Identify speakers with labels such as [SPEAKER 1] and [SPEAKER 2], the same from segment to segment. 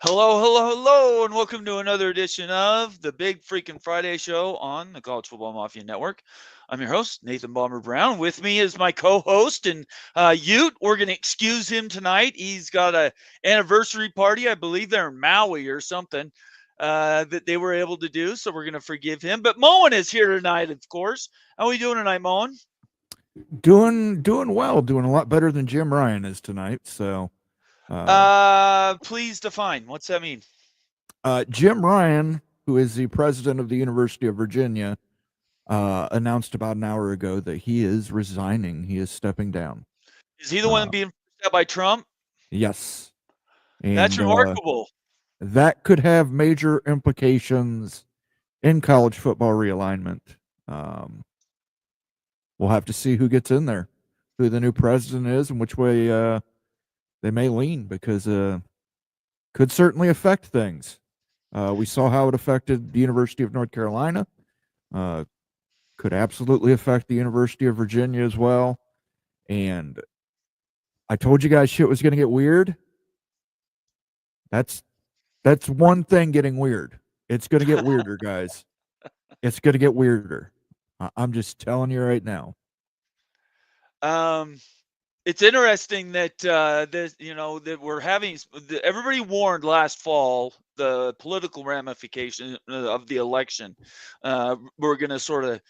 [SPEAKER 1] Hello, hello, hello, and welcome to another edition of the Big Freaking Friday Show on the College Football Mafia Network. I'm your host, Nathan Bomber Brown. With me is my co-host and Ute. We're going to excuse him tonight. He's got a anniversary party, I believe they're in Maui or something, that they were able to do, so we're going to forgive him. But Moen is here tonight, of course. How are we doing tonight, Moen?
[SPEAKER 2] Doing well, doing a lot better than Jim Ryan is tonight. So,
[SPEAKER 1] Please define. What's that mean?
[SPEAKER 2] Jim Ryan, who is the president of the University of Virginia, announced about an hour ago that he is resigning. He is stepping down.
[SPEAKER 1] Is he the one
[SPEAKER 2] Uh,
[SPEAKER 1] being pushed out by Trump?
[SPEAKER 2] yes,
[SPEAKER 1] That's
[SPEAKER 2] and
[SPEAKER 1] remarkable.
[SPEAKER 2] that could have major implications in college football realignment. Um, we'll have to see who gets in there, who the new president is, and which way they may lean, because could certainly affect things. We saw how it affected the University of North Carolina. Uh, could absolutely affect the University of Virginia as well. And I told you guys shit was going to get weird. That's one thing getting weird. It's going to get weirder, guys. It's going to get weirder. I'm just telling you right now.
[SPEAKER 1] Um, it's interesting that that we're having everybody warned last fall the political ramifications of the election we're going to sort of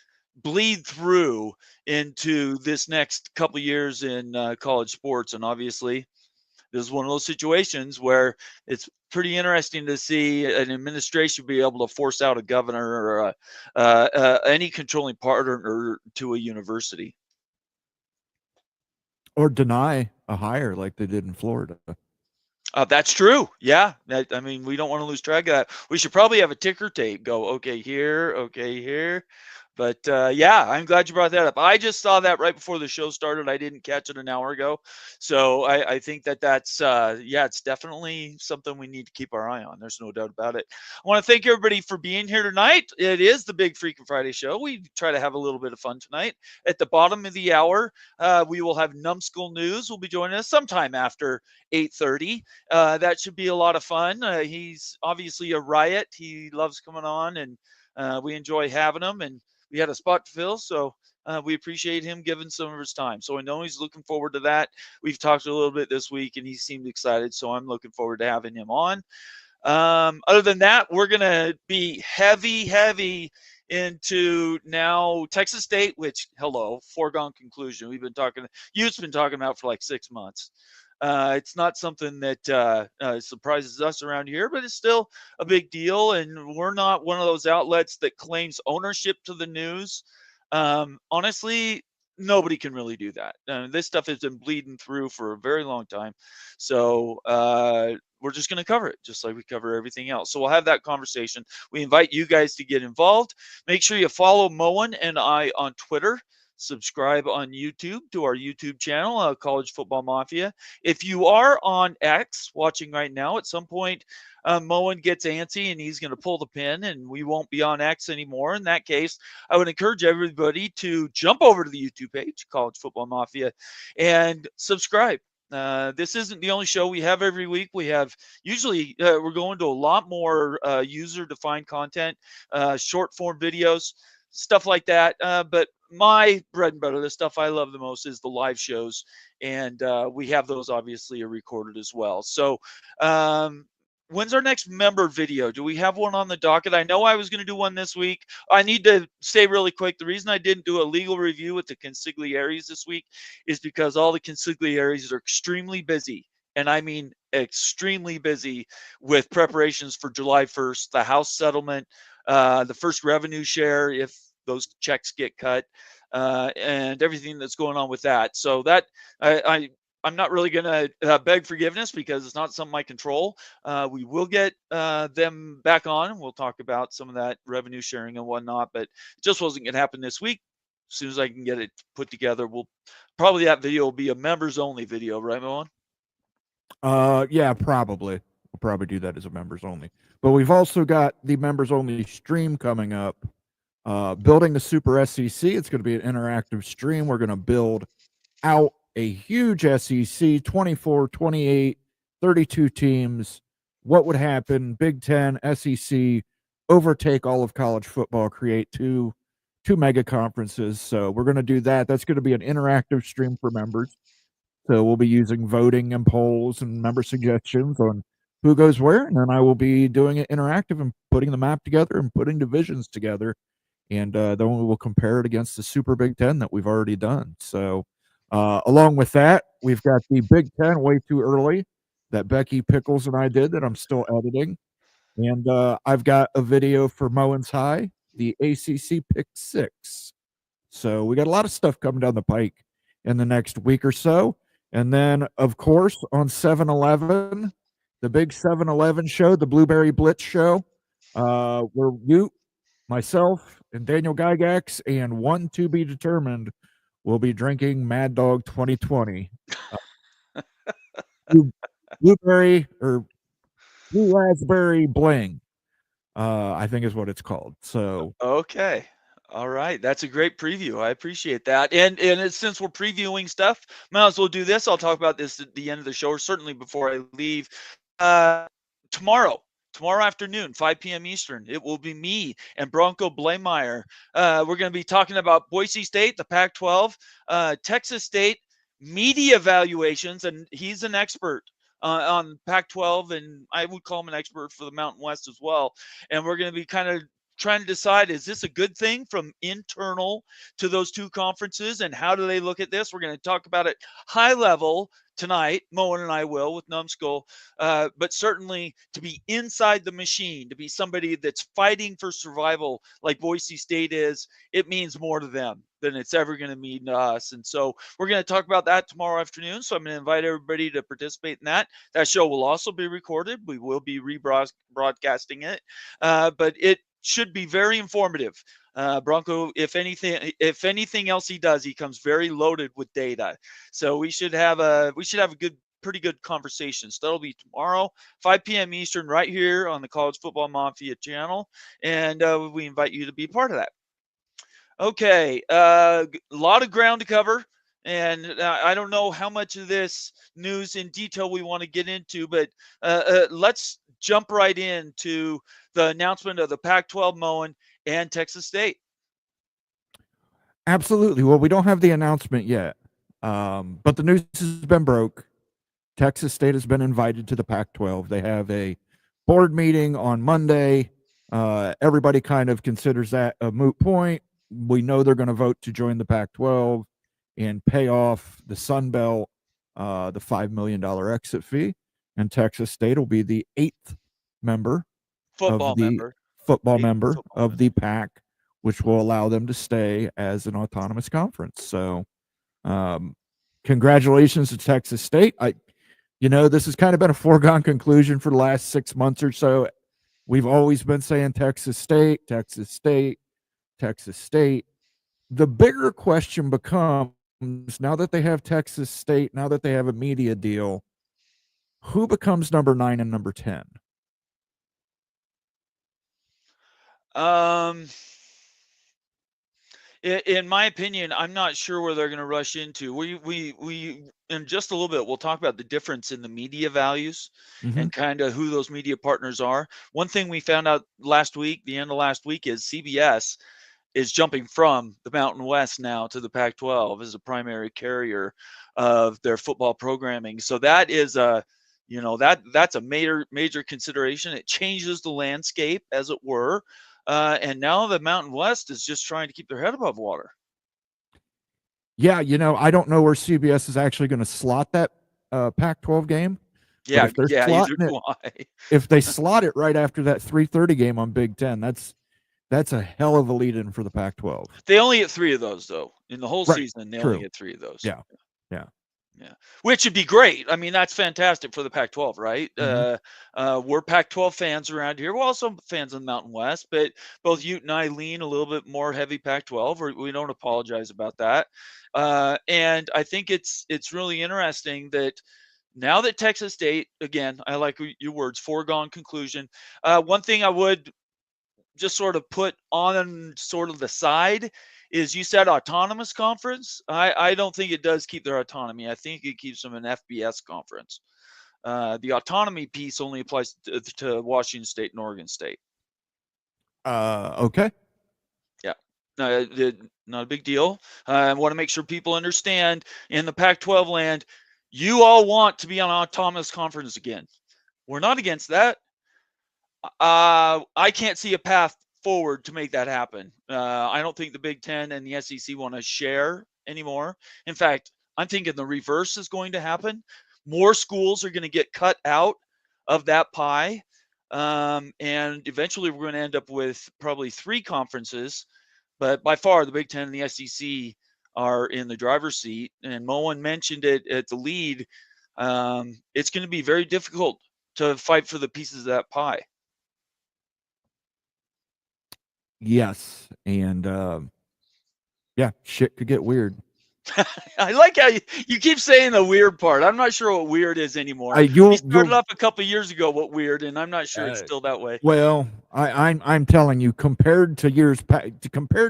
[SPEAKER 1] bleed through into this next couple years in college sports, and obviously this is one of those situations where it's pretty interesting to see an administration be able to force out a governor or any controlling partner to a university.
[SPEAKER 2] Or deny a hire like they did in Florida.
[SPEAKER 1] That's true. Yeah. I mean, we don't want to lose track of that. We should probably have a ticker tape go, okay, here, okay, here. But yeah, I'm glad you brought that up. I just saw that right before the show started. I didn't catch it an hour ago. So I think that's, yeah, it's definitely something we need to keep our eye on. There's no doubt about it. I want to thank everybody for being here tonight. It is the Big Freaking Friday show. We try to have a little bit of fun tonight. At the bottom of the hour, we will have Numbskull News will be joining us sometime after 8:30. That should be a lot of fun. He's obviously a riot. He loves coming on, and we enjoy having him. And we had a spot to fill, so we appreciate him giving some of his time. So I know he's looking forward to that. We've talked a little bit this week, and he seemed excited, so I'm looking forward to having him on. Other than that, we're going to be heavy into now Texas State, which, hello, foregone conclusion. You've been talking about for like 6 months. It's not something that surprises us around here, but it's still a big deal. And we're not one of those outlets that claims ownership to the news. Honestly, nobody can really do that. This stuff has been bleeding through for a very long time. So we're just going to cover it just like we cover everything else. So we'll have that conversation. We invite you guys to get involved. Make sure you follow Moen and I on Twitter. Subscribe on YouTube to our YouTube channel, College Football Mafia. If you are on X watching right now, at some point, Moen gets antsy and he's going to pull the pin and we won't be on X anymore. In that case, I would encourage everybody to jump over to the YouTube page, College Football Mafia, and subscribe. This isn't the only show we have every week. We have usually we're going to a lot more user-defined content, short form videos, stuff like that. But my bread and butter, the stuff I love the most, is the live shows, and we have those obviously recorded as well. So when's our next member video? Do we have one on the docket? I know I was going to do one this week. I need to say really quick, the reason I didn't do a legal review with the consiglieres this week is because all the consiglieres are extremely busy. And I mean extremely busy with preparations for July 1st, the House settlement, the first revenue share, if those checks get cut, and everything that's going on with that. So that I'm not really going to beg forgiveness because it's not something I control. We will get them back on, and we'll talk about some of that revenue sharing and whatnot, but it just wasn't going to happen this week. As soon as I can get it put together, that video will be a members only video, right, Moen?
[SPEAKER 2] Yeah, probably. We'll probably do that as a members only. But we've also got the members only stream coming up. Building the Super SEC. It's going to be an interactive stream. We're going to build out a huge SEC, 24, 28, 32 teams what would happen, Big Ten, SEC, overtake all of college football, create two mega conferences. So we're going to do that. That's going to be an interactive stream for members. So we'll be using voting and polls and member suggestions on who goes where, and then I will be doing it interactive and putting the map together and putting divisions together, and then we will compare it against the Super Big Ten that we've already done. So along with that, we've got the Big Ten way too early that Becky Pickles and I did that I'm still editing, and I've got a video for Mowens High, the ACC Pick Six. So we got a lot of stuff coming down the pike in the next week or so. And then, of course, on 7-Eleven, the big 7-Eleven show, the Blueberry Blitz show, where you, myself, and Daniel Gygax, and one to be determined, will be drinking Mad Dog 2020. Blueberry or Blue Raspberry Bling, I think is what it's called. So
[SPEAKER 1] Okay. All right. That's a great preview. I appreciate that. And since we're previewing stuff, might as well do this. I'll talk about this at the end of the show, or certainly before I leave. Tomorrow afternoon, 5 p.m. Eastern, it will be me and Bronco Blameyer. We're going to be talking about Boise State, the Pac-12, Texas State, media evaluations, and he's an expert on Pac-12, and I would call him an expert for the Mountain West as well. And we're going to be kind of trying to decide, is this a good thing from internal to those two conferences, and how do they look at this? We're going to talk about it high level tonight. Moen and I will with Numbskull, but certainly to be inside the machine, to be somebody that's fighting for survival like Boise State is, it means more to them than it's ever going to mean to us. And so we're going to talk about that tomorrow afternoon. So I'm going to invite everybody to participate in that. That show will also be recorded. We will be rebroadcasting it, but it should be very informative. Bronco, if anything else he does, he comes very loaded with data. So we should have a pretty good conversation. So that'll be tomorrow, 5 p.m. Eastern, right here on the College Football Mafia channel, and we invite you to be a part of that. Okay, a lot of ground to cover, and I don't know how much of this news in detail we want to get into, but let's jump right into the announcement of the Pac-12 Moen and Texas State.
[SPEAKER 2] absolutely. Well, we don't have the announcement yet, but the news has been broke. Texas State has been invited to the Pac-12. They have a board meeting on Monday. Everybody kind of considers that a moot point. We know they're going to vote to join the Pac-12 and pay off the Sun Belt, the $5 million exit fee. And Texas State will be the eighth member of the PAC, which will allow them to stay as an autonomous conference. So congratulations to Texas State. This has kind of been a foregone conclusion for the last 6 months or so. We've always been saying Texas State, Texas State, Texas State. The bigger question becomes, now that they have Texas State, now that they have a media deal, who becomes number 9 and number 10?
[SPEAKER 1] In my opinion, I'm not sure where they're going to rush into. We in just a little bit, we'll talk about the difference in the media values and kind of who those media partners are. One thing we found out the end of last week, is CBS is jumping from the Mountain West now to the Pac-12 as a primary carrier of their football programming. So that is that's a major consideration. It changes the landscape, as it were. And now the Mountain West is just trying to keep their head above water.
[SPEAKER 2] Yeah, I don't know where CBS is actually going to slot that Pac-12 game.
[SPEAKER 1] Yeah, either do I.
[SPEAKER 2] If they slot it right after that 3:30 game on Big Ten, that's a hell of a lead-in for the Pac-12.
[SPEAKER 1] They only get 3 of those, though. In the whole season, they only get 3 of those.
[SPEAKER 2] Yeah.
[SPEAKER 1] Which would be great. I mean, that's fantastic for the Pac-12, right? We're Pac-12 fans around here. We're also fans of the Mountain West, but both Ute and I lean a little bit more heavy Pac-12. We don't apologize about that. And I think it's really interesting that now that Texas State, again, I like your words, foregone conclusion. One thing I would just sort of put on sort of the side is, you said autonomous conference. I don't think it does keep their autonomy. I think it keeps them an FBS conference. The autonomy piece only applies to Washington State and Oregon State.
[SPEAKER 2] Okay.
[SPEAKER 1] Yeah. Not a big deal. I want to make sure people understand in the Pac-12 land, you all want to be on autonomous conference again. We're not against that. I can't see a path forward to make that happen. I don't think the Big Ten and the SEC want to share anymore. In fact, I'm thinking the reverse is going to happen. More schools are going to get cut out of that pie. And eventually we're going to end up with probably 3 conferences. But by far, the Big Ten and the SEC are in the driver's seat. And Moen mentioned it at the lead. It's going to be very difficult to fight for the pieces of that pie.
[SPEAKER 2] Yes. And yeah, shit could get weird.
[SPEAKER 1] I like how you keep saying the weird part. I'm not sure what weird is anymore. We started off a couple of years ago what weird, and I'm not sure it's still that way.
[SPEAKER 2] Well, I'm telling you, compared to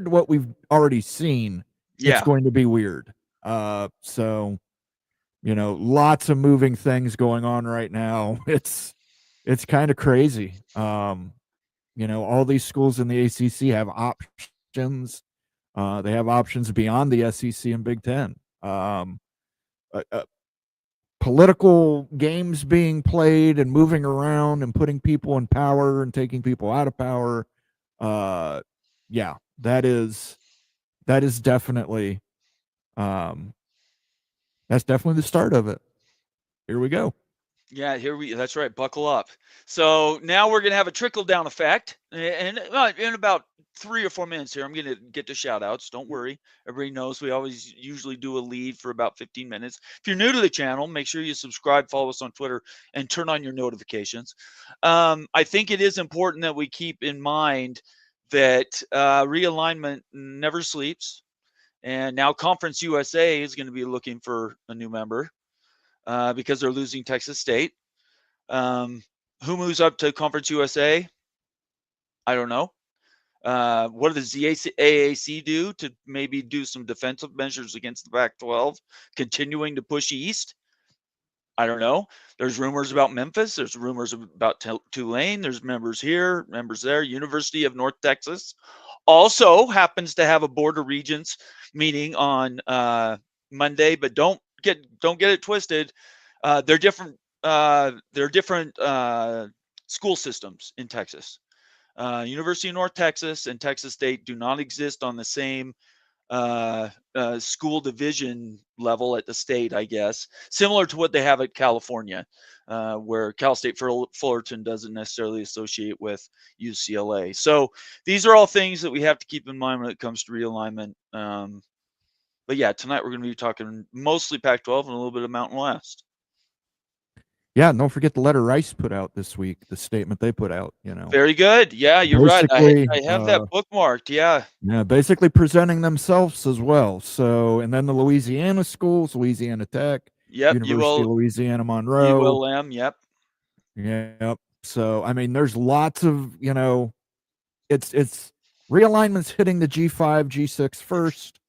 [SPEAKER 2] what we've already seen, it's going to be weird. So, lots of moving things going on right now. It's kind of crazy. All these schools in the ACC have options. They have options beyond the SEC and Big Ten. Political games being played and moving around and putting people in power and taking people out of power. Yeah, that is definitely that's definitely the start of it. Here we go.
[SPEAKER 1] Yeah, that's right. Buckle up. So now we're going to have a trickle down effect. And in about 3 or 4 minutes here, I'm going to get to shout outs. Don't worry. Everybody knows we always usually do a lead for about 15 minutes. If you're new to the channel, make sure you subscribe, follow us on Twitter, and turn on your notifications. I think it is important that we keep in mind that realignment never sleeps. And now Conference USA is going to be looking for a new member. Because they're losing Texas State. Who moves up to Conference USA? I don't know. What does the AAC do to maybe do some defensive measures against the Pac-12, continuing to push east? I don't know. There's rumors about Memphis. There's rumors about Tulane. There's members here, members there. University of North Texas also happens to have a Board of Regents meeting on Monday, but don't get it twisted. They're different school systems in Texas. University of North Texas and Texas State do not exist on the same school division level at the state, I guess, similar to what they have at California, where Cal State Fullerton doesn't necessarily associate with UCLA. So these are all things that we have to keep in mind when it comes to realignment. But yeah, tonight we're going to be talking mostly Pac-12 and a little bit of Mountain West.
[SPEAKER 2] Yeah, and don't forget the letter Rice put out this week, the statement they put out,
[SPEAKER 1] Very good. Yeah, you're right. I have that bookmarked. Yeah.
[SPEAKER 2] Yeah, basically presenting themselves as well. So, and then the Louisiana schools, Louisiana Tech, University of Louisiana Monroe.
[SPEAKER 1] ULM, yep.
[SPEAKER 2] Yep. So, I mean, there's lots of, it's realignment's hitting the G5, G6 first.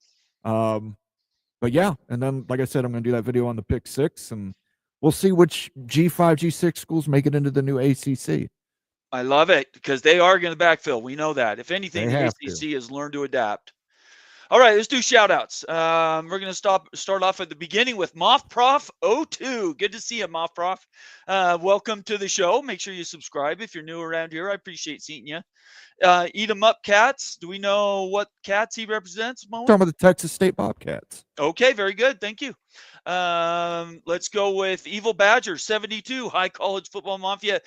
[SPEAKER 2] But yeah, and then like I said, I'm going to do that video on the Pick 6, and we'll see which G5, G6 schools make it into the new ACC.
[SPEAKER 1] I love it because they are going to backfill. We know that. If anything, the ACC has learned to adapt. All right, let's do shout outs. We're going to start off at the beginning with Moth Prof 02. Good to see you, Moth Prof. Welcome to the show. Make sure you subscribe if you're new around here. I appreciate seeing you. Eat 'em up Cats. Do we know what cats he represents?
[SPEAKER 2] Talking about the Texas State Bobcats.
[SPEAKER 1] Okay, very good. Thank you. Let's go with Evil Badger 72, High College Football Mafia.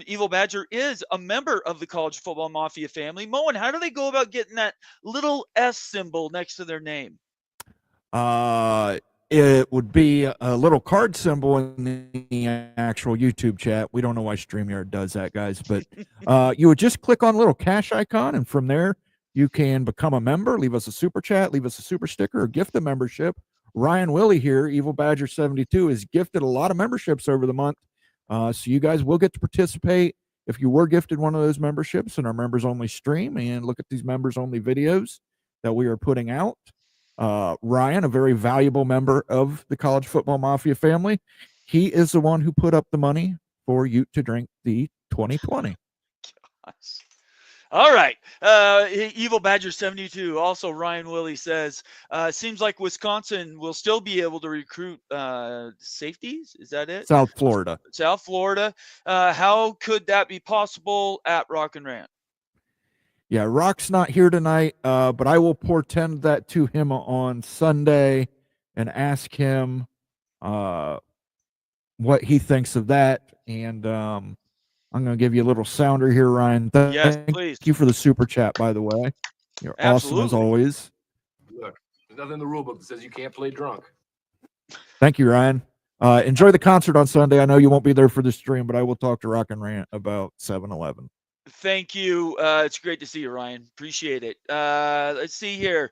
[SPEAKER 1] Evil Badger is a member of the College Football Mafia family. Moen, how do they go about getting that little S symbol next to their name?
[SPEAKER 2] It would be a little card symbol in the actual YouTube chat. We don't know why StreamYard does that, guys, but you would just click on a little cash icon, and from there you can become a member, leave us a super chat, leave us a super sticker, or gift a membership. Ryan Willie here, Evil Badger 72, has gifted a lot of memberships over the month, so you guys will get to participate if you were gifted one of those memberships in our members only stream and look at these members only videos that we are putting out. Ryan, a very valuable member of the College Football Mafia family, he is the one who put up the money for Ute to drink the 2020.
[SPEAKER 1] All right. Evil Badger 72. Also, Ryan Willie says, seems like Wisconsin will still be able to recruit safeties. Is that it?
[SPEAKER 2] South Florida.
[SPEAKER 1] South Florida. How could that be possible at Rock and Rant?
[SPEAKER 2] Yeah, Rock's not here tonight, but I will portend that to him on Sunday and ask him what he thinks of that. And I'm going to give you a little sounder here, Ryan.
[SPEAKER 1] Yes, please.
[SPEAKER 2] Thank you for the super chat, by the way. You're
[SPEAKER 1] Absolutely.
[SPEAKER 2] awesome as always.
[SPEAKER 3] Look, there's nothing in the rule book that says you can't play drunk.
[SPEAKER 2] Thank you, Ryan. Enjoy the concert on Sunday. I know you won't be there for the stream, but I will talk to Rock and Rant about 7-Eleven.
[SPEAKER 1] Thank you. It's great to see you, Ryan. Appreciate it. Let's see here.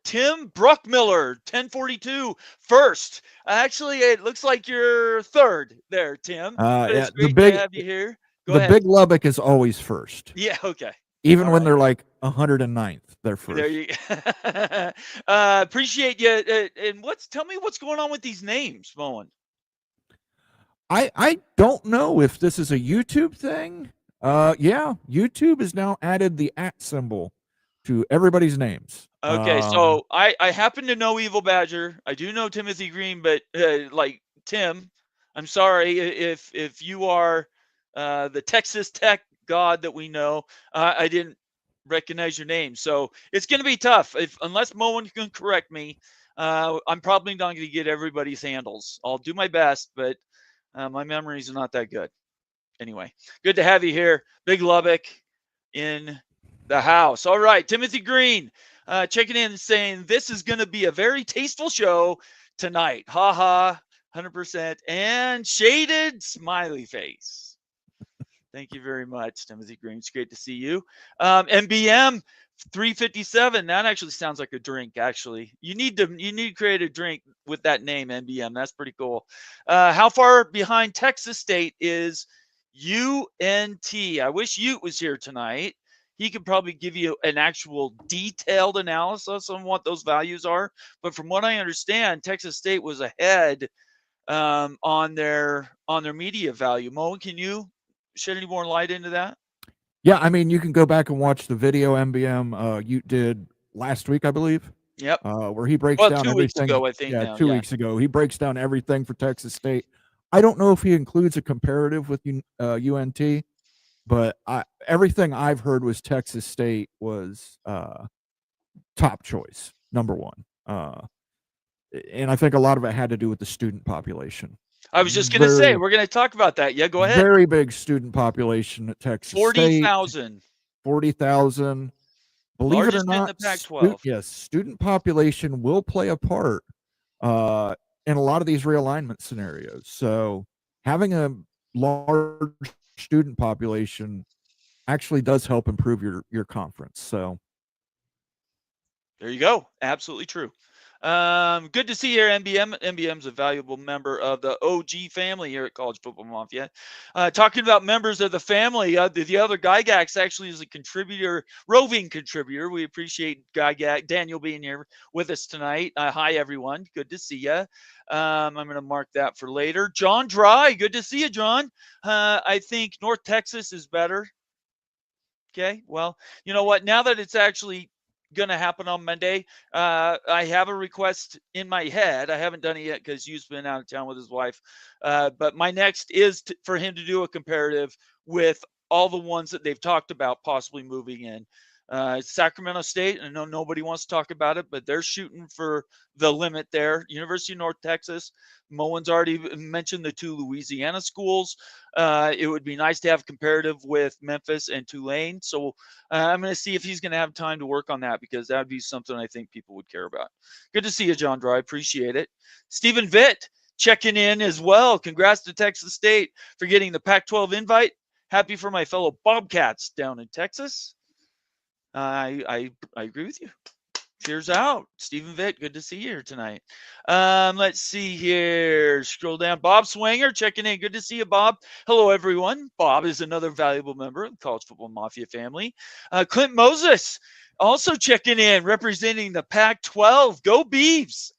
[SPEAKER 1] Tim Bruckmiller, 1042, first. Actually, it looks like you're third there, Tim. But it's great to have you here. Go ahead.
[SPEAKER 2] Big Lubbock is always first.
[SPEAKER 1] Yeah, okay.
[SPEAKER 2] Even all when they're like 109th, they're first.
[SPEAKER 1] There you go. Appreciate you. And tell me what's going on with these names, Moen.
[SPEAKER 2] I don't know if this is a YouTube thing. Yeah, YouTube has now added the @ symbol to everybody's names.
[SPEAKER 1] Okay, so I happen to know Evil Badger. I do know Timothy Green, but like Tim, I'm sorry if you are the Texas Tech god that we know. I didn't recognize your name, so it's going to be tough. Unless Moen can correct me, I'm probably not going to get everybody's handles. I'll do my best, but my memories are not that good. Anyway, good to have you here. Big Lubbock in the house. All right, Timothy Green checking in and saying, this is going to be a very tasteful show tonight. Ha ha, 100%. And shaded smiley face. Thank you very much, Timothy Green. It's great to see you. MBM 357. That actually sounds like a drink, actually. You need to create a drink with that name, MBM. That's pretty cool. How far behind Texas State is UNT? I wish Ute was here tonight. He could probably give you an actual detailed analysis on what those values are. But from what I understand, Texas State was ahead on their media value. Mo, can you shed any more light into that?
[SPEAKER 2] Yeah, I mean, you can go back and watch the video MBM Ute did last week, I believe.
[SPEAKER 1] Yep.
[SPEAKER 2] Where he breaks down
[SPEAKER 1] 2
[SPEAKER 2] everything.
[SPEAKER 1] weeks ago, I think.
[SPEAKER 2] Yeah, 2 weeks ago. He breaks down everything for Texas State. I don't know if he includes a comparative with UNT, but everything I've heard was Texas State was top choice, number one. And I think a lot of it had to do with the student population.
[SPEAKER 1] I was just going to say, we're going to talk about that. Yeah, go ahead.
[SPEAKER 2] Very big student population at Texas
[SPEAKER 1] 40,000.
[SPEAKER 2] 40,000. Believe it or not,
[SPEAKER 1] in the Pac-12.
[SPEAKER 2] Yes, student population will play a part in a lot of these realignment scenarios. So having a large student population actually does help improve your conference. So
[SPEAKER 1] there you go. Absolutely true. Good to see you here, MBM. MBM's a valuable member of the OG family here at College Football Mafia. Talking about members of the family, the other Gygax actually is a contributor, roving contributor. We appreciate Gygax, Daniel being here with us tonight. Hi, everyone. Good to see you. I'm going to mark that for later. John Dry, good to see you, John. I think North Texas is better. Okay, well, you know what? Now that it's actually going to happen on Monday, I have a request in my head. I haven't done it yet because Hugh's been out of town with his wife. But my next is for him to do a comparative with all the ones that they've talked about possibly moving in. Sacramento State, I know nobody wants to talk about it, but they're shooting for the limit there. University of North Texas, Moen's already mentioned the 2 Louisiana schools. It would be nice to have comparative with Memphis and Tulane. So I'm going to see if he's going to have time to work on that, because that would be something I think people would care about. Good to see you, John Dry. Appreciate it. Stephen Vitt checking in as well. Congrats to Texas State for getting the Pac-12 invite. Happy for my fellow Bobcats down in Texas. I agree with you. Cheers out. Stephen Vitt, good to see you here tonight. Let's see here. Scroll down. Bob Swanger checking in. Good to see you, Bob. Hello, everyone. Bob is another valuable member of the College Football Mafia family. Clint Moses also checking in, representing the Pac-12. Go Beavs.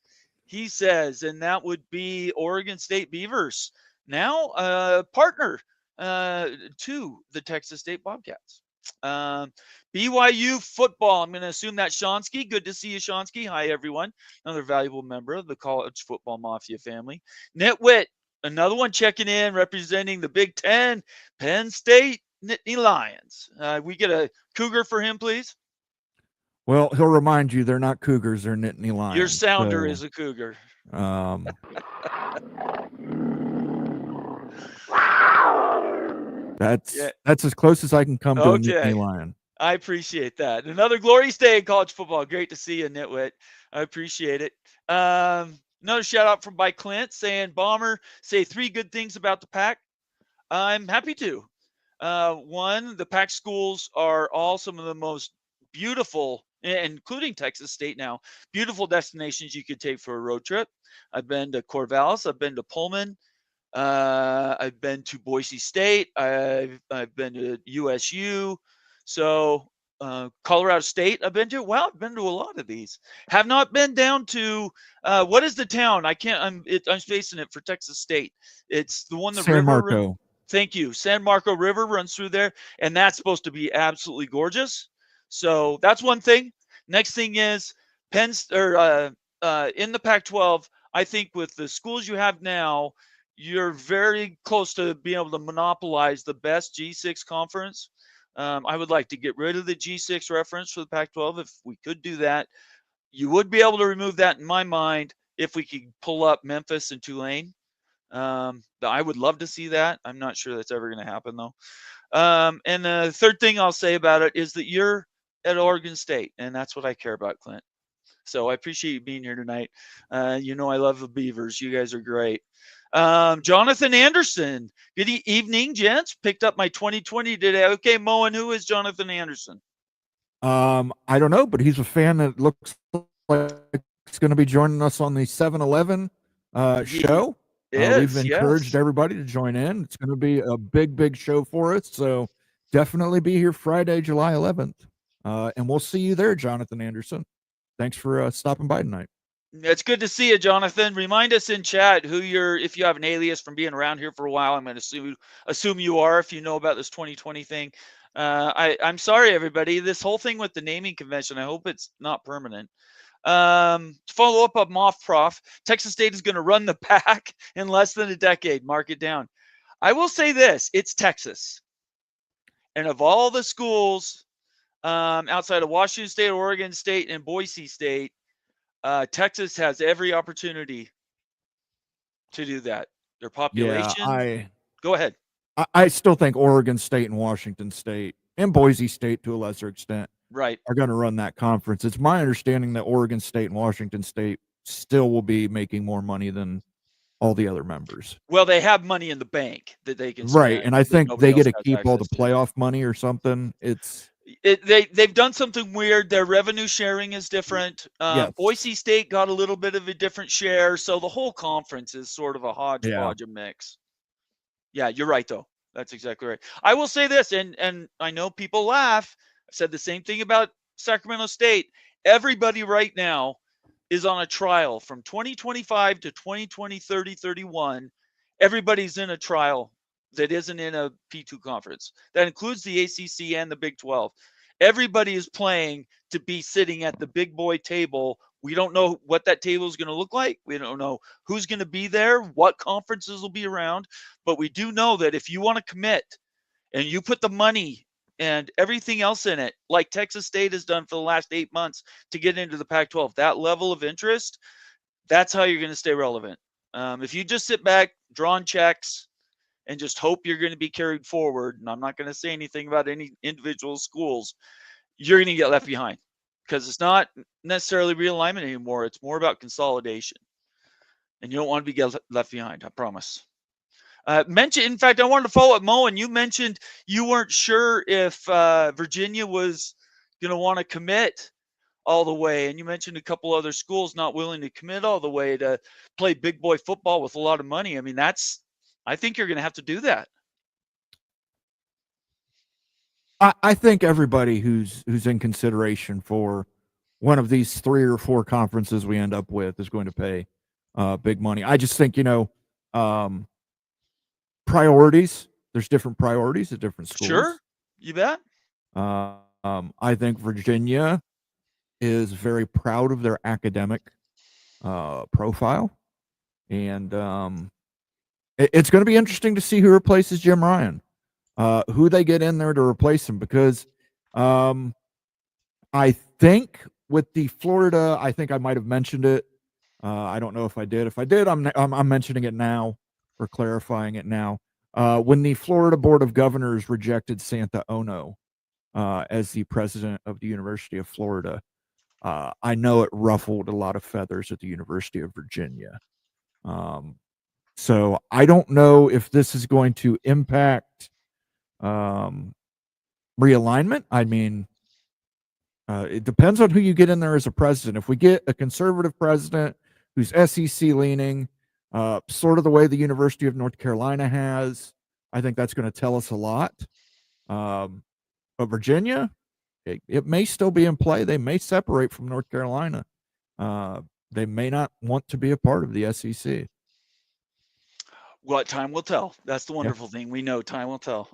[SPEAKER 1] he says, and that would be Oregon State Beavers, now a partner to the Texas State Bobcats. BYU football. I'm going to assume that's Shonsky. Good to see you, Shonsky. Hi, everyone. Another valuable member of the college football mafia family. Nitwit, another one checking in, representing the Big Ten, Penn State Nittany Lions. We get a cougar for him, please.
[SPEAKER 2] Well, he'll remind you they're not cougars, they're Nittany Lions.
[SPEAKER 1] Your sounder is a cougar.
[SPEAKER 2] That's as close as I can come to a Nittany Lion.
[SPEAKER 1] I appreciate that. Another glorious day in college football. Great to see you, Nitwit. I appreciate it. Another shout out from by Clint saying, Bomber, say 3 good things about the Pac. I'm happy to. One, the Pac schools are all some of the most beautiful, including Texas State now, beautiful destinations you could take for a road trip. I've been to Corvallis. I've been to Pullman. I've been to Boise State. I've been to USU. So Colorado State I've been to. Well, I've been to a lot of these. Have not been down to what is the town? I'm spacing it for Texas State. It's the one the
[SPEAKER 2] San Marco.
[SPEAKER 1] Thank you. San Marco River runs through there, and that's supposed to be absolutely gorgeous. So that's one thing. Next thing is in the Pac-12. I think with the schools you have now, you're very close to being able to monopolize the best G6 conference. I would like to get rid of the G6 reference for the Pac-12. If we could do that, you would be able to remove that in my mind if we could pull up Memphis and Tulane. I would love to see that. I'm not sure that's ever going to happen, though. And the third thing I'll say about it is that you're at Oregon State, and that's what I care about, Clint. So I appreciate you being here tonight. You know I love the Beavers. You guys are great. Jonathan Anderson. Good evening, gents. Picked up my 2020 today. Okay, Moen, who is Jonathan Anderson?
[SPEAKER 2] I don't know, but he's a fan that looks like he's going to be joining us on the 7-Eleven show. We've encouraged everybody to join in. It's going to be a big show for us. So definitely be here Friday, July 11th. And we'll see you there, Jonathan Anderson. Thanks for stopping by tonight.
[SPEAKER 1] It's good to see you, Jonathan. Remind us in chat who if you have an alias from being around here for a while. I'm going to assume you are if you know about this 2020 thing. I'm sorry, everybody. This whole thing with the naming convention, I hope it's not permanent. To follow up on Moff Prof, Texas State is going to run the Pac in less than a decade. Mark it down. I will say this. It's Texas. And of all the schools outside of Washington State, Oregon State, and Boise State, Texas has every opportunity to do that. Their population. Go ahead.
[SPEAKER 2] I still think Oregon State and Washington State and Boise State to a lesser extent are going to run that conference. It's my understanding that Oregon State and Washington State still will be making more money than all the other members.
[SPEAKER 1] Well, they have money in the bank that they can spend,
[SPEAKER 2] and I think they get to keep all the playoff money or something.
[SPEAKER 1] They've done something weird. Their revenue sharing is different.
[SPEAKER 2] Yes.
[SPEAKER 1] Boise State got a little bit of a different share, so the whole conference is sort of a hodgepodge of mix. Yeah, you're right, though. That's exactly right. I will say this, and I know people laugh. I've said the same thing about Sacramento State. Everybody right now is on a trial from 2025 to 2020, 30, 31. Everybody's in a trial that isn't in a P2 conference. That includes the ACC and the Big 12. Everybody is playing to be sitting at the big boy table. We don't know what that table is going to look like. We don't know who's going to be there, what conferences will be around. But we do know that if you want to commit and you put the money and everything else in it, like Texas State has done for the last 8 months to get into the Pac-12, that level of interest, that's how you're going to stay relevant. If you just sit back, drawing checks, and just hope you're going to be carried forward, and I'm not going to say anything about any individual schools, you're going to get left behind because it's not necessarily realignment anymore. It's more about consolidation. And you don't want to be left behind, I promise. In fact, I wanted to follow up, Mo, and you mentioned you weren't sure if Virginia was going to want to commit all the way. And you mentioned a couple other schools not willing to commit all the way to play big boy football with a lot of money. I mean, I think you're going to have to do that.
[SPEAKER 2] I think everybody who's in consideration for one of these 3 or 4 conferences we end up with is going to pay big money. I just think, priorities. There's different priorities at different schools.
[SPEAKER 1] Sure, you bet.
[SPEAKER 2] I think Virginia is very proud of their academic profile, and it's going to be interesting to see who replaces Jim Ryan, who they get in there to replace him, because I think with the Florida, I think I might have mentioned it. I don't know if I did. If I did, I'm mentioning it now, or clarifying it now. When the Florida Board of Governors rejected Santa Ono as the president of the University of Florida, I know it ruffled a lot of feathers at the University of Virginia. So I don't know if this is going to impact realignment. I mean, it depends on who you get in there as a president. If we get a conservative president who's SEC leaning, sort of the way the University of North Carolina has, I think that's going to tell us a lot. But Virginia, it may still be in play. They may separate from North Carolina. They may not want to be a part of the SEC.
[SPEAKER 1] What time will tell. That's the wonderful thing. We know time will tell.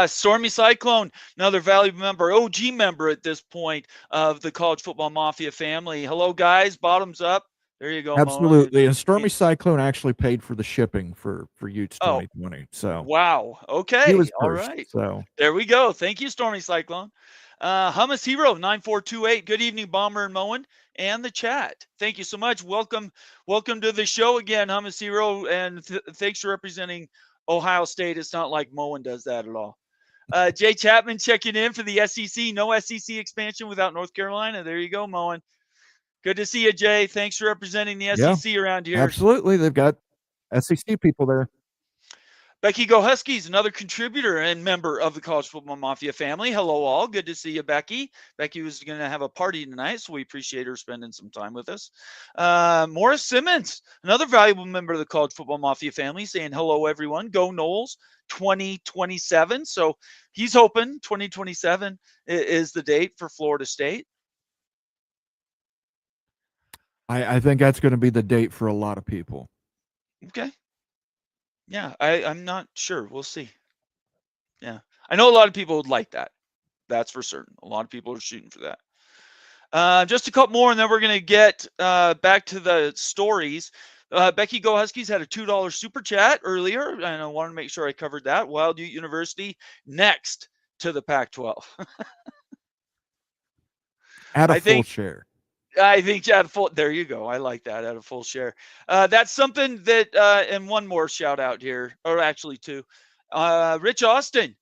[SPEAKER 1] Stormy Cyclone, another valuable member, OG member at this point of the College Football Mafia family. Hello, guys. Bottoms up. There you go.
[SPEAKER 2] Absolutely. And Stormy Cyclone actually paid for the shipping for Utes 2020. So
[SPEAKER 1] wow. Okay.
[SPEAKER 2] He was
[SPEAKER 1] all
[SPEAKER 2] first,
[SPEAKER 1] right.
[SPEAKER 2] So
[SPEAKER 1] there we go. Thank you, Stormy Cyclone. Hummus Hero 9428. Good evening, Bomber and Moen, and the chat. Thank you so much. Welcome to the show again, Hummus Hero, and thanks for representing Ohio State. It's not like Moen does that at all. Jay Chapman checking in for the SEC. No SEC expansion without North Carolina. There you go, Moen. Good to see you, Jay. Thanks for representing the SEC around here.
[SPEAKER 2] Absolutely. They've got SEC people there.
[SPEAKER 1] Becky Go Huskies, another contributor and member of the College Football Mafia family. Hello, all. Good to see you, Becky. Becky was going to have a party tonight, so we appreciate her spending some time with us. Morris Simmons, another valuable member of the College Football Mafia family, saying hello, everyone. Go Noles 2027. So he's hoping 2027 is the date for Florida State.
[SPEAKER 2] I think that's going to be the date for a lot of people.
[SPEAKER 1] Okay. Yeah, I'm not sure. We'll see. Yeah. I know a lot of people would like that. That's for certain. A lot of people are shooting for that. Just a couple more, and then we're going to get back to the stories. Becky Go Huskies had a $2 super chat earlier, and I wanted to make sure I covered that. Wild Ute University next to the Pac-12.
[SPEAKER 2] At a full share.
[SPEAKER 1] I think at a full, there you go. I like that, at a full share. That's something that, and one more shout out here, or actually two. Rich Austin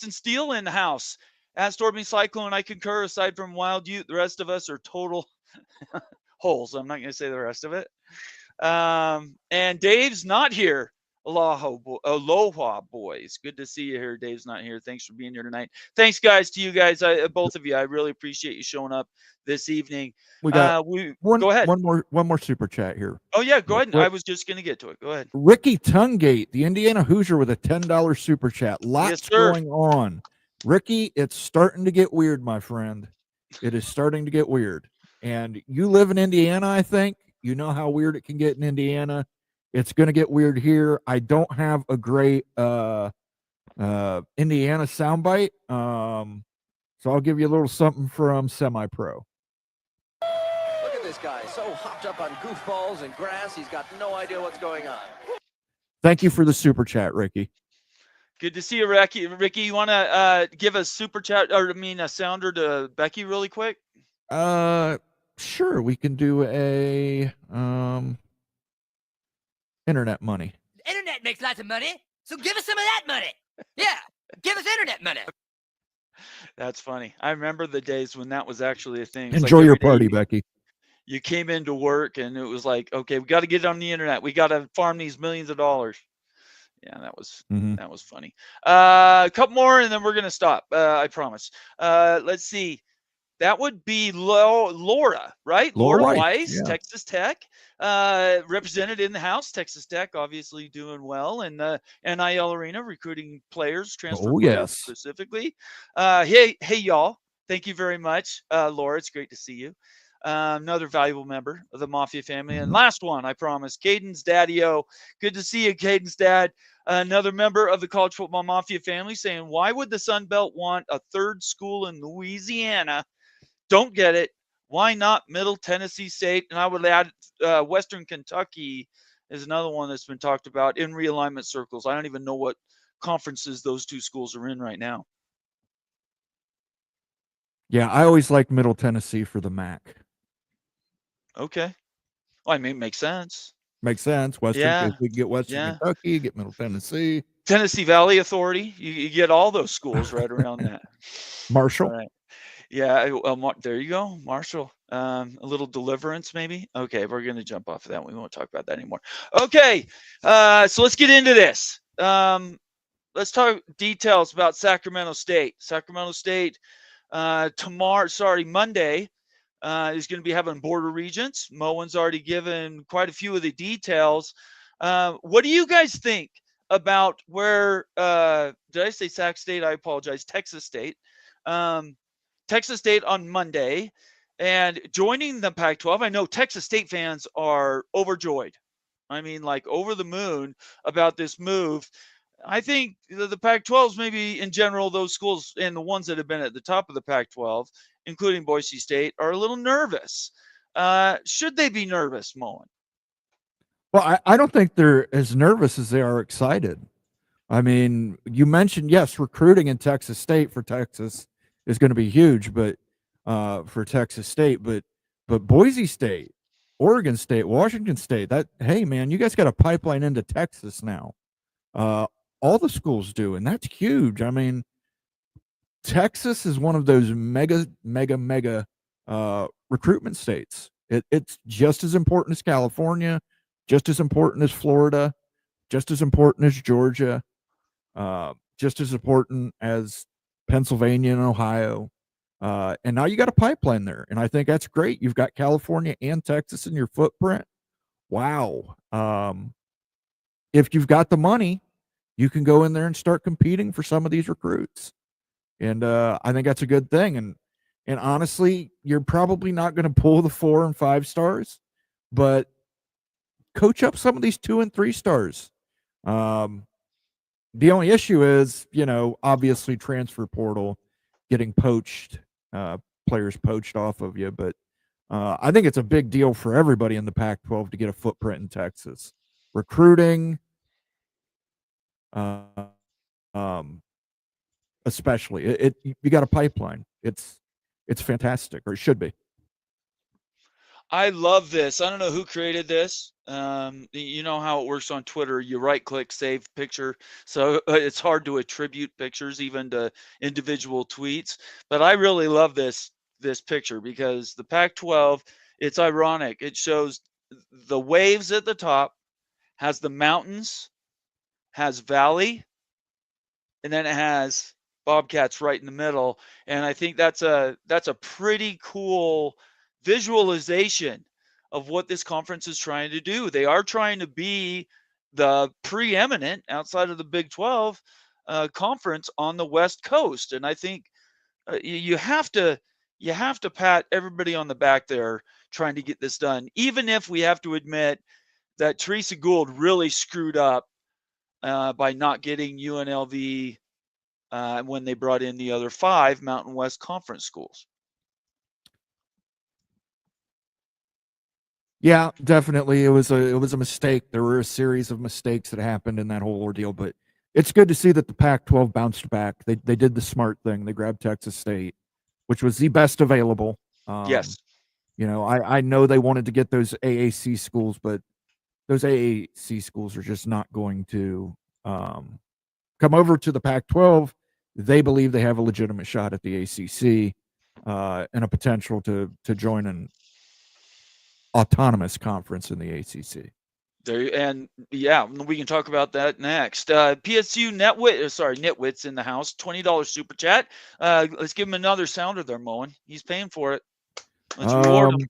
[SPEAKER 1] Steele in the house. At Stormy Cyclone, I concur. Aside from Wild Ute, the rest of us are total holes. I'm not going to say the rest of it. And Dave's not here. Aloha, boys. Good to see you here. Dave's not here. Thanks for being here tonight. Thanks, guys, to you guys, both of you. I really appreciate you showing up this evening.
[SPEAKER 2] We got
[SPEAKER 1] go ahead.
[SPEAKER 2] One more super chat here.
[SPEAKER 1] Oh yeah, go ahead. I was just going to get to it. Go ahead.
[SPEAKER 2] Ricky Tungate, the Indiana Hoosier, with a $10 super chat. Lots going on. Ricky, it's starting to get weird, my friend. It is starting to get weird. And you live in Indiana, I think. You know how weird it can get in Indiana. It's going to get weird here. I don't have a great Indiana soundbite. So I'll give you a little something from Semi-Pro.
[SPEAKER 4] Look at this guy, so hopped up on goofballs and grass, he's got no idea what's going on.
[SPEAKER 2] Thank you for the super chat, Ricky.
[SPEAKER 1] Good to see you, Ricky. Ricky, you want to give a super chat, or a sounder to Becky really quick?
[SPEAKER 2] Sure. We can do a internet money.
[SPEAKER 5] Internet makes lots of money, so give us some of that money. Yeah, give us internet money.
[SPEAKER 1] That's funny. I remember the days when that was actually a thing.
[SPEAKER 2] Enjoy your party, Becky.
[SPEAKER 1] You came into work and it was like, okay, we got to get it on the internet. We got to farm these millions of dollars. Yeah, that was funny. A couple more and then we're gonna stop. I promise. Let's see. That would be Laura, right? Laura Weiss, Texas Tech, represented in the house. Texas Tech, obviously doing well in the NIL arena, recruiting players, transfer players specifically. Hey, y'all. Thank you very much, Laura. It's great to see you. another valuable member of the Mafia family. And last one, I promise, Caden's daddy-o. Good to see you, Caden's dad. Another member of the college football Mafia family saying, why would the Sun Belt want a third school in Louisiana? Don't get it. Why not Middle Tennessee State? And I would add Western Kentucky is another one that's been talked about in realignment circles. I don't even know what conferences those two schools are in right now.
[SPEAKER 2] Yeah, I always like Middle Tennessee for the MAC.
[SPEAKER 1] Okay. Well, I mean, it makes sense.
[SPEAKER 2] Makes sense.
[SPEAKER 1] Yeah.
[SPEAKER 2] If we can get Western Kentucky, get Middle Tennessee.
[SPEAKER 1] Tennessee Valley Authority. You get all those schools right around that.
[SPEAKER 2] Marshall.
[SPEAKER 1] All right. Yeah. There you go. Marshall. A little deliverance, maybe. Okay. We're going to jump off of that. We won't talk about that anymore. Okay. So let's get into this. Let's talk details about Sacramento State. Sacramento State Monday is going to be having border regents. Moen's already given quite a few of the details. What do you guys think about where, did I say Sac State? I apologize. Texas State. Texas State on Monday and joining the Pac-12. I know Texas State fans are overjoyed. I mean, like over the moon about this move. I think the Pac-12s, maybe in general, those schools and the ones that have been at the top of the Pac-12, including Boise State, are a little nervous. Should they be nervous, Moen?
[SPEAKER 2] Well, I don't think they're as nervous as they are excited. I mean, you mentioned, yes, recruiting in Texas State for Texas is going to be huge, but for Texas State, but Boise State, Oregon State, Washington State, hey, man, you guys got a pipeline into Texas now. All the schools do, and that's huge. I mean, Texas is one of those mega recruitment states. It's just as important as California, just as important as Florida, just as important as Georgia, just as important as Pennsylvania and Ohio. And now you got a pipeline there, and I think that's great. You've got California and Texas in your footprint. Wow. If you've got the money, you can go in there and start competing for some of these recruits. And I think that's a good thing. And honestly, you're probably not going to pull the 4 and 5 stars, but coach up some of these 2 and 3 stars. The only issue is, obviously transfer portal, getting poached, players poached off of you. But I think it's a big deal for everybody in the Pac-12 to get a footprint in Texas. Recruiting, especially, you got a pipeline. It's fantastic, or it should be.
[SPEAKER 1] I love this. I don't know who created this. You know how it works on Twitter. You right-click, save picture. So it's hard to attribute pictures even to individual tweets. But I really love this picture because the Pac-12, it's ironic. It shows the waves at the top, has the mountains, has valley, and then it has Bobcats right in the middle. And I think that's a pretty cool visualization of what this conference is trying to do. They are trying to be the preeminent outside of the Big 12 conference on the West Coast. And I think you have to pat everybody on the back there trying to get this done, even if we have to admit that Teresa Gould really screwed up by not getting UNLV when they brought in the other 5 Mountain West Conference schools.
[SPEAKER 2] Yeah, definitely. It was a mistake. There were a series of mistakes that happened in that whole ordeal, but it's good to see that the Pac-12 bounced back. They did the smart thing. They grabbed Texas State, which was the best available.
[SPEAKER 1] Yes.
[SPEAKER 2] I know they wanted to get those AAC schools, but those AAC schools are just not going to come over to the Pac-12. They believe they have a legitimate shot at the ACC and a potential to join an autonomous conference in the ACC.
[SPEAKER 1] And yeah, we can talk about that next. PSU Nitwit's in the house. $20 super chat. Let's give him another sounder there, Moen. He's paying for it. Let's reward him.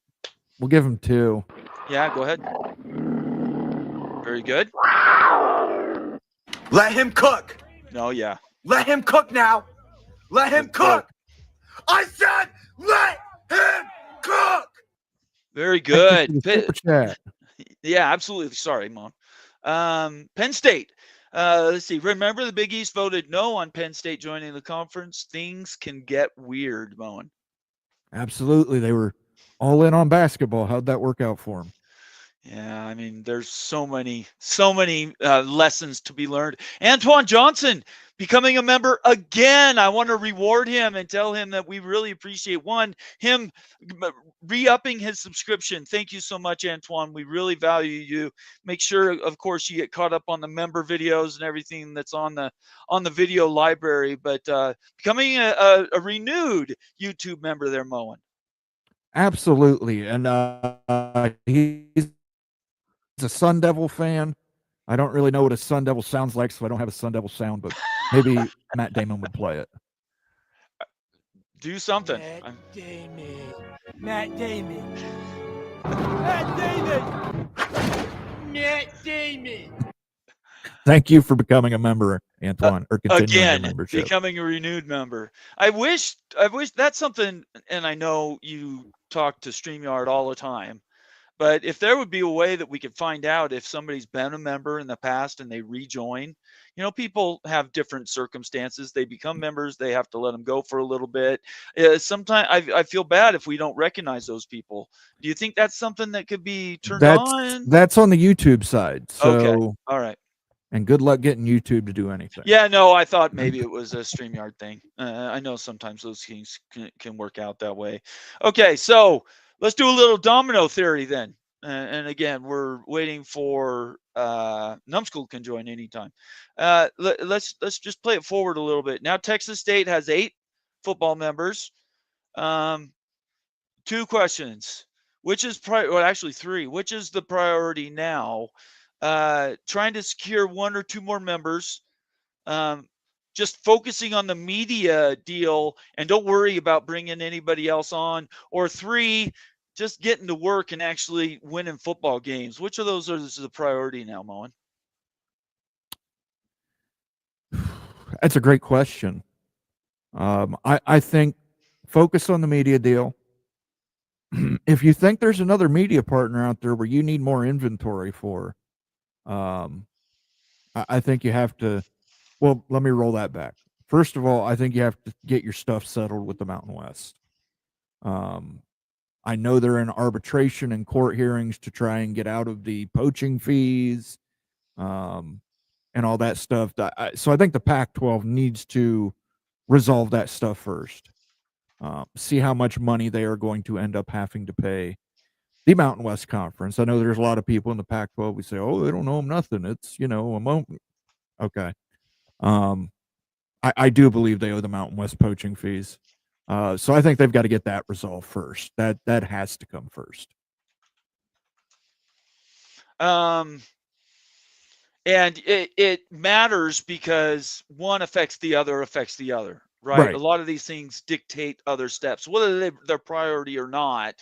[SPEAKER 2] We'll give him 2.
[SPEAKER 1] Yeah, go ahead. Very good.
[SPEAKER 6] Let him cook.
[SPEAKER 1] No, yeah.
[SPEAKER 6] Let him cook now. Let him cook. I said, let him cook.
[SPEAKER 1] Very
[SPEAKER 2] Thank you
[SPEAKER 1] good.
[SPEAKER 2] for the super chat.
[SPEAKER 1] Yeah, absolutely. Sorry, Mom. Penn State. Let's see. Remember, the Big East voted no on Penn State joining the conference. Things can get weird, Moen.
[SPEAKER 2] Absolutely. They were all in on basketball. How'd that work out for them?
[SPEAKER 1] Yeah, I mean, there's so many lessons to be learned. Antoine Johnson becoming a member again. I want to reward him and tell him that we really appreciate him re-upping his subscription. Thank you so much, Antoine. We really value you. Make sure, of course, you get caught up on the member videos and everything that's on the video library. But becoming a renewed YouTube member there, Moen.
[SPEAKER 2] Absolutely. And he's a Sun Devil fan. I don't really know what a Sun Devil sounds like, so I don't have a Sun Devil sound, but maybe Matt Damon would play it.
[SPEAKER 1] Do something.
[SPEAKER 5] Matt Damon. Matt Damon. Matt Damon. Matt Damon.
[SPEAKER 2] Thank you for becoming a member, Antoine, or continuing your
[SPEAKER 1] Again,
[SPEAKER 2] membership.
[SPEAKER 1] becoming a renewed member. I wish that's something, and I know you talk to StreamYard all the time, but if there would be a way that we could find out if somebody's been a member in the past and they rejoin, people have different circumstances. They become members. They have to let them go for a little bit. Sometimes I feel bad if we don't recognize those people. Do you think that's something that could be turned on?
[SPEAKER 2] That's on the YouTube side. So,
[SPEAKER 1] okay. All right.
[SPEAKER 2] And good luck getting YouTube to do anything.
[SPEAKER 1] Yeah, no, I thought maybe it was a StreamYard thing. I know sometimes those things can work out that way. Okay, so let's do a little domino theory then. And again, we're waiting for Numbskull can join anytime. Let's just play it forward a little bit. Now Texas State has 8 football members. 2 questions. Actually 3. Which is the priority now? Trying to secure 1 or 2 more members, just focusing on the media deal and don't worry about bringing anybody else on, or 3, just getting to work and actually winning football games. Which of those is the priority now, Moen?
[SPEAKER 2] That's a great question. I think focus on the media deal. If you think there's another media partner out there where you need more inventory for, I think you have to, well, let me roll that back. First of all, I think you have to get your stuff settled with the Mountain West. I know they're in arbitration and court hearings to try and get out of the poaching fees, and all that stuff. So I think the Pac-12 needs to resolve that stuff first. See how much money they are going to end up having to pay the Mountain West Conference. I know there's a lot of people in the Pac-12 who say, "Oh, they don't know them nothing. It's a moment." Okay. I do believe they owe the Mountain West poaching fees. So I think they've got to get that resolved first. That has to come first.
[SPEAKER 1] And it matters because one affects the other, right? A lot of these things dictate other steps, whether they're priority or not.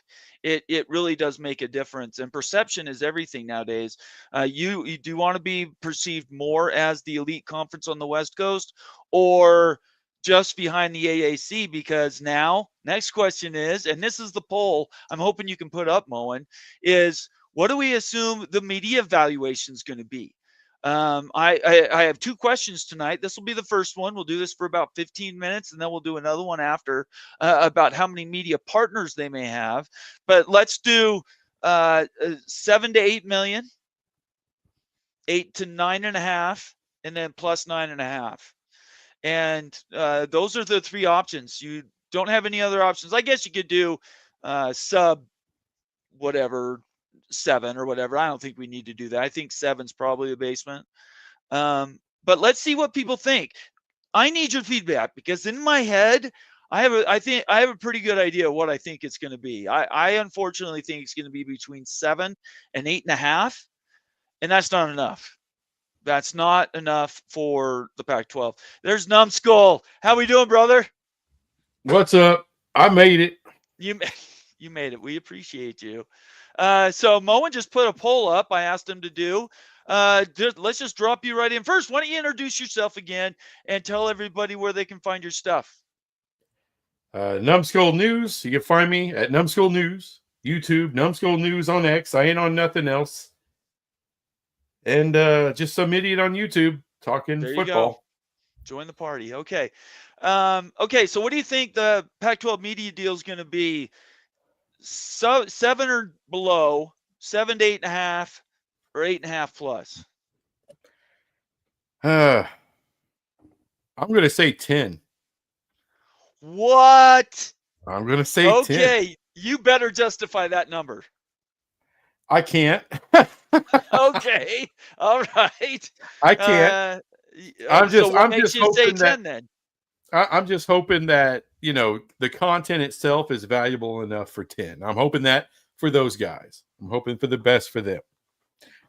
[SPEAKER 1] It really does make a difference, and perception is everything nowadays. You do want to be perceived more as the elite conference on the West Coast, or just behind the AAC? Because now, next question is, and this is the poll I'm hoping you can put up, Moen, is what do we assume the media evaluation is going to be? I have 2 questions tonight. This will be the first one. We'll do this for about 15 minutes, and then we'll do another one after about how many media partners they may have. But let's do 7 to 8 million, 8 to 9.5, and then plus 9.5. And those are the 3 options. You don't have any other options. I guess you could do sub whatever 7 or whatever. I don't think we need to do that. I think 7's probably the basement. But let's see what people think. I need your feedback, because in my head, I have a pretty good idea what I think it's going to be. I unfortunately think it's going to be between 7 and 8.5, and that's not enough. That's not enough for the Pac-12. There's Numbskull. How we doing, brother?
[SPEAKER 3] What's up? I made it.
[SPEAKER 1] You made it. We appreciate you. So Moen just put a poll up. I asked him to do. Let's just drop you right in. First, why don't you introduce yourself again and tell everybody where they can find your stuff?
[SPEAKER 3] Numbskull News. You can find me at Numbskull News. YouTube, Numbskull News on X. I ain't on nothing else. And just some idiot on YouTube talking
[SPEAKER 1] There you
[SPEAKER 3] football.
[SPEAKER 1] go. Join the party. Okay. Okay. So what do you think the Pac-12 media deal is going to be? So 7 or below, 7 to 8.5, or 8.5 plus?
[SPEAKER 3] I'm going to say 10.
[SPEAKER 1] What?
[SPEAKER 3] I'm going to say 10.
[SPEAKER 1] Okay. You better justify that number.
[SPEAKER 3] I can't.
[SPEAKER 1] Okay. All right.
[SPEAKER 3] I can't.
[SPEAKER 1] I'm
[SPEAKER 3] just-
[SPEAKER 1] what
[SPEAKER 3] I'm
[SPEAKER 1] makes
[SPEAKER 3] just
[SPEAKER 1] you say
[SPEAKER 3] hoping that-
[SPEAKER 1] 10 then?
[SPEAKER 3] I'm just hoping that, the content itself is valuable enough for 10. I'm hoping that for those guys. I'm hoping for the best for them.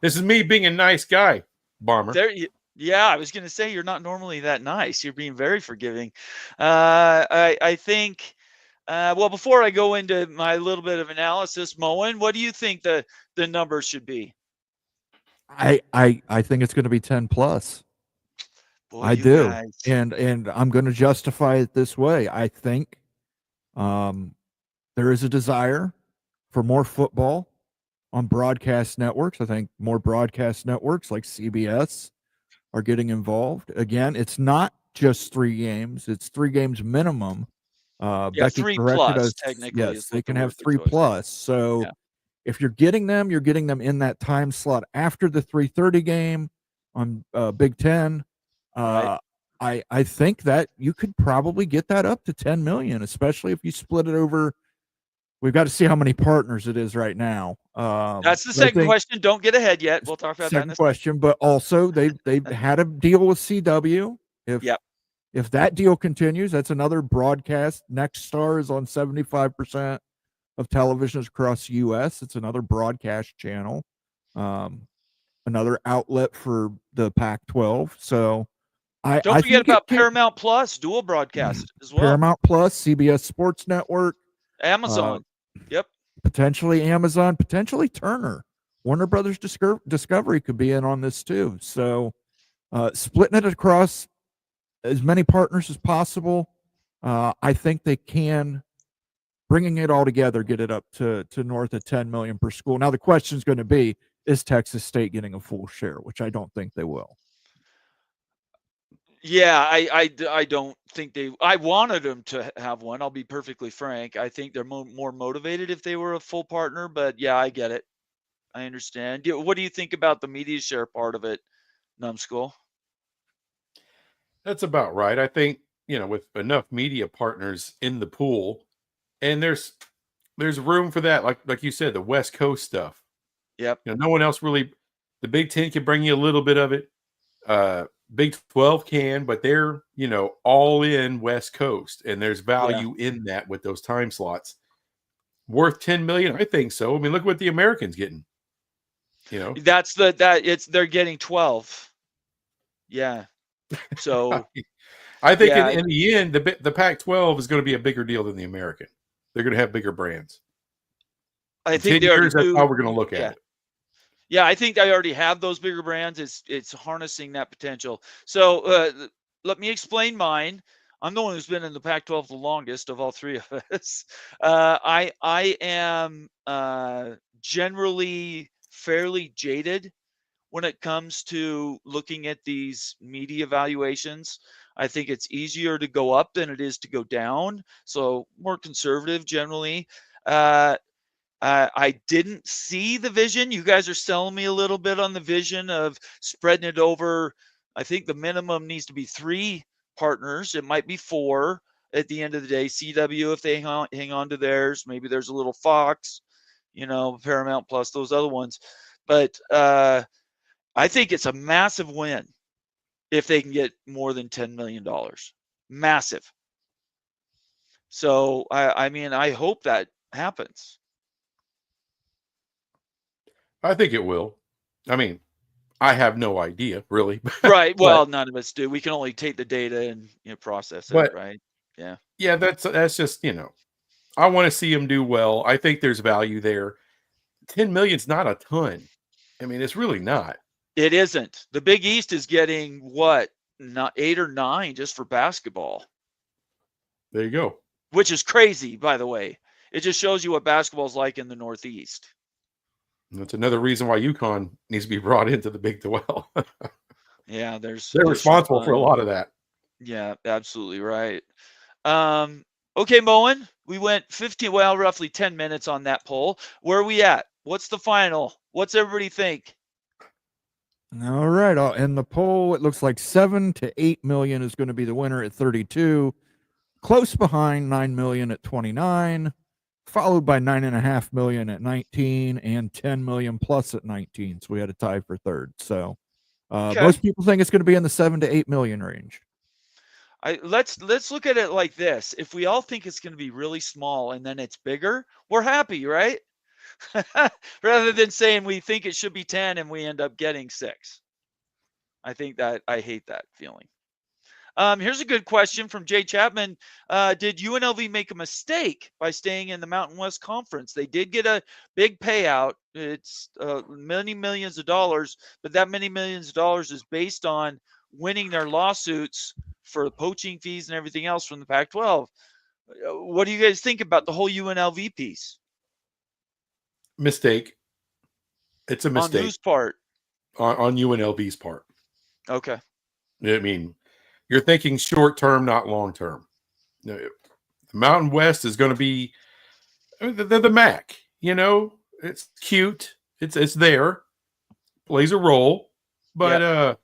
[SPEAKER 3] This is me being a nice guy, Bomber.
[SPEAKER 1] Yeah, I was going to say you're not normally that nice. You're being very forgiving. I think, well, before I go into my little bit of analysis, Moen, what do you think the number should be?
[SPEAKER 2] I think it's going to be 10 plus.
[SPEAKER 1] Boy,
[SPEAKER 2] I
[SPEAKER 1] you
[SPEAKER 2] do.
[SPEAKER 1] guys.
[SPEAKER 2] And I'm going to justify it this way. I think there is a desire for more football on broadcast networks. I think more broadcast networks like CBS are getting involved. Again, it's not just 3 games. It's 3 games minimum. Becky
[SPEAKER 1] 3
[SPEAKER 2] corrected
[SPEAKER 1] plus
[SPEAKER 2] us.
[SPEAKER 1] technically.
[SPEAKER 2] Yes,
[SPEAKER 1] is
[SPEAKER 2] they
[SPEAKER 1] what the
[SPEAKER 2] can have
[SPEAKER 1] word
[SPEAKER 2] 3
[SPEAKER 1] was.
[SPEAKER 2] plus. So
[SPEAKER 1] Yeah.
[SPEAKER 2] if you're getting them in that time slot after the 3:30 game on Big Ten.
[SPEAKER 1] Right.
[SPEAKER 2] I think that you could probably get that up to 10 million, especially if you split it over. We've got to see how many partners it is right now.
[SPEAKER 1] That's the
[SPEAKER 2] but I
[SPEAKER 1] second
[SPEAKER 2] think-
[SPEAKER 1] question. Don't get ahead yet. We'll talk about that in
[SPEAKER 2] Second
[SPEAKER 1] a second.
[SPEAKER 2] question, but also they've had a deal with CW.
[SPEAKER 1] Yep.
[SPEAKER 2] If that deal continues, that's another broadcast. Next Star is on 75% of televisions across the U.S. It's another broadcast channel, another outlet for the Pac-12. So
[SPEAKER 1] Don't
[SPEAKER 2] I
[SPEAKER 1] forget
[SPEAKER 2] think it
[SPEAKER 1] about
[SPEAKER 2] can-
[SPEAKER 1] Paramount Plus, dual broadcast as well.
[SPEAKER 2] Paramount Plus, CBS Sports Network,
[SPEAKER 1] Amazon. Yep.
[SPEAKER 2] potentially Amazon, potentially Turner. Warner Brothers Discovery could be in on this too. So splitting it across as many partners as possible, I think they can, bringing it all together, get it up to north of 10 million per school. Now the question is going to be, is Texas State getting a full share, which I don't think they will.
[SPEAKER 1] Yeah, I don't think I wanted them to have one. I'll be perfectly frank. I think they're more motivated if they were a full partner, but yeah, I get it. I understand. What do you think about the media share part of it, Numbskull?
[SPEAKER 3] That's about right. I think, with enough media partners in the pool, and there's room for that. Like you said, the West Coast stuff.
[SPEAKER 1] Yep.
[SPEAKER 3] No one else really. The Big Ten can bring you a little bit of it. Big 12 can, but they're, all in West Coast, and there's value in that with those time slots. Worth 10 million, I think so. I mean, look what the Americans getting.
[SPEAKER 1] They're getting 12. Yeah. So
[SPEAKER 3] I think
[SPEAKER 1] Yeah.
[SPEAKER 3] in the end, the Pac-12 is going to be a bigger deal than the American. They're going to have bigger brands.
[SPEAKER 1] I
[SPEAKER 3] In
[SPEAKER 1] think
[SPEAKER 3] 10
[SPEAKER 1] they already
[SPEAKER 3] years, that's
[SPEAKER 1] do.
[SPEAKER 3] how we're going to look at
[SPEAKER 1] Yeah.
[SPEAKER 3] it.
[SPEAKER 1] Yeah, I think they already have those bigger brands. It's harnessing that potential. So let me explain mine. I'm the one who's been in the Pac-12 the longest of all 3 of us. I am generally fairly jaded when it comes to looking at these media evaluations. I think it's easier to go up than it is to go down. So more conservative generally. I didn't see the vision. You guys are selling me a little bit on the vision of spreading it over. I think the minimum needs to be 3 partners. It might be 4 at the end of the day. CW, if they hang on to theirs, maybe there's a little Fox, Paramount Plus, those other ones. But I think it's a massive win if they can get more than $10 million. Massive. So, I hope that happens.
[SPEAKER 3] I think it will. I mean, I have no idea, really.
[SPEAKER 1] Right. Well, none of us do. We can only take the data and process it, right? Yeah.
[SPEAKER 3] Yeah, that's just, I want to see them do well. I think there's value there. 10 million's not a ton. I mean, it's really not.
[SPEAKER 1] It isn't. The Big East is getting what? Not 8 or 9 just for basketball.
[SPEAKER 3] There you go.
[SPEAKER 1] Which is crazy, by the way. it just shows you what basketball's like in the Northeast.
[SPEAKER 3] That's another reason why UConn needs to be brought into the Big 12.
[SPEAKER 1] Yeah,
[SPEAKER 3] They're
[SPEAKER 1] there's
[SPEAKER 3] responsible for a lot of that.
[SPEAKER 1] Yeah, absolutely right. Okay, Moen, we went roughly 10 minutes on that poll. Where are we at? What's the final? What's everybody think?
[SPEAKER 2] All right. In the poll, it looks like 7 to 8 million is going to be the winner at 32. Close behind 9 million at 29, followed by 9.5 million at 19 and 10 million plus at 19. So we had a tie for third. So most people think it's going to be in the 7 to 8 million range.
[SPEAKER 1] Let's look at it like this. If we all think it's going to be really small and then it's bigger, we're happy, right? Rather than saying we think it should be 10 and we end up getting 6. I hate that feeling. Here's a good question from Jay Chapman. Did UNLV make a mistake by staying in the Mountain West Conference? They did get a big payout. It's many millions of dollars, but that many millions of dollars is based on winning their lawsuits for poaching fees and everything else from the Pac-12. What do you guys think about the whole UNLV piece?
[SPEAKER 3] Mistake. It's a mistake.
[SPEAKER 1] On whose part?
[SPEAKER 3] On UNLV's part.
[SPEAKER 1] Okay.
[SPEAKER 3] I mean, you're thinking short term, not long term. The Mountain West is going to be the MAC. You know, it's cute. It's there, plays a role, but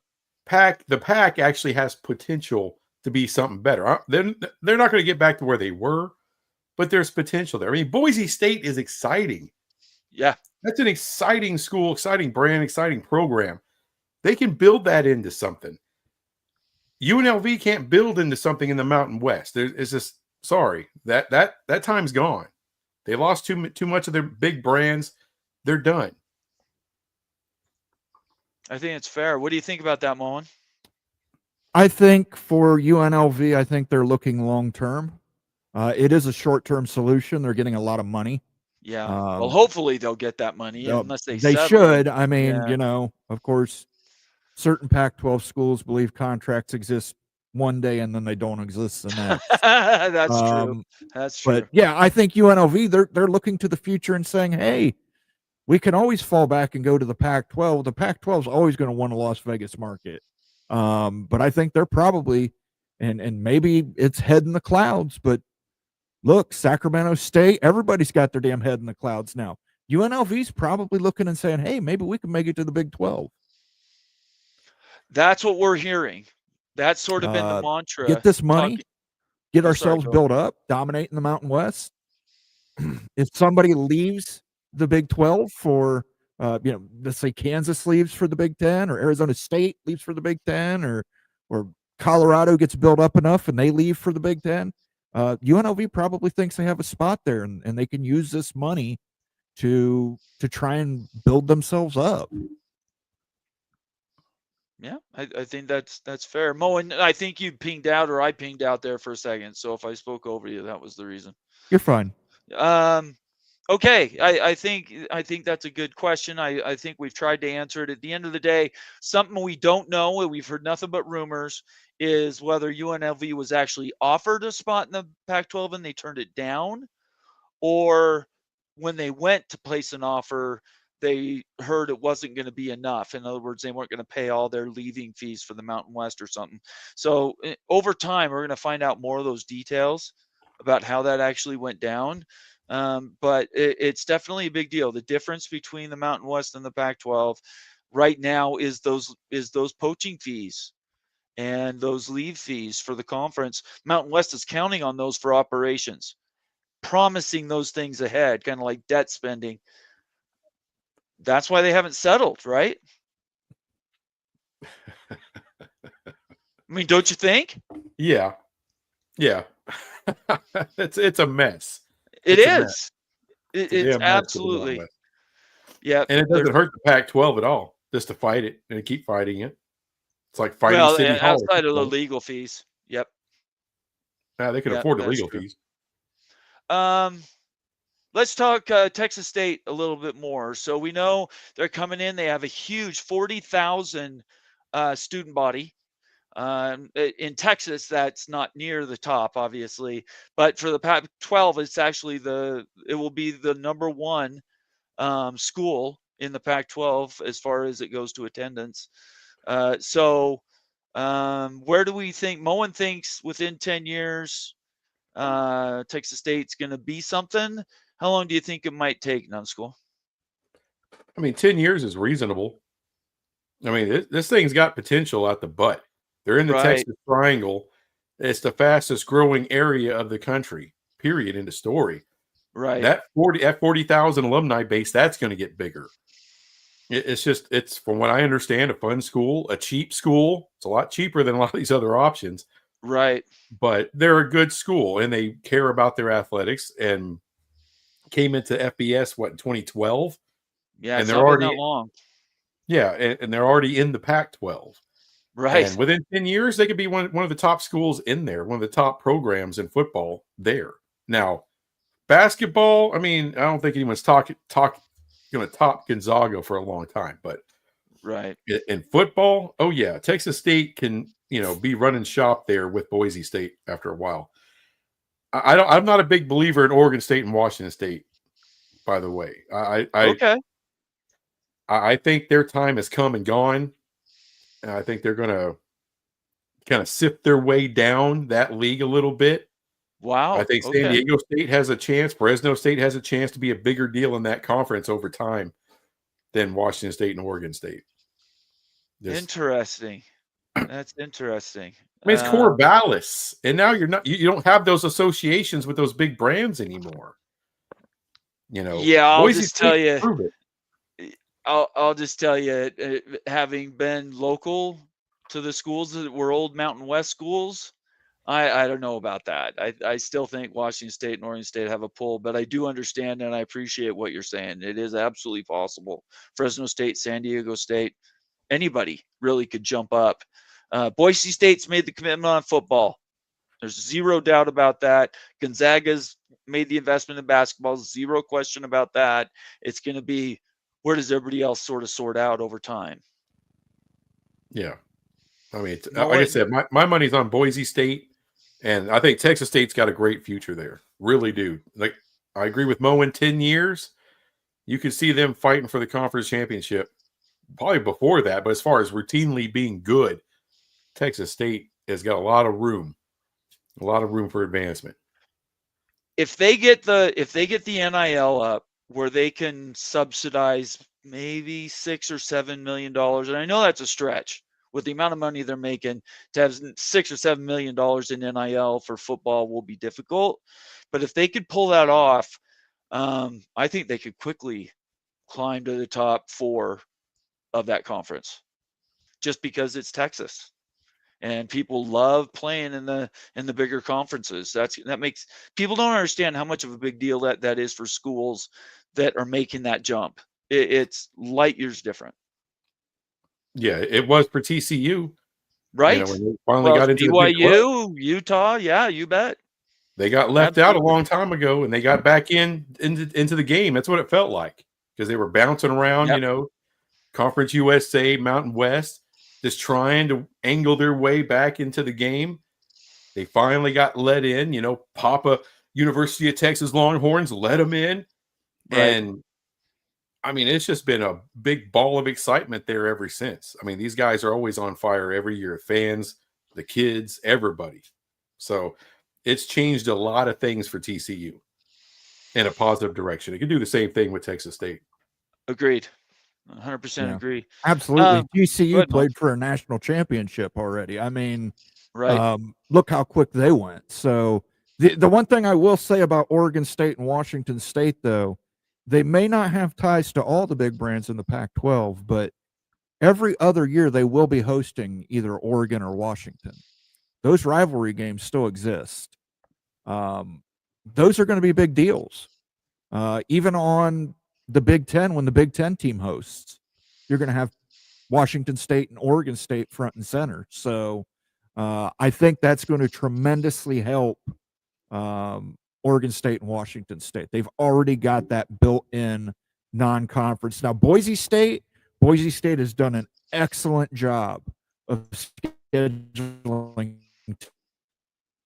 [SPEAKER 3] the Pac actually has potential to be something better. They're not going to get back to where they were, but there's potential there. I mean, Boise State is exciting.
[SPEAKER 1] Yeah,
[SPEAKER 3] that's an exciting school, exciting brand, exciting program. They can build that into something. UNLV can't build into something in the Mountain West. It's just sorry that time's gone. They lost too much of their big brands. They're done.
[SPEAKER 1] I think it's fair. What do you think about that, Moen?
[SPEAKER 2] I think for UNLV, I think they're looking long term. It is a short term solution. They're getting a lot of money.
[SPEAKER 1] Yeah. Well, hopefully they'll get that money unless they
[SPEAKER 2] should. I mean, you know, of course, certain Pac-12 schools believe contracts exist one day and then they don't exist the next.
[SPEAKER 1] That's true. That's true.
[SPEAKER 2] But yeah, I think UNLV, they're looking to the future and saying, hey, we can always fall back and go to the Pac-12. The Pac-12 is always going to want a Las Vegas market. But I think they're probably, and maybe it's head in the clouds, but look, Sacramento State, everybody's got their damn head in the clouds now. UNLV's probably looking and saying, hey, maybe we can make it to the Big 12.
[SPEAKER 1] That's what we're hearing. That's sort of been the mantra.
[SPEAKER 2] Get this money, get ourselves built up, dominate in the Mountain West. If somebody leaves the Big 12 for, let's say Kansas leaves for the Big 10, or Arizona State leaves for the Big 10, or Colorado gets built up enough and they leave for the Big 10, UNLV probably thinks they have a spot there, and they can use this money to try and build themselves up.
[SPEAKER 1] Yeah, I think that's fair. Moen, I think you pinged out, or I pinged out there for a second. So if I spoke over you, that was the reason.
[SPEAKER 2] You're fine.
[SPEAKER 1] Okay, I think that's a good question. I think we've tried to answer it. At the end of the day, something we don't know, we've heard nothing but rumors, is whether UNLV was actually offered a spot in the Pac-12 and they turned it down, or when they went to place an offer, they heard it wasn't going to be enough. In other words, they weren't going to pay all their leaving fees for the Mountain West or something. So over time, we're going to find out more of those details about how that actually went down. But it's definitely a big deal. The difference between the Mountain West and the Pac-12 right now is those poaching fees and those leave fees for the conference. Mountain West is counting on those for operations, promising those things ahead, kind of like debt spending. That's why they haven't settled, right? I mean, don't you think?
[SPEAKER 3] Yeah. It's a mess.
[SPEAKER 1] It is. It's absolutely. Yeah.
[SPEAKER 3] And it doesn't hurt the Pac-12 at all, just to fight it and keep fighting it. It's like fighting City Hall.
[SPEAKER 1] Outside of the legal fees. Yep.
[SPEAKER 3] Yeah, they can afford the legal fees.
[SPEAKER 1] Let's talk Texas State a little bit more. So we know they're coming in. They have a huge 40,000 student body. In Texas, that's not near the top, obviously, but for the Pac-12, it's actually it will be the number one school in the Pac-12 as far as it goes to attendance. So where do we think Moen thinks within 10 years Texas State's going to be something? How long do you think it might take, Nunschool?
[SPEAKER 3] I mean, 10 years is reasonable. I mean, this thing's got potential out the butt. They're in the
[SPEAKER 1] Right.
[SPEAKER 3] Texas Triangle. It's the fastest growing area of the country, period, in the story.
[SPEAKER 1] Right.
[SPEAKER 3] That 40,000 alumni base, that's going to get bigger. It's from what I understand, a fun school, a cheap school. It's a lot cheaper than a lot of these other options.
[SPEAKER 1] Right.
[SPEAKER 3] But they're a good school, and they care about their athletics, and came into FBS, in 2012?
[SPEAKER 1] Yeah,
[SPEAKER 3] and
[SPEAKER 1] it's
[SPEAKER 3] they're
[SPEAKER 1] not been
[SPEAKER 3] already
[SPEAKER 1] that long.
[SPEAKER 3] Yeah, and they're already in the Pac-12.
[SPEAKER 1] Right.
[SPEAKER 3] And within 10 years, they could be one of the top schools in there, one of the top programs in football there. Now, basketball, I mean, I don't think anyone's going to top Gonzaga for a long time, but
[SPEAKER 1] right.
[SPEAKER 3] In football, oh yeah, Texas State can, be running shop there with Boise State after a while. I'm not a big believer in Oregon State and Washington State, by the way.
[SPEAKER 1] Okay.
[SPEAKER 3] I think their time has come and gone. And I think they're going to kind of sift their way down that league a little bit.
[SPEAKER 1] Wow.
[SPEAKER 3] I think San Diego State has a chance. Fresno State has a chance to be a bigger deal in that conference over time than Washington State and Oregon State.
[SPEAKER 1] Interesting. That's interesting.
[SPEAKER 3] I mean, it's Corvallis, and now you don't have those associations with those big brands anymore.
[SPEAKER 1] Yeah, I'll just tell you. I'll just tell you, having been local to the schools that were old Mountain West schools, I don't know about that. I still think Washington State and Oregon State have a pull, but I do understand and I appreciate what you're saying. It is absolutely possible. Fresno State, San Diego State, anybody really could jump up. Boise State's made the commitment on football. There's zero doubt about that. Gonzaga's made the investment in basketball. Zero question about that. It's going to be, where does everybody else sort of sort out over time?
[SPEAKER 3] Yeah. I mean, like I said, my money's on Boise State, and I think Texas State's got a great future there. Really do. Like, I agree with Mo. In 10 years, you could see them fighting for the conference championship. Probably before that, but as far as routinely being good, Texas State has got a lot of room for advancement.
[SPEAKER 1] If they get the NIL up, where they can subsidize maybe $6 or $7 million. And I know that's a stretch with the amount of money they're making. To have $6 or $7 million in NIL for football will be difficult. But if they could pull that off, I think they could quickly climb to the top 4 of that conference, just because it's Texas. And people love playing in the bigger conferences. That makes people don't understand how much of a big deal that is for schools that are making that jump. It's light years different.
[SPEAKER 3] Yeah, it was for TCU,
[SPEAKER 1] right?
[SPEAKER 3] When they finally got into
[SPEAKER 1] BYU, Utah. Yeah, you bet.
[SPEAKER 3] They got left out a long time ago, and they got back into the game. That's what it felt like, because they were bouncing around, Conference USA, Mountain West, just trying to angle their way back into the game. They finally got let in. Papa University of Texas Longhorns let them in. Right. And, I mean, it's just been a big ball of excitement there ever since. I mean, these guys are always on fire every year. Fans, the kids, everybody. So it's changed a lot of things for TCU in a positive direction. It can do the same thing with Texas State.
[SPEAKER 1] Agreed. 100% agree.
[SPEAKER 2] Absolutely. TCU played for a national championship already. I mean,
[SPEAKER 1] right.
[SPEAKER 2] Look how quick they went. So the one thing I will say about Oregon State and Washington State, though, they may not have ties to all the big brands in the Pac-12, but every other year they will be hosting either Oregon or Washington. Those rivalry games still exist. Those are going to be big deals. Even on the Big Ten, when the Big Ten team hosts, you're going to have Washington State and Oregon State front and center. So I think that's going to tremendously help Oregon State and Washington State. They've already got that built-in non-conference. Now, Boise State has done an excellent job of scheduling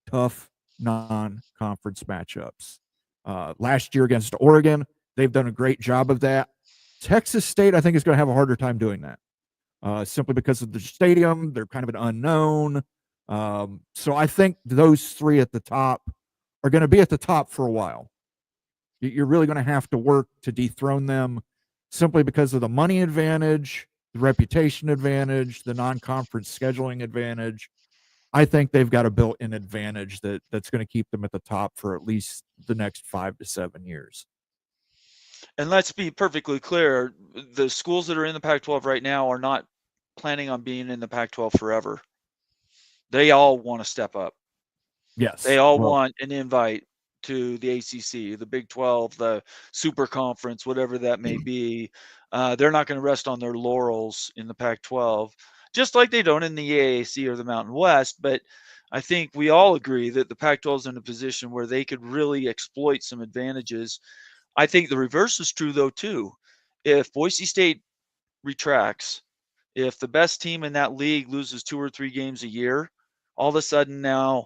[SPEAKER 2] tough non-conference matchups. Last year against Oregon, they've done a great job of that. Texas State, I think, is going to have a harder time doing that, simply because of the stadium. They're kind of an unknown. So I think those three at the top are going to be at the top for a while. You're really going to have to work to dethrone them simply because of the money advantage, the reputation advantage, the non-conference scheduling advantage. I think they've got a built-in advantage that's going to keep them at the top for at least the next 5 to 7 years.
[SPEAKER 1] And let's be perfectly clear, the schools that are in the Pac-12 right now are not planning on being in the Pac-12 forever. They all want to step up.
[SPEAKER 2] Yes.
[SPEAKER 1] They all want an invite to the ACC, the Big 12, the Super Conference, whatever that may be. They're not going to rest on their laurels in the Pac-12, just like they don't in the AAC or the Mountain West. But I think we all agree that the Pac-12 is in a position where they could really exploit some advantages. I think the reverse is true, though, too. If Boise State retracts, if the best team in that league loses 2 or 3 games a year, all of a sudden now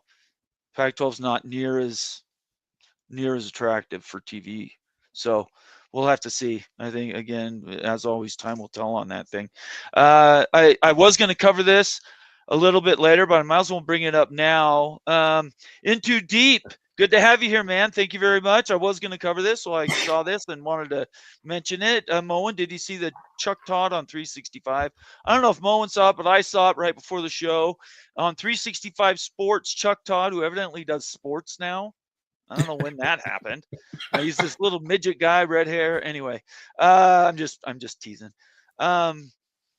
[SPEAKER 1] Pac-12 is not near as attractive for TV. So we'll have to see. I think, again, as always, time will tell on that thing. I was going to cover this a little bit later, but I might as well bring it up now. In Too Deep, good to have you here, man. Thank you very much. I was going to cover this, so I saw this and wanted to mention it. Moen, did you see the Chuck Todd on 365? I don't know if Moen saw it, but I saw it right before the show. On 365 Sports, Chuck Todd, who evidently does sports now. I don't know when that happened. He's this little midget guy, red hair. Anyway, I'm just teasing.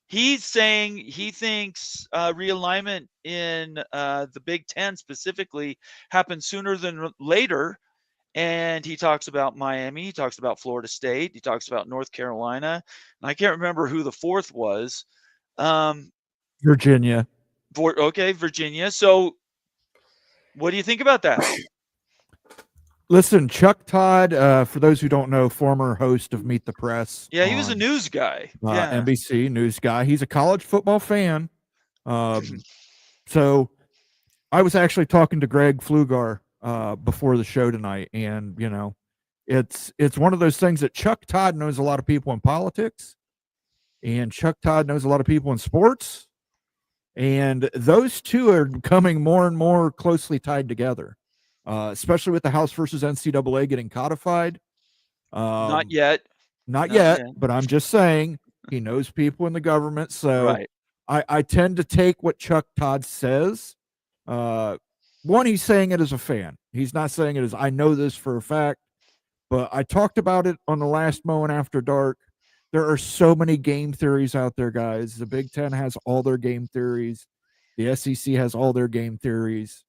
[SPEAKER 1] He's saying he thinks realignment in the Big Ten specifically happens sooner than later. And he talks about Miami. He talks about Florida State. He talks about North Carolina. And I can't remember who the fourth was.
[SPEAKER 2] Virginia.
[SPEAKER 1] Okay, Virginia. So what do you think about that?
[SPEAKER 2] Listen, Chuck Todd, for those who don't know, former host of Meet the Press.
[SPEAKER 1] Yeah, he was a news guy. Yeah.
[SPEAKER 2] NBC news guy. He's a college football fan. So I was actually talking to Greg Flugar before the show tonight, and it's one of those things that Chuck Todd knows a lot of people in politics, and Chuck Todd knows a lot of people in sports, and those two are becoming more and more closely tied together. Especially with the House versus NCAA getting codified.
[SPEAKER 1] Not yet,
[SPEAKER 2] but I'm just saying he knows people in the government. So
[SPEAKER 1] right.
[SPEAKER 2] I tend to take what Chuck Todd says. One, he's saying it as a fan. He's not saying it as I know this for a fact, but I talked about it on the last Moen After Dark. There are so many game theories out there, guys. The Big Ten has all their game theories. The SEC has all their game theories.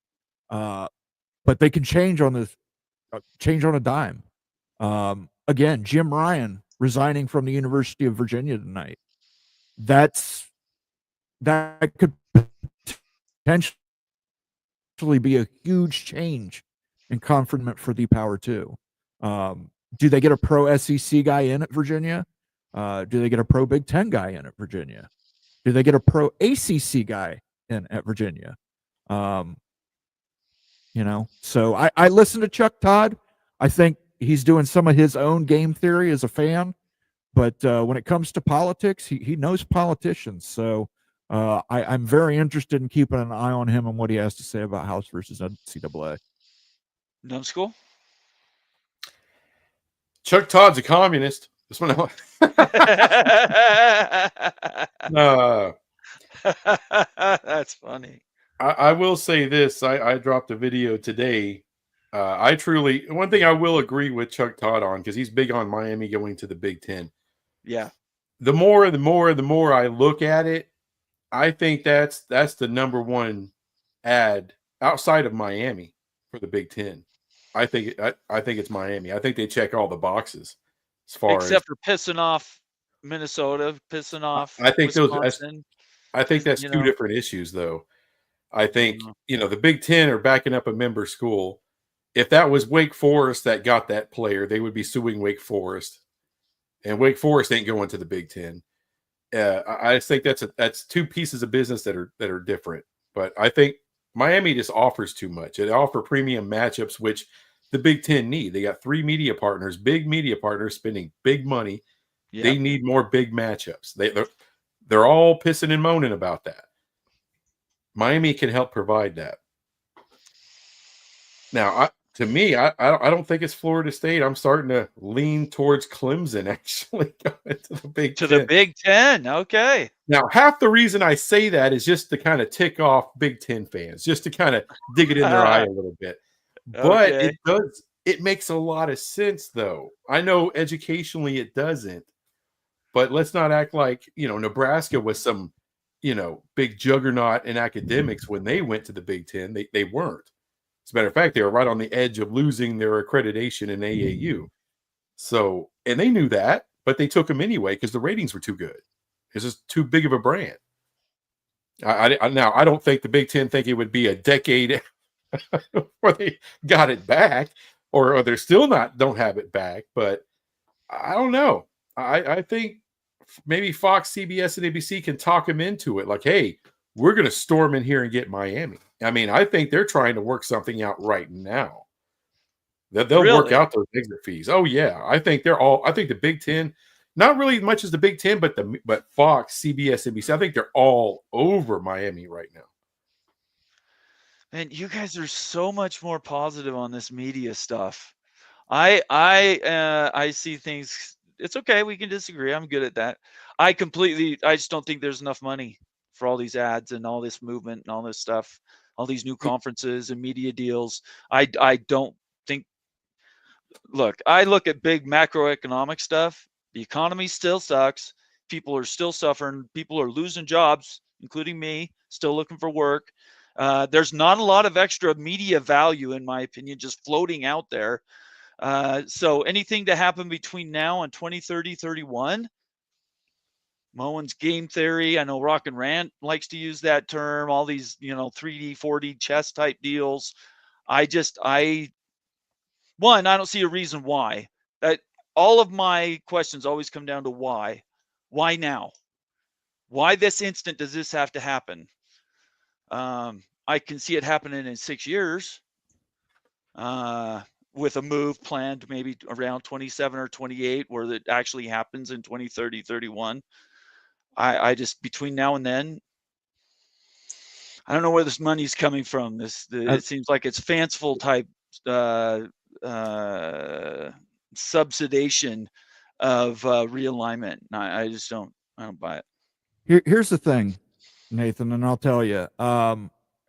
[SPEAKER 2] But they can change on a dime. Again, Jim Ryan resigning from the University of Virginia tonight. That could potentially be a huge change in conference for the Power 2. Do they get a pro SEC guy in at Virginia? Do they get a pro Big Ten guy in at Virginia? Do they get a pro ACC guy in at Virginia? So I listen to Chuck Todd. I think he's doing some of his own game theory as a fan, but when it comes to politics, he knows politicians. So I'm very interested in keeping an eye on him and what he has to say about House versus NCAA.
[SPEAKER 1] Numbskull?
[SPEAKER 3] Chuck Todd's a communist. This one.
[SPEAKER 1] That's funny.
[SPEAKER 3] I will say this. I dropped a video today. One thing I will agree with Chuck Todd on, because he's big on Miami going to the Big Ten.
[SPEAKER 1] Yeah.
[SPEAKER 3] The more I look at it, I think that's the number one ad outside of Miami for the Big Ten. I think it's Miami. I think they check all the boxes except
[SPEAKER 1] for pissing off Minnesota, pissing off
[SPEAKER 3] I think
[SPEAKER 1] Wisconsin.
[SPEAKER 3] that's two different issues, though. I think, the Big Ten are backing up a member school. If that was Wake Forest that got that player, they would be suing Wake Forest. And Wake Forest ain't going to the Big Ten. I just think that's two pieces of business that are different. But I think Miami just offers too much. It offers premium matchups, which the Big Ten need. They got 3 media partners, big media partners spending big money.
[SPEAKER 1] Yeah.
[SPEAKER 3] They need more big matchups. They're all pissing and moaning about that. Miami can help provide that. Now, to me, I don't think it's Florida State. I'm starting to lean towards Clemson actually going to the Big Ten.
[SPEAKER 1] The Big Ten. Okay.
[SPEAKER 3] Now, half the reason I say that is just to kind of tick off Big Ten fans, just to kind of dig it in their eye a little bit. But
[SPEAKER 1] Okay.
[SPEAKER 3] it makes a lot of sense, though. I know educationally it doesn't, but let's not act like, Nebraska was some, big juggernaut in academics when they went to the Big Ten. They weren't. As a matter of fact, they were right on the edge of losing their accreditation in AAU. So, and they knew that, but they took them anyway because the ratings were too good. It's just too big of a brand. Now, I don't think the Big Ten think it would be a decade before they got it back, or they're still don't have it back. But I don't know. I think maybe Fox, CBS, and ABC can talk them into it. Like, hey, we're going to storm in here and get Miami. I mean, I think they're trying to work something out right now. They'll work out those exit fees. Oh yeah, I think the Big Ten, not really much as the Big Ten, but Fox, CBS, NBC, I think they're all over Miami right now.
[SPEAKER 1] Man, you guys are so much more positive on this media stuff. I see things. It's okay. We can disagree. I'm good at that. I just don't think there's enough money for all these ads and all this movement and all this stuff, all these new conferences and media deals. I don't think. Look, I look at big macroeconomic stuff. The economy still sucks. People are still suffering. People are losing jobs, including me, still looking for work. There's not a lot of extra media value, in my opinion, just floating out there. So anything to happen between now and 2030, 31, Moen's game theory. I know Rock and Rant likes to use that term, all these, 3D, 4D chess type deals. I don't see a reason why. That all of my questions always come down to why. Why now? Why this instant does this have to happen? I can see it happening in 6 years with a move planned maybe around 27 or 28 where it actually happens in 2030, 31. I just, between now and then, I don't know where this money's coming from. It seems like it's fanciful type subsidization of realignment. I just don't buy it.
[SPEAKER 2] Here's the thing, Nathan, and I'll tell you,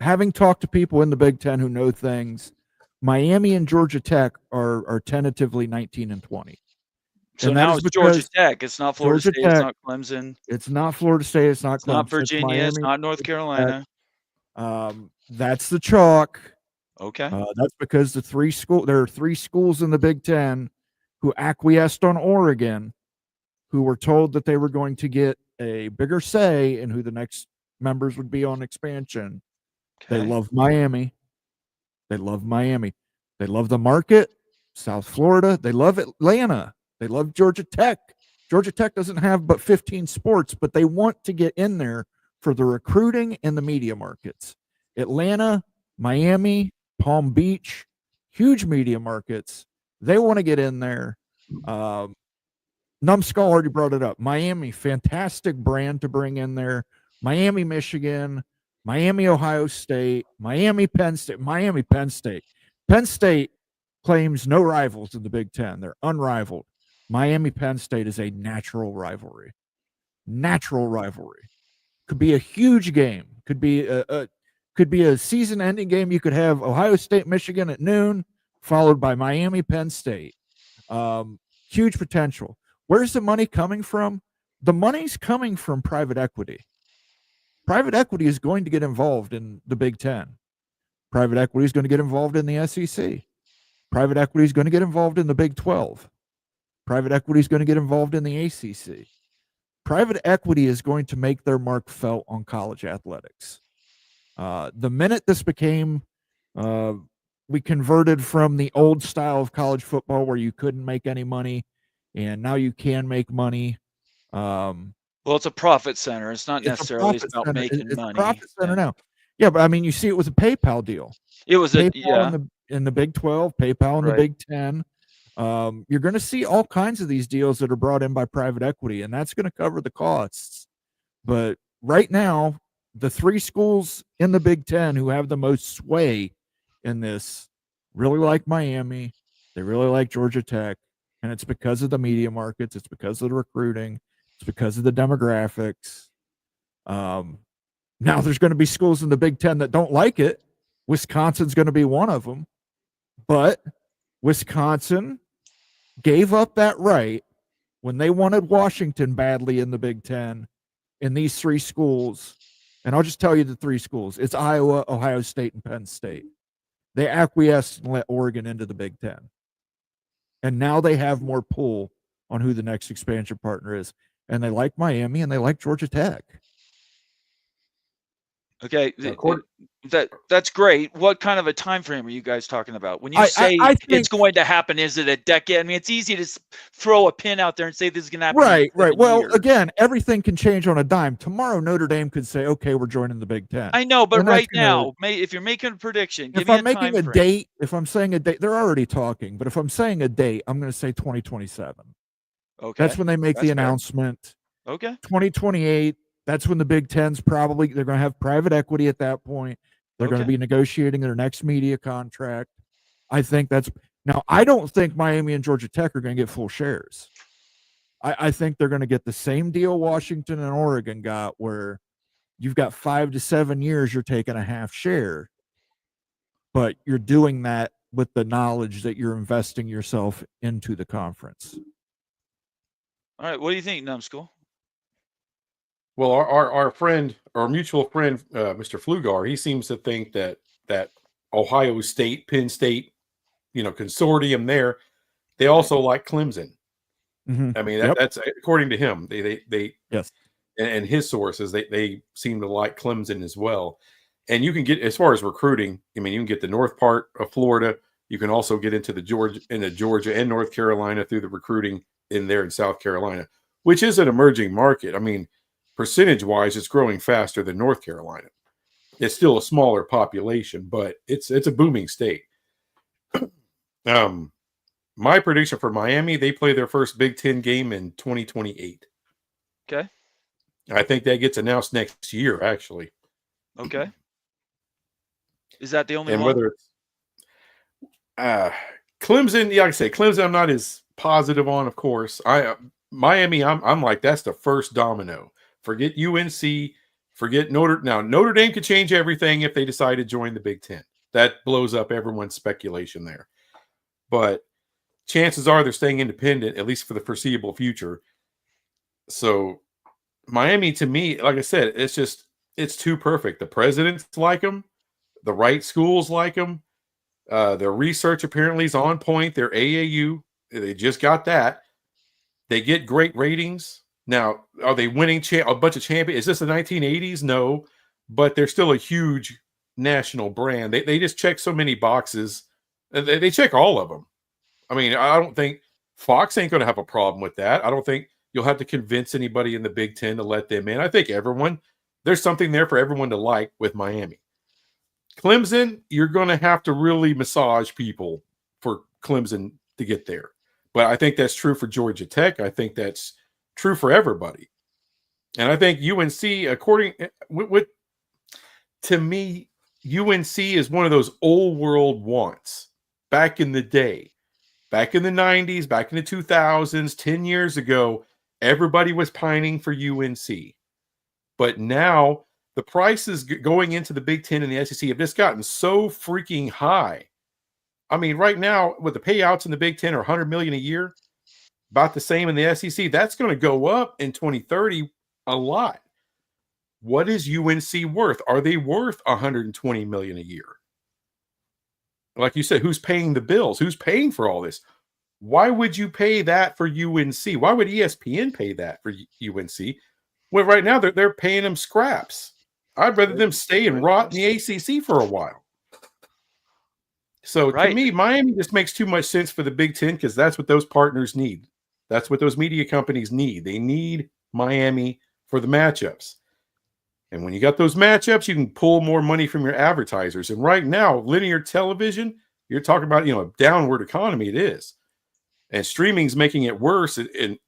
[SPEAKER 2] having talked to people in the Big Ten who know things, Miami and Georgia Tech are tentatively 19 and 20.
[SPEAKER 1] So now it's Georgia Tech. It's not Florida State. It's not Clemson.
[SPEAKER 2] It's not Florida State. It's not Clemson.
[SPEAKER 1] It's not Virginia. It's not North Carolina.
[SPEAKER 2] That's the chalk.
[SPEAKER 1] Okay.
[SPEAKER 2] That's because there are 3 schools in the Big Ten who acquiesced on Oregon, who were told that they were going to get a bigger say in who the next members would be on expansion. Okay. They love Miami. They love the market, South Florida. They love Atlanta. They love Georgia Tech. Georgia Tech doesn't have but 15 sports, but they want to get in there for the recruiting and the media markets. Atlanta, Miami, Palm Beach, huge media markets. They want to get in there. Numbskull already brought it up. Miami, fantastic brand to bring in there. Miami, Michigan, Miami, Ohio State, Miami, Penn State, Miami, Penn State. Penn State claims no rivals in the Big Ten. They're unrivaled. Miami, Penn State is a natural rivalry. Could be a huge game. Could be a season-ending game. You could have Ohio State, Michigan at noon, followed by Miami, Penn State. Huge potential. Where's the money coming from? The money's coming from private equity. Private equity is going to get involved in the Big Ten. Private equity is going to get involved in the SEC. Private equity is going to get involved in the Big 12. Private equity is going to get involved in the ACC. Private equity is going to make their mark felt on college athletics. The minute this became, we converted from the old style of college football where you couldn't make any money, and now you can make money.
[SPEAKER 1] Well, it's a profit center. It's not necessarily about making money.
[SPEAKER 2] It's a profit center now. Yeah, but I mean, you see it with a PayPal deal.
[SPEAKER 1] It was
[SPEAKER 2] PayPal in the Big 12, PayPal in the
[SPEAKER 1] Right.
[SPEAKER 2] Big 10. You're going to see all kinds of these deals that are brought in by private equity, and that's going to cover the costs. But right now, the 3 schools in the Big 10 who have the most sway in this really like Miami. They really like Georgia Tech. And it's because of the media markets. It's because of the recruiting. It's because of the demographics. Now there's going to be schools in the Big 10 that don't like it. Wisconsin's going to be one of them. But Wisconsin gave up that right when they wanted Washington badly in the Big 10 in these 3 schools. And I'll just tell you the 3 schools. It's Iowa, Ohio State, and Penn State. They acquiesced and let Oregon into the Big 10. And now they have more pull on who the next expansion partner is. And they like Miami and they like Georgia Tech.
[SPEAKER 1] Okay, that's great. What kind of a time frame are you guys talking about? When you say
[SPEAKER 2] I think
[SPEAKER 1] it's going to happen, is it a decade? I mean, it's easy to throw a pin out there and say this is going to happen.
[SPEAKER 2] Right.
[SPEAKER 1] in 7
[SPEAKER 2] Well,
[SPEAKER 1] years.
[SPEAKER 2] again, everything can change on a dime. Tomorrow, Notre Dame could say, okay, we're joining the Big 10.
[SPEAKER 1] I know, but
[SPEAKER 2] And that's
[SPEAKER 1] right
[SPEAKER 2] gonna-
[SPEAKER 1] now, if you're making a prediction, give
[SPEAKER 2] If
[SPEAKER 1] me
[SPEAKER 2] I'm
[SPEAKER 1] a
[SPEAKER 2] making
[SPEAKER 1] time
[SPEAKER 2] a
[SPEAKER 1] frame.
[SPEAKER 2] date, if I'm saying a date, they're already talking. But if I'm saying a date, I'm going to say 2027.
[SPEAKER 1] Okay,
[SPEAKER 2] That's when they make
[SPEAKER 1] That's
[SPEAKER 2] the
[SPEAKER 1] fair.
[SPEAKER 2] announcement.
[SPEAKER 1] Okay,
[SPEAKER 2] 2028. That's when the Big Ten's they're going to have private equity at that point. They're going to
[SPEAKER 1] Okay.
[SPEAKER 2] be negotiating their next media contract. I think now, I don't think Miami and Georgia Tech are going to get full shares. I think they're going to get the same deal Washington and Oregon got, where you've got 5 to 7 years, you're taking a half share, but you're doing that with the knowledge that you're investing yourself into the conference.
[SPEAKER 1] all right. What do you think, Numbskull?
[SPEAKER 3] Well, our friend, our mutual friend, Mr. Flugar, he seems to think that Ohio State, Penn State, consortium there, they also like Clemson.
[SPEAKER 2] Mhm.
[SPEAKER 3] I mean,
[SPEAKER 2] Yep.
[SPEAKER 3] that's according to him. They
[SPEAKER 2] Yes.
[SPEAKER 3] and his sources, they seem to like Clemson as well. And you can get, as far as recruiting, I mean, you can get the north part of Florida. You can also get into Georgia and North Carolina through the recruiting in there in South Carolina, which is an emerging market. I mean, percentage-wise, it's growing faster than North Carolina. It's still a smaller population, but it's a booming state. My prediction for Miami, they play their first Big Ten game in 2028.
[SPEAKER 1] Okay.
[SPEAKER 3] I think that gets announced next year, actually.
[SPEAKER 1] Okay. Is that the only
[SPEAKER 3] And
[SPEAKER 1] one?
[SPEAKER 3] whether it's Clemson, yeah, like I say, Clemson, I'm not as positive on, of course. Miami, I'm like, that's the first domino. Forget UNC, forget Notre Dame could change everything if they decide to join the Big Ten. That blows up everyone's speculation there. But chances are they're staying independent, at least for the foreseeable future. So Miami, to me, like I said, it's too perfect. The presidents like them. The right schools like them. Their research apparently is on point. Their AAU, they just got that. They get great ratings. Now, are they winning a bunch of champions? Is this the 1980s? No, but they're still a huge national brand. They just check so many boxes. They check all of them. I mean, I don't think Fox ain't going to have a problem with that. I don't think you'll have to convince anybody in the Big Ten to let them in. I think there's something there for everyone to like with Miami. Clemson, you're going to have to really massage people for Clemson to get there. But I think that's true for Georgia Tech. I think that's true for everybody. And I think UNC, to me, UNC is one of those old world wants back in the day, back in the 90s, back in the 2000s, 10 years ago, everybody was pining for UNC. But now the prices going into the Big Ten and the SEC have just gotten so freaking high. I mean, right now, with the payouts in the Big Ten are $100 million a year, about the same in the SEC. That's going to go up in 2030 a lot. What is UNC worth? Are they worth $120 million a year? Like you said, who's paying the bills? Who's paying for all this? Why would you pay that for UNC? Why would ESPN pay that for UNC? Well, right now they're paying them scraps. I'd rather them stay and rot in the ACC for a while. So to me, Miami just makes too much sense for the Big Ten because that's what those partners need. That's what those media companies need. They need Miami for the matchups. And when you got those matchups, you can pull more money from your advertisers. And right now, linear television, you're talking about, a downward economy. It is. And streaming's making it worse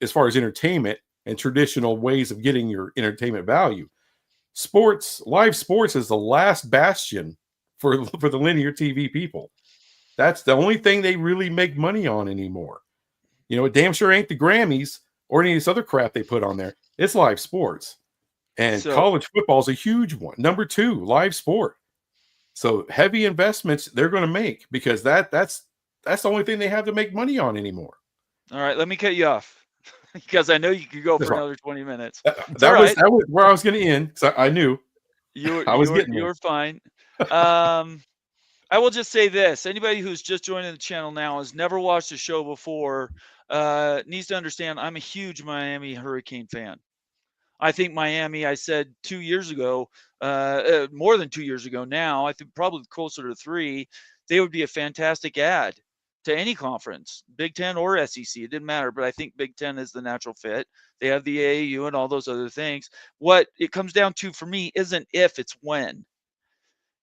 [SPEAKER 3] as far as entertainment and traditional ways of getting your entertainment value. Live sports is the last bastion for the linear TV people. That's the only thing they really make money on anymore. It damn sure ain't the Grammys or any of this other crap they put on there. It's live sports. And college football is a huge one. Number 2, live sport. So heavy investments they're going to make because that's the only thing they have to make money on anymore.
[SPEAKER 1] All right, let me cut you off because I know you could go for another 20 minutes.
[SPEAKER 3] That was where I was going to end. So I knew
[SPEAKER 1] you were fine. I will just say this: anybody who's just joining the channel now has never watched the show before needs to understand I'm a huge Miami Hurricane fan. I think Miami, I said 2 years ago, more than 2 years ago now, I think probably closer to 3, they would be a fantastic add to any conference, Big Ten or SEC. It didn't matter, but I think Big Ten is the natural fit. They have the AAU and all those other things. What it comes down to for me isn't if, it's when.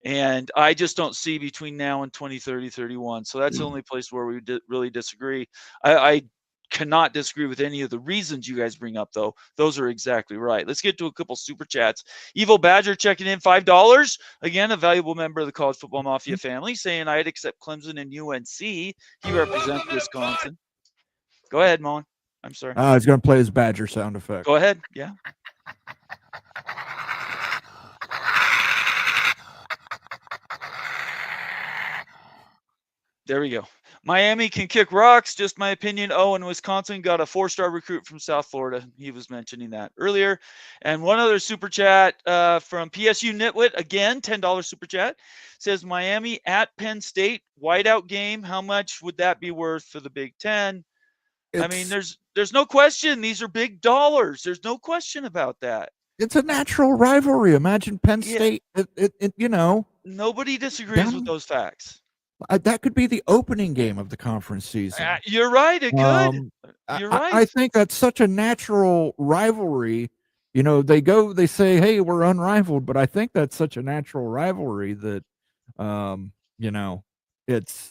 [SPEAKER 1] And I just don't see between now and 2030, 31. So that's the only place where we really disagree. I cannot disagree with any of the reasons you guys bring up, though. Those are exactly right. Let's get to a couple super chats. Evil Badger checking in $5. Again, a valuable member of the College Football Mafia family, saying I'd accept Clemson and UNC. He represents Wisconsin. Go ahead, Moen. I'm sorry.
[SPEAKER 2] I was going to play his Badger sound effect.
[SPEAKER 1] Go ahead. Yeah. There we go. Miami can kick rocks, just my opinion. Oh, and Wisconsin got a 4-star recruit from South Florida. He was mentioning that earlier. And one other super chat from PSU Nitwit, again, $10 super chat, says Miami at Penn State, whiteout game. How much would that be worth for the Big Ten? I mean, there's no question. These are big dollars. There's no question about that.
[SPEAKER 2] It's a natural rivalry. Imagine Penn State,
[SPEAKER 1] Nobody disagrees with those facts.
[SPEAKER 2] That could be the opening game of the conference season.
[SPEAKER 1] You're right. It could. You're right.
[SPEAKER 2] I think that's such a natural rivalry. They say, hey, we're unrivaled, but I think that's such a natural rivalry that,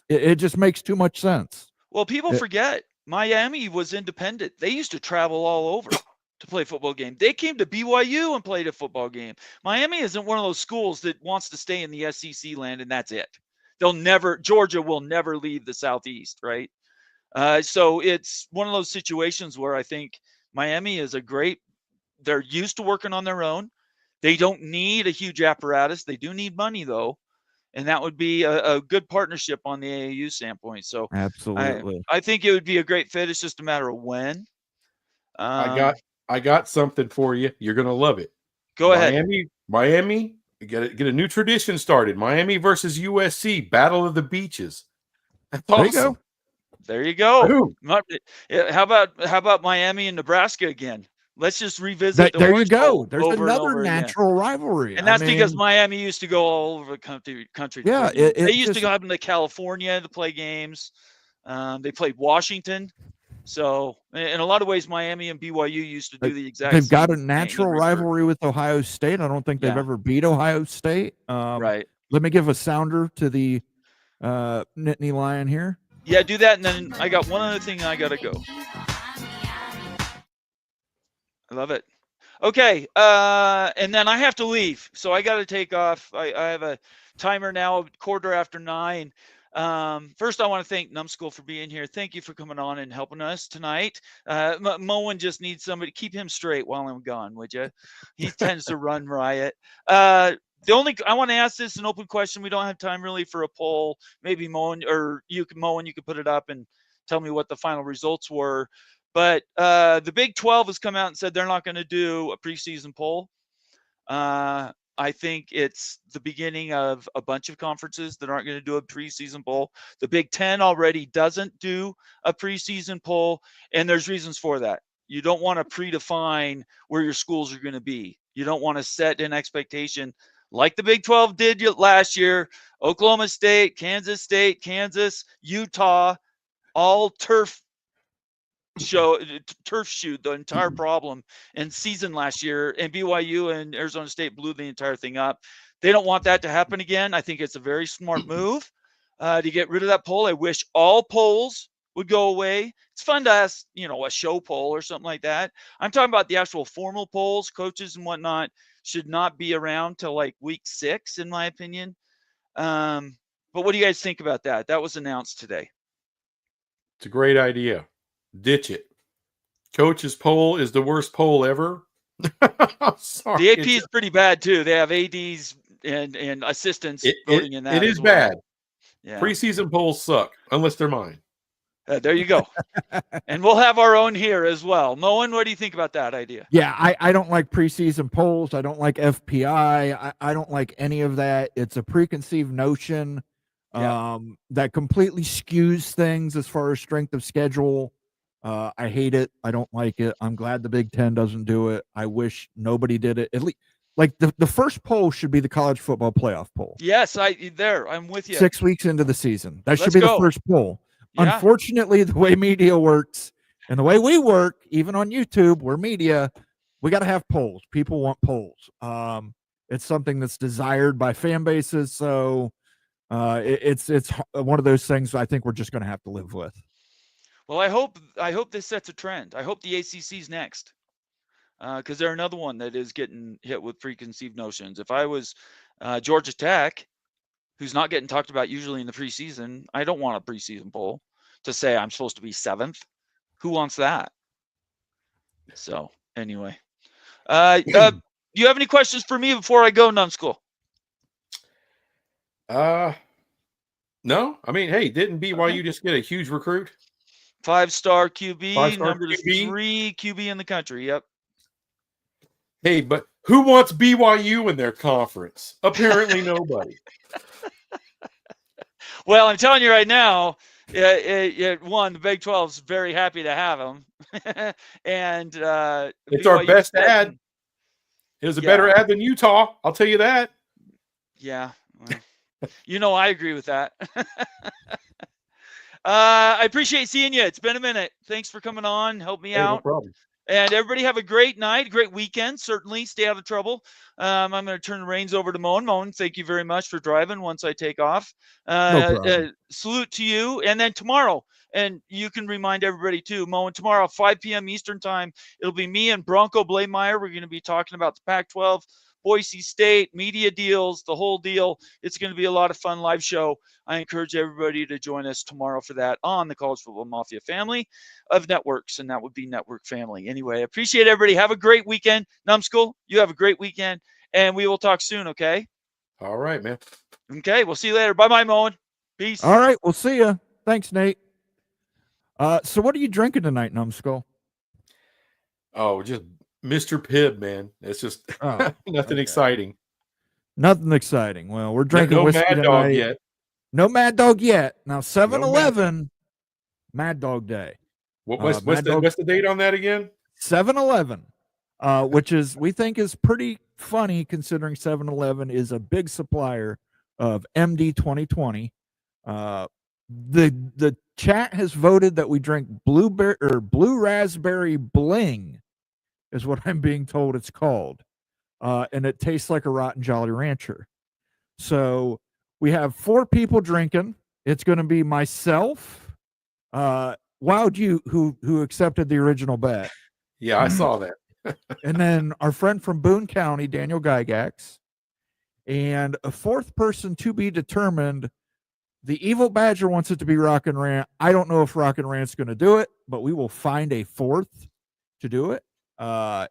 [SPEAKER 2] it just makes too much sense.
[SPEAKER 1] Well, people forget Miami was independent. They used to travel all over to play football game. They came to BYU and played a football game. Miami isn't one of those schools that wants to stay in the SEC land and that's it. Georgia will never leave the Southeast, right? So it's one of those situations where I think Miami is they're used to working on their own. They don't need a huge apparatus. They do need money though. And that would be a good partnership on the AAU standpoint. So
[SPEAKER 2] absolutely.
[SPEAKER 1] I think it would be a great fit. It's just a matter of when.
[SPEAKER 3] I got something for you. You're going to love it.
[SPEAKER 1] Go ahead.
[SPEAKER 3] Miami. Get a new tradition started. Miami versus USC, Battle of the Beaches. That's awesome.
[SPEAKER 1] There you go.
[SPEAKER 3] Boom.
[SPEAKER 1] How about Miami and Nebraska again? Let's just revisit.
[SPEAKER 2] There you go. There's another natural rivalry,
[SPEAKER 1] and that's because Miami used to go all over the country.
[SPEAKER 2] Yeah,
[SPEAKER 1] they used to go up into California to play games. They played Washington. So, in a lot of ways, Miami and BYU used to do the exact same.
[SPEAKER 2] They've got a natural rivalry with Ohio State. I don't think they've ever beat Ohio State.
[SPEAKER 1] Right.
[SPEAKER 2] Let me give a sounder to the Nittany Lion here.
[SPEAKER 1] Yeah, do that, and then I got one other thing I got to go. I love it. Okay, and then I have to leave, so I got to take off. I have a timer now, 9:15. First, I want to thank Numbskull for being here. Thank you for coming on and helping us tonight. Moen just needs somebody. Keep him straight while I'm gone, would you? He tends to run riot. I want to ask this an open question. We don't have time really for a poll. Maybe Moen or you can put it up and tell me what the final results were. But the Big 12 has come out and said they're not going to do a preseason poll. I think it's the beginning of a bunch of conferences that aren't going to do a preseason poll. The Big 10 already doesn't do a preseason poll, and there's reasons for that. You don't want to predefine where your schools are going to be. You don't want to set an expectation like the Big 12 did last year. Oklahoma State, Kansas, Utah, all turf turf shoot the entire problem and season last year, and BYU and Arizona State blew the entire thing up. They don't want that to happen again. I think it's a very smart move to get rid of that poll. I wish all polls would go away. It's fun to ask, a show poll or something like that. I'm talking about the actual formal polls. Coaches and whatnot should not be around till like week 6, in my opinion. But what do you guys think about that? That was announced today.
[SPEAKER 3] It's a great idea. Ditch it. Coach's poll is the worst poll ever. I'm sorry.
[SPEAKER 1] The AP is pretty bad too. They have ADs and assistants voting in that.
[SPEAKER 3] It is
[SPEAKER 1] well.
[SPEAKER 3] bad.
[SPEAKER 1] Yeah.
[SPEAKER 3] Preseason polls suck unless they're mine.
[SPEAKER 1] There you go. And we'll have our own here as well. Moen, what do you think about that idea?
[SPEAKER 2] Yeah, I don't like preseason polls. I don't like FPI. I don't like any of that. It's a preconceived notion that completely skews things as far as strength of schedule. I hate it. I don't like it. I'm glad the Big Ten doesn't do it. I wish nobody did it. At least, like the first poll should be the college football playoff poll.
[SPEAKER 1] Yes, I'm with you.
[SPEAKER 2] 6 weeks into the season. That should
[SPEAKER 1] Let's
[SPEAKER 2] be
[SPEAKER 1] go.
[SPEAKER 2] the first poll.
[SPEAKER 1] Yeah.
[SPEAKER 2] Unfortunately, the way media works and the way we work, even on YouTube, we're media, we got to have polls. People want polls. It's something that's desired by fan bases. So it's one of those things I think we're just going to have to live with.
[SPEAKER 1] Well, I hope this sets a trend. I hope the ACC's next, because they're another one that is getting hit with preconceived notions. If I was Georgia Tech, who's not getting talked about usually in the preseason, I don't want a preseason poll to say I'm supposed to be 7th. Who wants that? So anyway, you have any questions for me before I go, Numbskull?
[SPEAKER 3] No. I mean, hey, didn't BYU just get a huge recruit?
[SPEAKER 1] 5-star QB,
[SPEAKER 3] 5-star
[SPEAKER 1] number
[SPEAKER 3] QB?
[SPEAKER 1] 3 QB in the country. Yep.
[SPEAKER 3] Hey, but who wants BYU in their conference? Apparently nobody.
[SPEAKER 1] Well, I'm telling you right now, one, the Big 12 is very happy to have him. And
[SPEAKER 3] it's our
[SPEAKER 1] BYU
[SPEAKER 3] best ad. It was a better ad than Utah. I'll tell you that.
[SPEAKER 1] Yeah. Well, I agree with that. I appreciate seeing you. It's been a minute. Thanks for coming on. Help me out.
[SPEAKER 3] No problem.
[SPEAKER 1] And everybody have a great night, great weekend. Certainly stay out of trouble. I'm going to turn the reins over to Moen. Moen, thank you very much for driving once I take off.
[SPEAKER 2] No problem.
[SPEAKER 1] Salute to you. And then tomorrow, and you can remind everybody too, Moen, tomorrow, 5 p.m. Eastern time, it'll be me and Bronco Blameyer. We're going to be talking about the Pac-12, Boise State, media deals, the whole deal. It's going to be a lot of fun live show. I encourage everybody to join us tomorrow for that on the College Football Mafia family of networks, and that would be Network Family. Anyway, I appreciate everybody. Have a great weekend. Numbskull, you have a great weekend, and we will talk soon, okay?
[SPEAKER 3] All right, man.
[SPEAKER 1] Okay, we'll see you later. Bye-bye, Moen. Peace.
[SPEAKER 2] All right, we'll see you. Thanks, Nate. So what are you drinking tonight, Numbskull?
[SPEAKER 3] Oh, just Mr. Pibb, man. It's just nothing exciting.
[SPEAKER 2] Nothing exciting. Well, we're drinking
[SPEAKER 3] no
[SPEAKER 2] whiskey
[SPEAKER 3] Mad Dog
[SPEAKER 2] tonight.
[SPEAKER 3] yet.
[SPEAKER 2] No Mad Dog yet. Now 7-Eleven, Mad Dog Day.
[SPEAKER 3] What's the date on that again?
[SPEAKER 2] 7-Eleven, which is we think is pretty funny considering 7-Eleven is a big supplier of MD 2020. The chat has voted that we drink blue raspberry bling, is what I'm being told it's called, and it tastes like a rotten Jolly Rancher. So we have 4 people drinking. It's going to be myself, Wild You, who accepted the original bet.
[SPEAKER 3] Yeah, I saw that.
[SPEAKER 2] And then our friend from Boone County, Daniel Gygax, and a 4th person to be determined. The Evil Badger wants it to be Rock and Rant. I don't know if Rock and Rant's going to do it, but we will find a 4th to do it.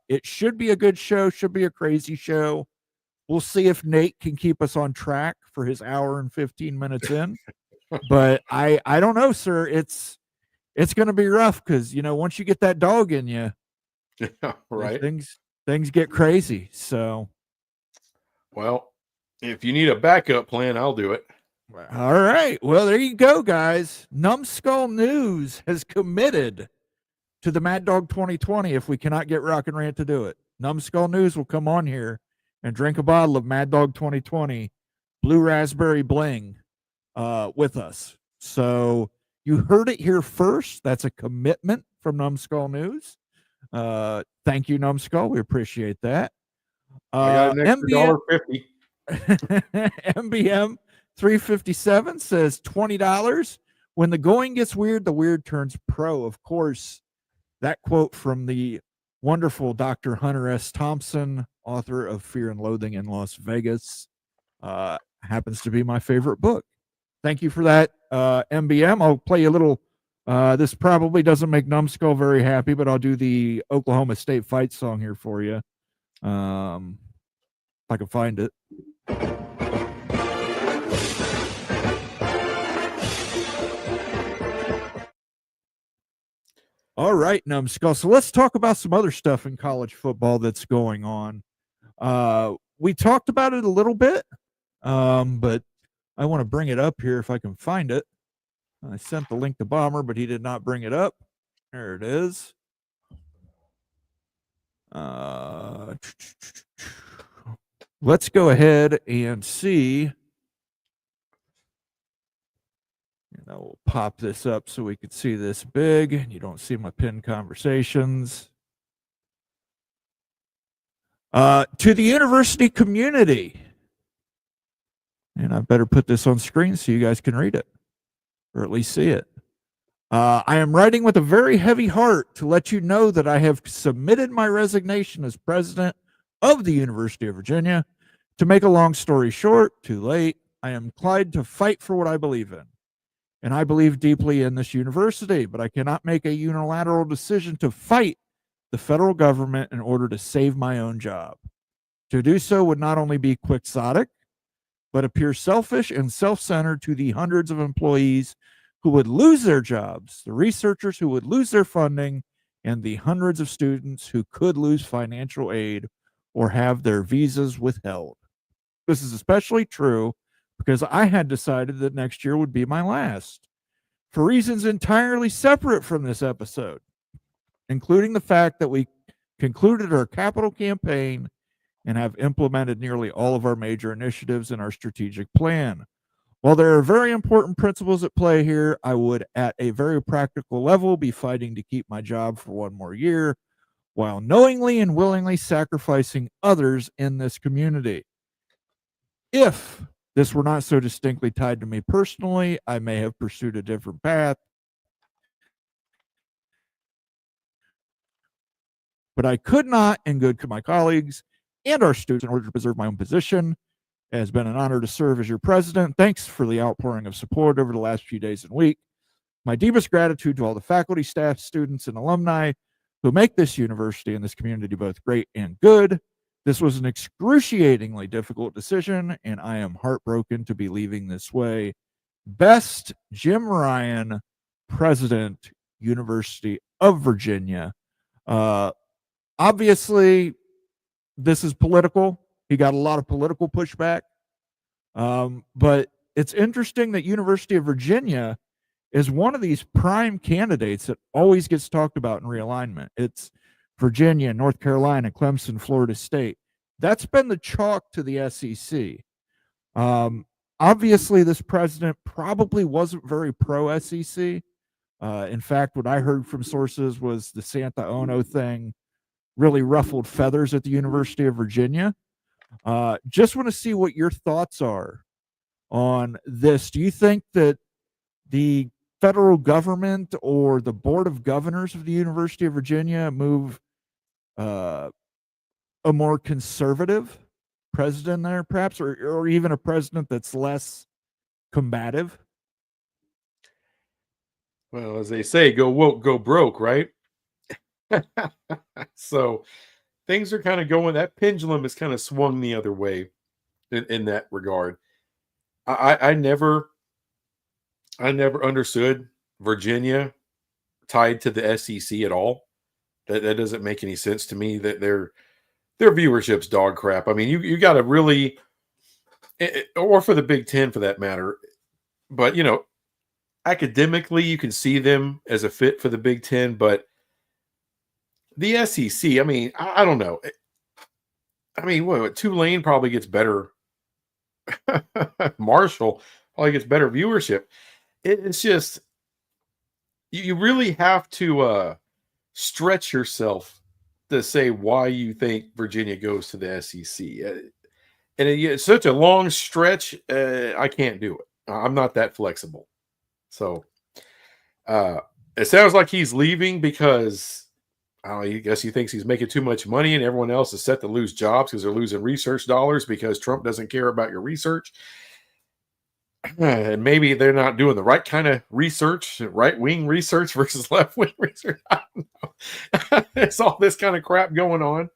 [SPEAKER 2] It should be a good show, should be a crazy show. We'll see if Nate can keep us on track for his hour and 15 minutes in. But I don't know, sir. It's going to be rough because, once you get that dog in you,
[SPEAKER 3] right,
[SPEAKER 2] things get crazy. So,
[SPEAKER 3] well, if you need a backup plan, I'll do it.
[SPEAKER 2] All right. Well, there you go, guys. Numbskull News has committed to the Mad Dog 2020 if we cannot get Rock and Rant to do it. Numbskull News will come on here and drink a bottle of Mad Dog 2020 Blue Raspberry Bling with us. So You heard it here first. That's a commitment from Numbskull News. Thank you, Numbskull. We appreciate that.
[SPEAKER 3] I got an extra $1.50.
[SPEAKER 2] MBM 357 says $20. When the going gets weird, the weird turns pro. Of course, that quote from the wonderful Dr. Hunter S. Thompson, author of Fear and Loathing in Las Vegas, happens to be my favorite book. Thank you for that, MBM. I'll play you a little. This probably doesn't make Numbskull very happy, but I'll do the Oklahoma State fight song here for you. If I can find it. All right, Numbskull. So let's talk about some other stuff in college football that's going on. We talked about it a little bit, but I want to bring it up here if I can find it. I sent the link to Bomber, but he did not bring it up. There it is. Let's go ahead and see. And I will pop this up so we can see this big and you don't see my pinned conversations. To the university community. And I better put this on screen so you guys can read it, or at least see it. I am writing with a very heavy heart to let you know that I have submitted my resignation as president of the University of Virginia. To make a long story short, too late, I am inclined to fight for what I believe in. And I believe deeply in this university, but I cannot make a unilateral decision to fight the federal government in order to save my own job. To do so would not only be quixotic, but appear selfish and self-centered to the hundreds of employees who would lose their jobs, the researchers who would lose their funding, and the hundreds of students who could lose financial aid or have their visas withheld. This is especially true because I had decided that next year would be my last, for reasons entirely separate from this episode, including the fact that we concluded our capital campaign and have implemented nearly all of our major initiatives in our strategic plan. While there are very important principles at play here, I would, at a very practical level, be fighting to keep my job for one more year, while knowingly and willingly sacrificing others in this community. If this were not so distinctly tied to me personally, I may have pursued a different path. But I could not, in good to my colleagues and our students, in order to preserve my own position. It has been an honor to serve as your president. Thanks for the outpouring of support over the last few days and week. My deepest gratitude to all the faculty, staff, students, and alumni who make this university and this community both great and good. This was an excruciatingly difficult decision, and I am heartbroken to be leaving this way. Best, Jim Ryan, President, University of Virginia. Obviously, this is political. He got a lot of political pushback. But it's interesting that University of Virginia is one of these prime candidates that always gets talked about in realignment. It's Virginia, North Carolina, Clemson, Florida State. That's been the chalk to the SEC. Obviously, this president probably wasn't very pro-SEC. In fact, what I heard from sources was the Santa Ono thing really ruffled feathers at the University of Virginia. Just want to see what your thoughts are on this. Do you think that the federal government or the Board of Governors of the University of Virginia move a more conservative president there, perhaps, or even a president that's less combative?
[SPEAKER 3] Well, as they say, go woke, go broke, right? So things are kind of going, that pendulum is kind of swung the other way in that regard. I never understood Virginia tied to the SEC at all. That doesn't make any sense to me. That their viewership's dog crap. I mean, you got to really, or for the Big Ten for that matter. But academically, you can see them as a fit for the Big Ten, but the SEC, I mean, I don't know. I mean, what Tulane probably gets better. Marshall probably gets better viewership. It's just, you really have to stretch yourself to say why you think Virginia goes to the SEC. And it's such a long stretch. I can't do it. I'm not that flexible. So it sounds like he's leaving because I don't know, I guess he thinks he's making too much money and everyone else is set to lose jobs because they're losing research dollars because Trump doesn't care about your research. And maybe they're not doing the right kind of research, right-wing research versus left-wing research. I don't know. It's all this kind of crap going on.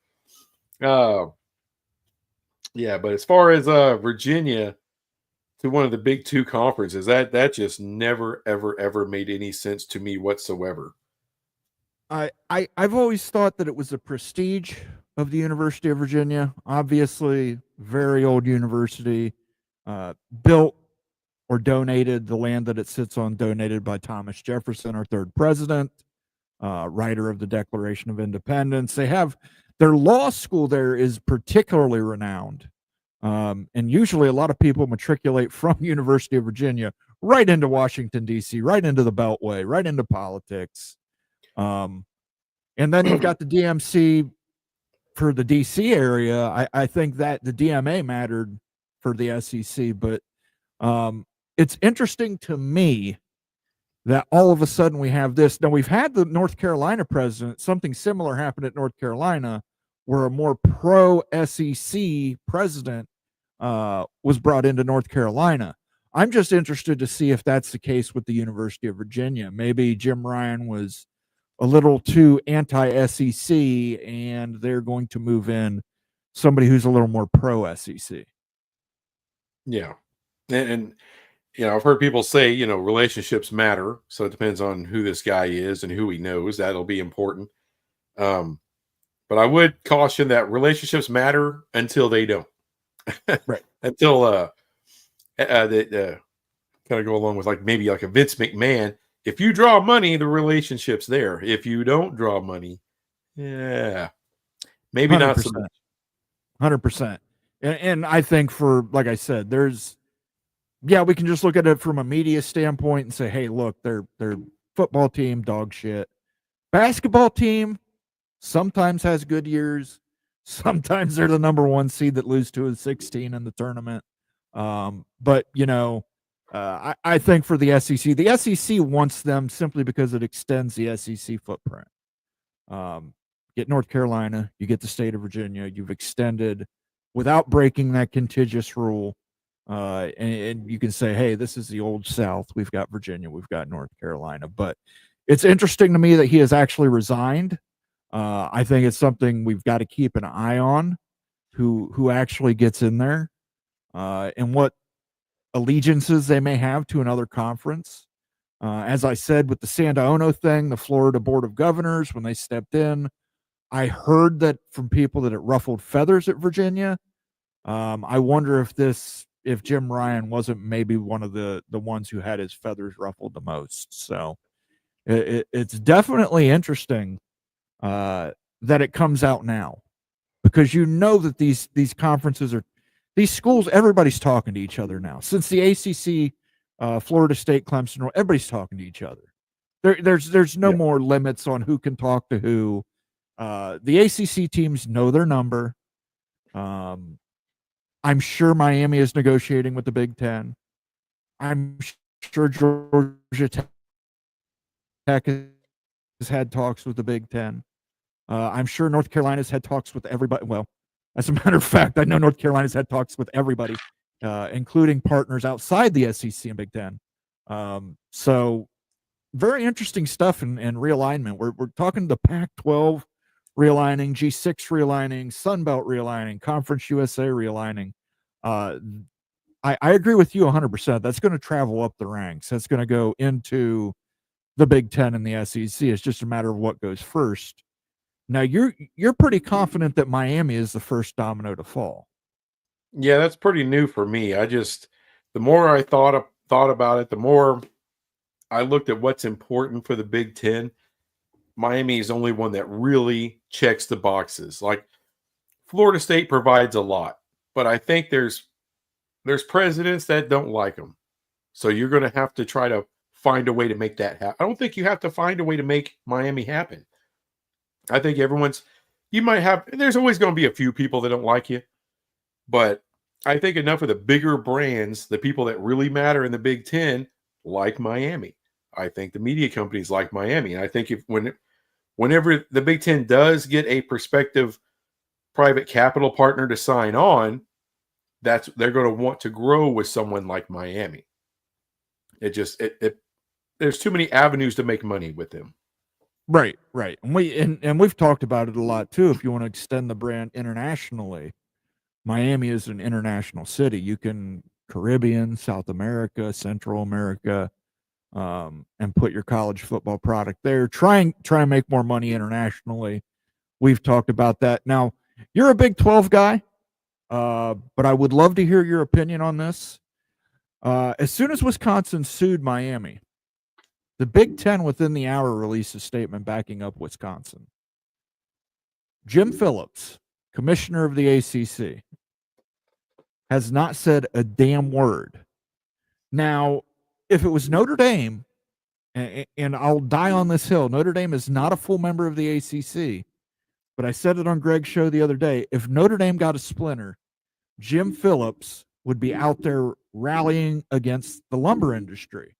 [SPEAKER 3] Yeah, but as far as Virginia to one of the big two conferences, that just never, ever, ever made any sense to me whatsoever.
[SPEAKER 2] I've always thought that it was the prestige of the University of Virginia. Obviously, very old university, built or donated, the land that it sits on, donated by Thomas Jefferson, our third president, writer of the Declaration of Independence. They have their law school there is particularly renowned. And usually a lot of people matriculate from University of Virginia right into Washington, D.C., right into the Beltway, right into politics. And then you've got the DMC for the D.C. area. I think that the DMA mattered for the SEC, but it's interesting to me that all of a sudden we have this. Now, we've had the North Carolina president. Something similar happened at North Carolina where a more pro-SEC president was brought into North Carolina. I'm just interested to see if that's the case with the University of Virginia. Maybe Jim Ryan was a little too anti-SEC and they're going to move in somebody who's a little more pro-SEC.
[SPEAKER 3] Yeah. And you know, I've heard people say, you know, relationships matter. So it depends on who this guy is and who he knows. That'll be important. But I would caution that relationships matter until they don't.
[SPEAKER 2] Right.
[SPEAKER 3] Until they kind of go along with maybe like a Vince McMahon. If you draw money, the relationship's there. If you don't draw money, yeah, maybe 100%. Not so much.
[SPEAKER 2] 100%. And I think like I said, we can just look at it from a media standpoint and say, hey, look, their football team, dog shit. Basketball team sometimes has good years. Sometimes they're the number one seed that lose to a 16 in the tournament. But, you know, I think for the SEC wants them simply because it extends the SEC footprint. Get North Carolina, you get the state of Virginia, you've extended without breaking that contiguous rule. And you can say, hey, this is the old South. We've got Virginia, we've got North Carolina. But it's interesting to me that he has actually resigned. I think it's something we've got to keep an eye on, who actually gets in there, and what allegiances they may have to another conference. As I said, with the Sandaono thing, the Florida Board of Governors, when they stepped in, I heard that from people that it ruffled feathers at Virginia. I wonder if Jim Ryan wasn't maybe one of the ones who had his feathers ruffled the most. So it's definitely interesting that it comes out now, because you know that these conferences are, these schools, everybody's talking to each other now. Since the ACC, Florida State, Clemson, everybody's talking to each other. There's no more limits on who can talk to who. The ACC teams know their number. I'm sure Miami is negotiating with the Big Ten. I'm sure Georgia Tech has had talks with the Big Ten. I'm sure North Carolina's had talks with everybody. Well, as a matter of fact, I know North Carolina's had talks with everybody, including partners outside the SEC and Big Ten. So very interesting stuff in realignment. We're talking the Pac-12 realigning, G6 realigning, Sun Belt realigning, Conference USA realigning. I agree with you 100%. That's going to travel up the ranks. That's going to go into the Big Ten and the SEC. It's just a matter of what goes first. Now, you're pretty confident that Miami is the first domino to fall.
[SPEAKER 3] Yeah, that's pretty new for me. The more I thought about it, the more I looked at what's important for the Big Ten. Miami is the only one that really checks the boxes. Like Florida State provides a lot, but I think there's presidents that don't like them. So you're going to have to try to find a way to make that happen. I don't think you have to find a way to make Miami happen. I think there's always going to be a few people that don't like you, but I think enough of the bigger brands, the people that really matter in the Big Ten, like Miami. I think the media companies like Miami. And I think whenever the Big Ten does get a prospective private capital partner to sign on, they're going to want to grow with someone like Miami. There's too many avenues to make money with them.
[SPEAKER 2] Right. And we've talked about it a lot too. If you want to extend the brand internationally, Miami is an international city. You can Caribbean, South America, Central America, and put your college football product there. Try and make more money internationally. We've talked about that. Now, you're a Big 12 guy, but I would love to hear your opinion on this. As soon as Wisconsin sued Miami, the Big Ten within the hour released a statement backing up Wisconsin. Jim Phillips, commissioner of the ACC, has not said a damn word. Now, if it was Notre Dame, and I'll die on this hill, Notre Dame is not a full member of the ACC, but I said it on Greg's show the other day. If Notre Dame got a splinter, Jim Phillips would be out there rallying against the lumber industry.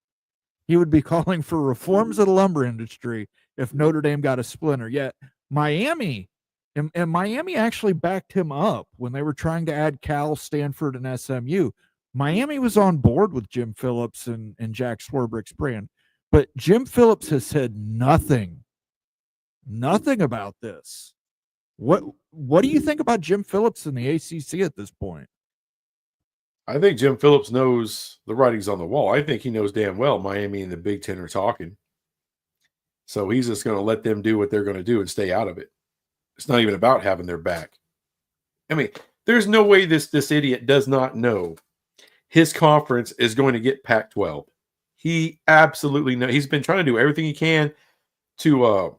[SPEAKER 2] He would be calling for reforms of the lumber industry if Notre Dame got a splinter. Yet Miami, and Miami actually backed him up when they were trying to add Cal, Stanford, and SMU. Miami was on board with Jim Phillips and Jack Swarbrick's brand. But Jim Phillips has said nothing about this. What do you think about Jim Phillips in the ACC at this point?
[SPEAKER 3] I think Jim Phillips knows the writing's on the wall. I think he knows damn well Miami and the Big Ten are talking. So he's just going to let them do what they're going to do and stay out of it. It's not even about having their back. I mean, there's no way this idiot does not know his conference is going to get Pac-12. He absolutely knows. He's been trying to do everything he can to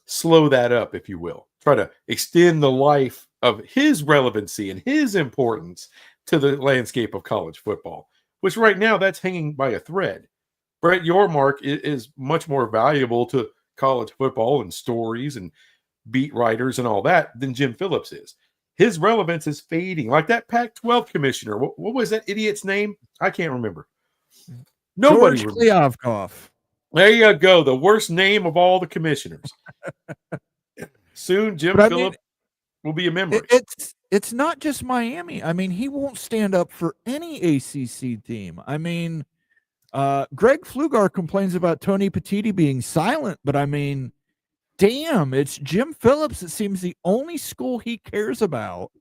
[SPEAKER 3] slow that up, if you will. Try to extend the life of his relevancy and his importance to the landscape of college football, which right now that's hanging by a thread. Brett Yormark is much more valuable to college football and stories and beat writers and all that than Jim Phillips is. His relevance is fading. Like that Pac-12 commissioner. What was that idiot's name? I can't remember. Nobody
[SPEAKER 2] George Kliavkoff.
[SPEAKER 3] There you go. The worst name of all the commissioners. Soon Jim Phillips will be a member.
[SPEAKER 2] It's not just Miami. I mean, he won't stand up for any ACC team. I mean, Greg Pflugar complains about Tony Petitti being silent, but I mean, damn, it's Jim Phillips. It seems the only school he cares about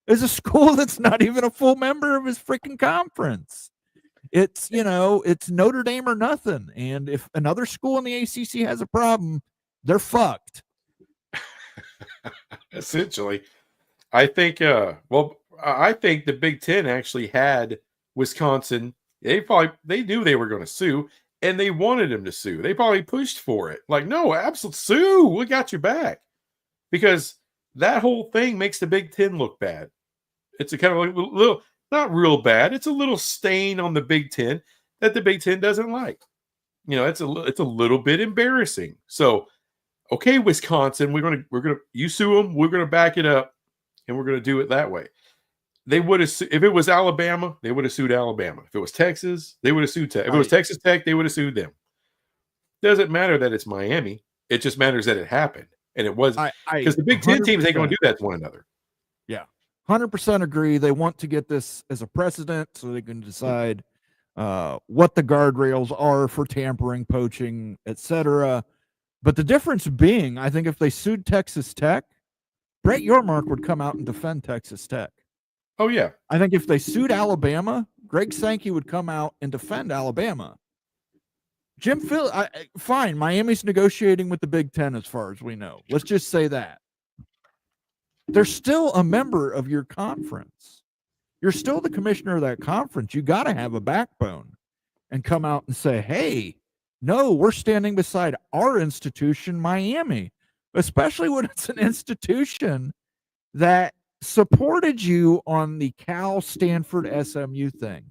[SPEAKER 2] is a school that's not even a full member of his freaking conference. It's Notre Dame or nothing. And if another school in the ACC has a problem, they're fucked.
[SPEAKER 3] Essentially. I think I think the Big Ten actually had Wisconsin. They knew they were going to sue, and they wanted him to sue. They probably pushed for it. Like, no, absolutely sue. We got your back. Because that whole thing makes the Big Ten look bad. It's a kind of a little, not real bad. It's a little stain on the Big Ten that the Big Ten doesn't like. It's a little bit embarrassing. So, okay, Wisconsin, you sue them. We're going to back it up. And we're going to do it that way. They would have, if it was Alabama, they would have sued Alabama. If it was Texas, they would have sued Tech. If it was Texas Tech, they would have sued them. Doesn't matter that it's Miami. It just matters that it happened. And it was because the Big Ten teams ain't going to do that to one another.
[SPEAKER 2] Yeah. 100% agree. They want to get this as a precedent so they can decide what the guardrails are for tampering, poaching, etc. But the difference being, I think if they sued Texas Tech, Brett Yormark would come out and defend Texas Tech.
[SPEAKER 3] Oh, yeah.
[SPEAKER 2] I think if they sued Alabama, Greg Sankey would come out and defend Alabama. Fine, Miami's negotiating with the Big Ten as far as we know. Let's just say that. They're still a member of your conference. You're still the commissioner of that conference. You got to have a backbone and come out and say, hey, no, we're standing beside our institution, Miami. Especially when it's an institution that supported you on the Cal, Stanford, SMU thing.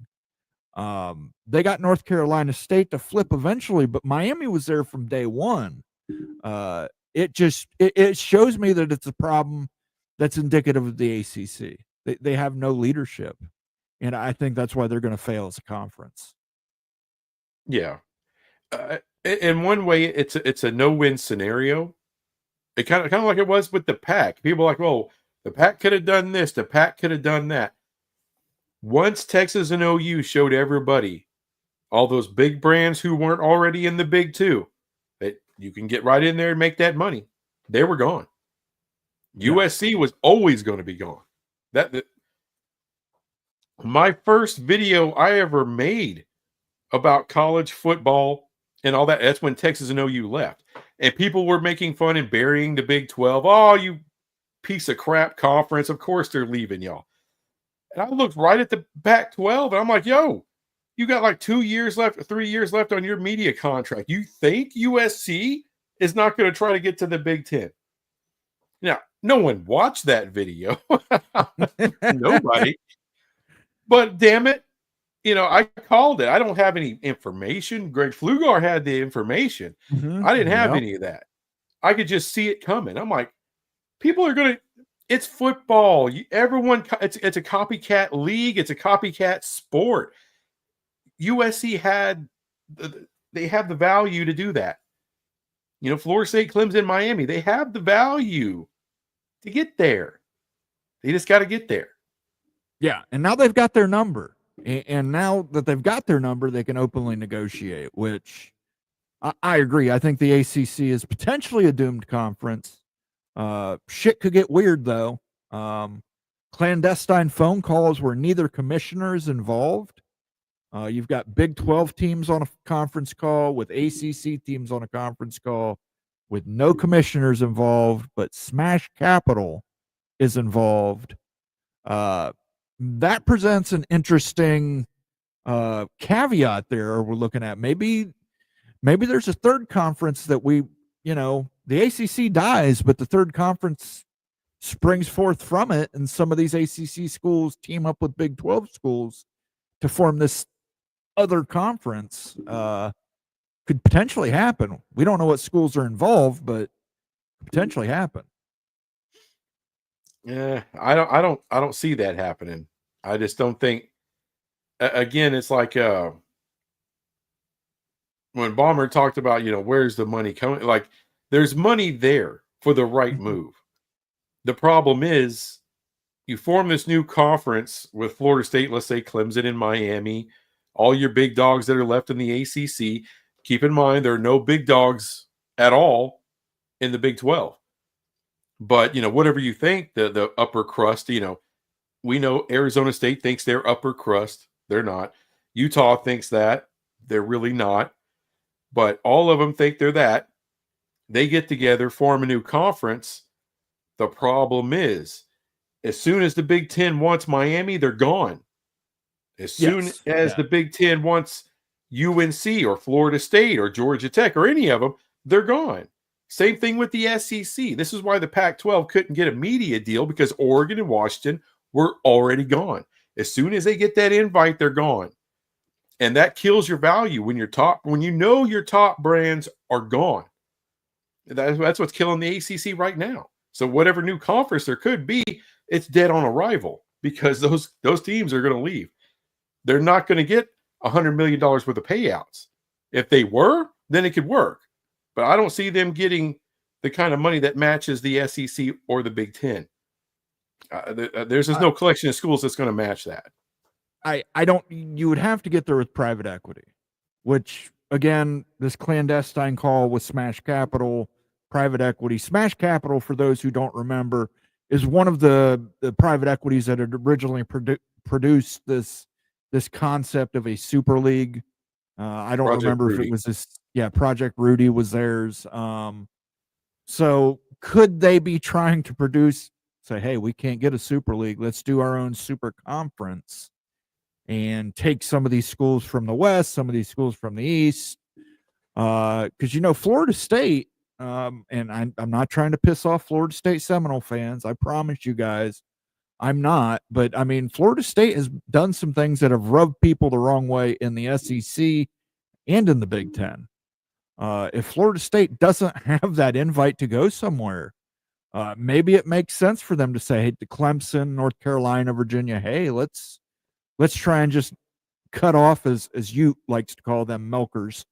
[SPEAKER 2] They got North Carolina State to flip eventually, but Miami was there from day one. It shows me that it's a problem that's indicative of the ACC. They have no leadership, and I think that's why they're going to fail as a conference.
[SPEAKER 3] Yeah. In one way, it's a no-win scenario. It kind of like it was with the Pac. People are like, well, the Pac could have done this, the Pac could have done that. Once Texas and OU showed everybody, all those big brands who weren't already in the Big Two, that you can get right in there and make that money, they were gone. Yeah. USC was always going to be gone. My first video I ever made about college football and all that, that's when Texas and OU left. And people were making fun and burying the Big 12. Oh, you piece of crap conference. Of course they're leaving y'all. And I looked right at the Pac-12 and I'm like, yo, you got like 2 years left, 3 years left on your media contract. You think USC is not going to try to get to the Big Ten? Now, no one watched that video. Nobody. But damn it, I called it. I don't have any information. Greg Flugar had the information.
[SPEAKER 2] Mm-hmm.
[SPEAKER 3] I didn't have any of that. I could just see it coming. I'm like, people are going to, it's football. Everyone, it's a copycat league. It's a copycat sport. USC they have the value to do that. Florida State, Clemson, Miami, they have the value to get there. They just got to get there.
[SPEAKER 2] Yeah, and now they've got their number. And now that they've got their number, they can openly negotiate, which I agree. I think the ACC is potentially a doomed conference. Shit could get weird, though. Clandestine phone calls where neither commissioner is involved. You've got Big 12 teams on a conference call with ACC teams on a conference call with no commissioners involved, but Smash Capital is involved. That presents an interesting caveat there we're looking at. Maybe there's a third conference that the ACC dies, but the third conference springs forth from it, and some of these ACC schools team up with Big 12 schools to form this other conference. Could potentially happen. We don't know what schools are involved, but could potentially happen.
[SPEAKER 3] Yeah, I don't see that happening. I just don't think. Again, it's like when Balmer talked about, where's the money coming? Like, there's money there for the right move. The problem is, you form this new conference with Florida State, let's say Clemson and Miami, all your big dogs that are left in the ACC. Keep in mind, there are no big dogs at all in the Big 12. But, whatever you think, the upper crust, we know Arizona State thinks they're upper crust. They're not. Utah thinks that. They're really not. But all of them think they're that. They get together, form a new conference. The problem is, as soon as the Big Ten wants Miami, they're gone. As soon as the Big Ten wants UNC or Florida State or Georgia Tech or any of them, they're gone. Same thing with the SEC. This is why the Pac-12 couldn't get a media deal, because Oregon and Washington were already gone. As soon as they get that invite, they're gone. And that kills your value when your top brands are gone. That's what's killing the ACC right now. So whatever new conference there could be, it's dead on arrival, because those teams are going to leave. They're not going to get $100 million worth of payouts. If they were, then it could work. But I don't see them getting the kind of money that matches the SEC or the Big Ten. There's no collection of schools that's going to match that.
[SPEAKER 2] You would have to get there with private equity, which, again, this clandestine call with Smash Capital, private equity. Smash Capital, for those who don't remember, is one of the private equities that had originally produced this concept of a super league. I don't remember if it was this. Yeah, Project Rudy was theirs. So could they be trying to say, hey, we can't get a super league. Let's do our own super conference and take some of these schools from the West, some of these schools from the East. Because, Florida State, and I'm not trying to piss off Florida State Seminole fans. I promise you guys, I'm not, but I mean, Florida State has done some things that have rubbed people the wrong way in the SEC and in the Big Ten. If Florida State doesn't have that invite to go somewhere, maybe it makes sense for them to say, hey, to Clemson, North Carolina, Virginia, hey, let's try and just cut off, as you likes to call them, milkers.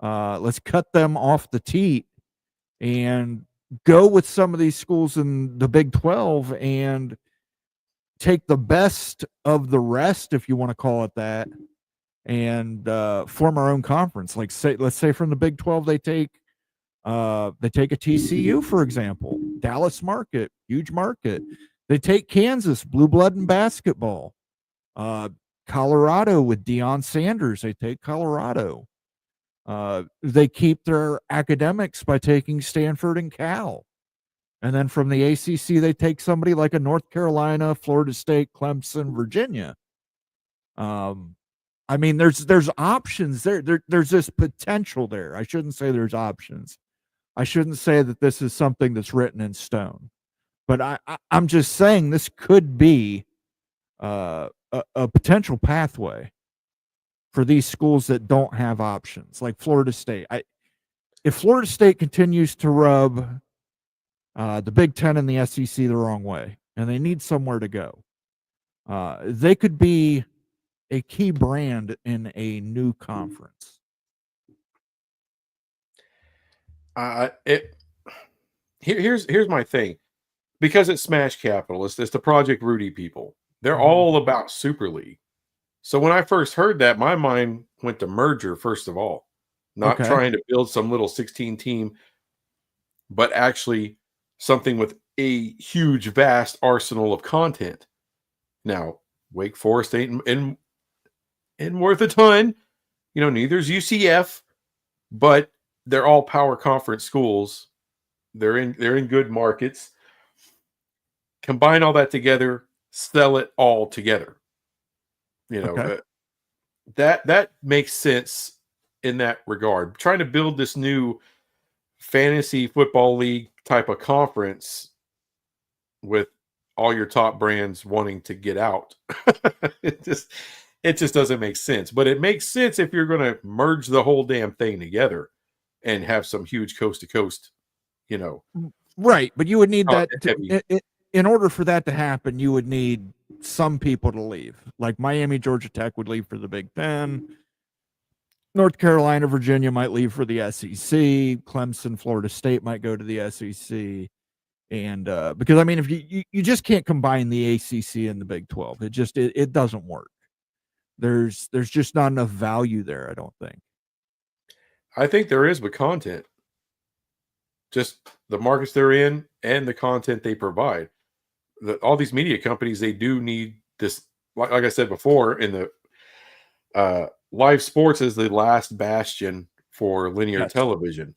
[SPEAKER 2] Let's cut them off the teat and go with some of these schools in the Big 12 and take the best of the rest, if you want to call it that, and form our own conference. Like, let's say from the Big 12 they take a TCU, for example, Dallas market, huge market. They take Kansas, blue blood in basketball. Colorado with Deion Sanders, they take Colorado. They keep their academics by taking Stanford and Cal. And then from the ACC, they take somebody like a North Carolina, Florida State, Clemson, Virginia. I mean, there's options there. There's this potential there. I shouldn't say there's options. I shouldn't say that this is something that's written in stone. But I'm just saying this could be a potential pathway for these schools that don't have options, like Florida State. If Florida State continues to rub the Big Ten and the SEC the wrong way, and they need somewhere to go, they could be a key brand in a new conference.
[SPEAKER 3] Here's my thing. Because it's Smash Capital, it's the Project Rudy people. They're all about Super League. So when I first heard that, my mind went to merger, first of all. Not trying to build some little 16 team, but actually something with a huge, vast arsenal of content. Now, Wake Forest ain't worth a ton. You know, neither's UCF, but they're all power conference schools. They're in good markets. Combine all that together, sell it all together. You know, that makes sense in that regard. Trying to build this new fantasy football league type of conference with all your top brands wanting to get out. it just doesn't make sense. But it makes sense if you're going to merge the whole damn thing together and have some huge coast to coast, you know.
[SPEAKER 2] Right, but you would need that in order for that to happen. You would need some people to leave. Like Miami, Georgia Tech would leave for the Big Ten. North Carolina, Virginia might leave for the SEC. Clemson, Florida State might go to the SEC. And because I mean, if you just can't combine the ACC and the Big 12, it doesn't work. There's just not enough value there, I don't think.
[SPEAKER 3] I think there is with content. Just the markets they're in and the content they provide. All these media companies, they do need this. Like I said before, in the live sports is the last bastion for linear television.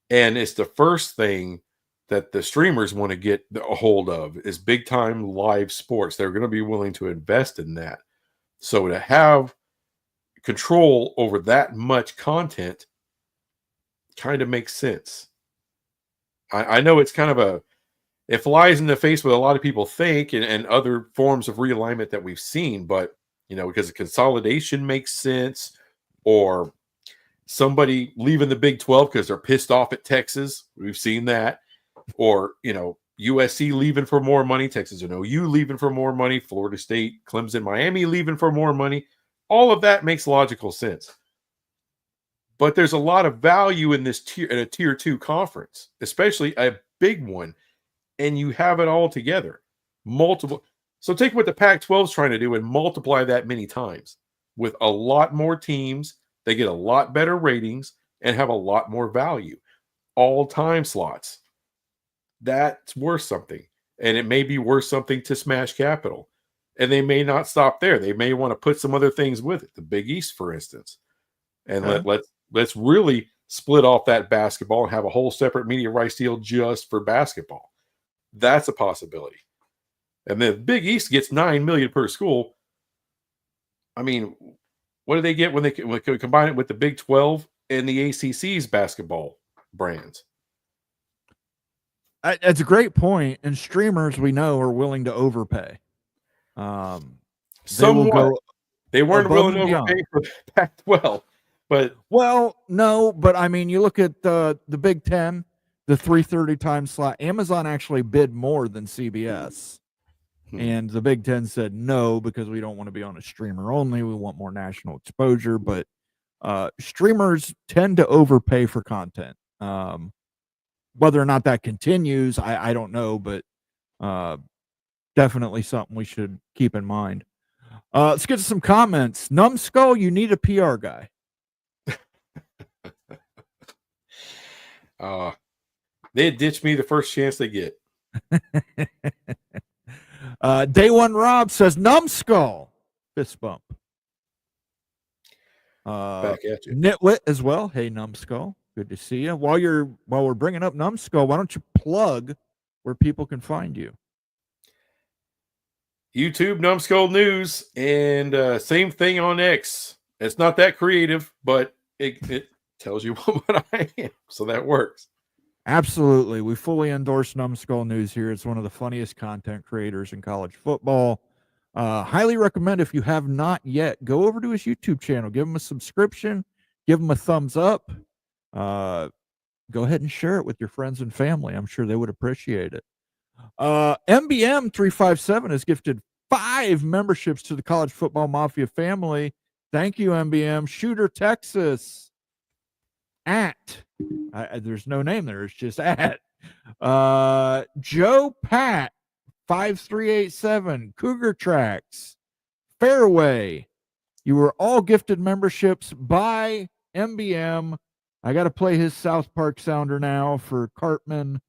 [SPEAKER 3] And it's the first thing that the streamers want to get a hold of is big time live sports. They're going to be willing to invest in that. So to have control over that much content kind of makes sense. I know it's kind of it flies in the face what a lot of people think and other forms of realignment that we've seen, but you know, because the consolidation makes sense, or somebody leaving the Big 12 because they're pissed off at Texas. We've seen that. Or, you know, USC leaving for more money, Texas and OU leaving for more money, Florida State, Clemson, Miami leaving for more money. All of that makes logical sense. But there's a lot of value in this in a tier 2 conference, especially a big one, and you have it all together. Multiple. So take what the Pac-12 is trying to do and multiply that many times with a lot more teams. They get a lot better ratings and have a lot more value. All time slots. That's worth something. And it may be worth something to Smash Capital. And they may not stop there. They may want to put some other things with it. The Big East, for instance. And let's really split off that basketball and have a whole separate media rights deal just for basketball. That's a possibility. And the Big East gets $9 million per school. I mean, what do they get when they combine it with the Big 12 and the ACC's basketball brands?
[SPEAKER 2] That's a great point. And streamers, we know, are willing to overpay. They will
[SPEAKER 3] Somewhat.
[SPEAKER 2] go
[SPEAKER 3] They weren't
[SPEAKER 2] above
[SPEAKER 3] willing
[SPEAKER 2] and
[SPEAKER 3] to
[SPEAKER 2] beyond.
[SPEAKER 3] overpay for Pac-12, but
[SPEAKER 2] Well, no, but I mean, you look at the Big Ten, the 3:30 time slot. Amazon actually bid more than CBS, and the Big Ten said no because we don't want to be on a streamer only. We want more national exposure. But streamers tend to overpay for content. Whether or not that continues, I don't know, but definitely something we should keep in mind. Let's get to some comments. Numbskull, you need a PR guy.
[SPEAKER 3] they ditch me the first chance they get.
[SPEAKER 2] Day One Rob says Numbskull. Fist bump.
[SPEAKER 3] Back at you.
[SPEAKER 2] Nitwit as well. Hey, Numbskull. Good to see you. While we're bringing up Numbskull, why don't you plug where people can find you?
[SPEAKER 3] YouTube, Numbskull News, and same thing on X. It's not that creative, but it tells you what I am, so that works.
[SPEAKER 2] Absolutely. We fully endorse Numbskull News here. It's one of the funniest content creators in college football. Highly recommend, if you have not yet, go over to his YouTube channel. Give him a subscription. Give him a thumbs up. Go ahead and share it with your friends and family. I'm sure they would appreciate it. MBM 357 has gifted 5 memberships to the College Football Mafia family. Thank you, MBM. Shooter, Texas. There's no name there. It's just at. Joe Pat 5387. Cougar Tracks. Fairway. You were all gifted memberships by MBM. I got to play his South Park sounder now for Cartman.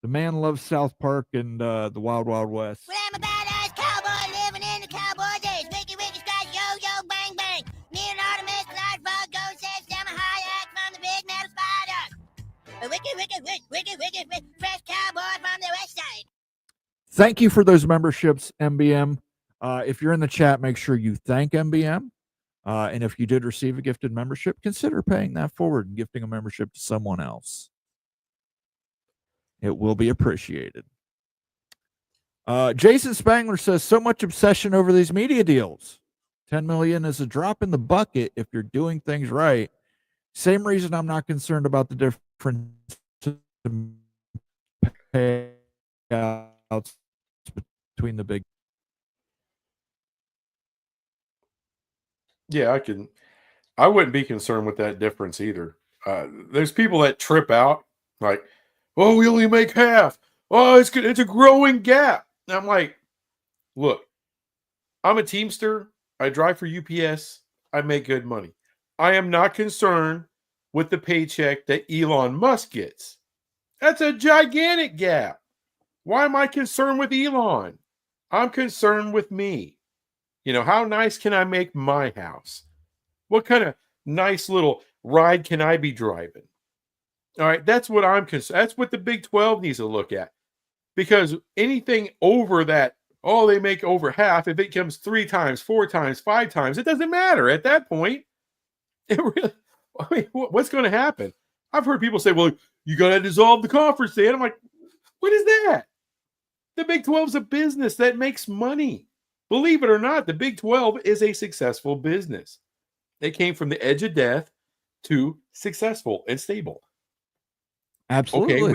[SPEAKER 2] The man loves South Park and the Wild Wild West.
[SPEAKER 7] Well, I'm a badass cowboy living in the cowboy days. Wicky, wicky, scratch, yo, yo, bang, bang. Me and Artemis, large bug, go, says, I'm a high act from the big metal spider. A wicky, wicky, wicky, wicky, wicky, fresh cowboy from the west side.
[SPEAKER 2] Thank you for those memberships, MBM. If you're in the chat, make sure you thank MBM. And if you did receive a gifted membership, consider paying that forward and gifting a membership to someone else. It will be appreciated. Jason Spangler says, so much obsession over these media deals. 10 million is a drop in the bucket if you're doing things right. Same reason I'm not concerned about the difference in payouts between the big.
[SPEAKER 3] Yeah, I wouldn't be concerned with that difference either. There's people that trip out like, oh, we only make half. Oh, it's a growing gap. And I'm like, look, I'm a Teamster. I drive for UPS. I make good money. I am not concerned with the paycheck that Elon Musk gets. That's a gigantic gap. Why am I concerned with Elon? I'm concerned with me. You know, how nice can I make my house? What kind of nice little ride can I be driving? All right, that's what I'm concerned. That's what the Big 12 needs to look at. Because anything over that, oh, they make over half. If it comes 3 times, 4 times, 5 times, it doesn't matter at that point. It really, I mean, what's going to happen? I've heard people say, well, you got to dissolve the conference then. I'm like, what is that? The Big 12 is a business that makes money. Believe it or not, the Big 12 is a successful business. They came from the edge of death to successful and stable.
[SPEAKER 2] Absolutely.
[SPEAKER 3] Okay,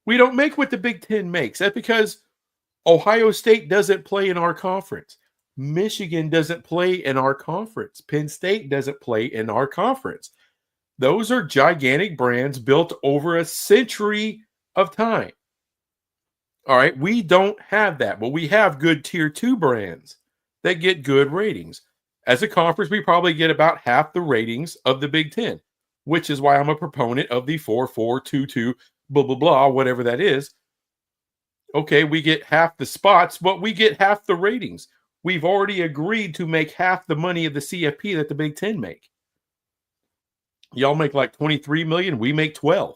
[SPEAKER 3] we don't make what the Big 10 makes. That's because Ohio State doesn't play in our conference. Michigan doesn't play in our conference. Penn State doesn't play in our conference. Those are gigantic brands built over a century of time. All right, we don't have that, but we have good tier 2 brands that get good ratings. As a conference, we probably get about half the ratings of the Big 10, which is why I'm a proponent of the 4-4-2-2, blah, blah, blah, whatever that is. Okay, we get half the spots, but we get half the ratings. We've already agreed to make half the money of the CFP that the Big 10 make. Y'all make like 23 million, we make 12.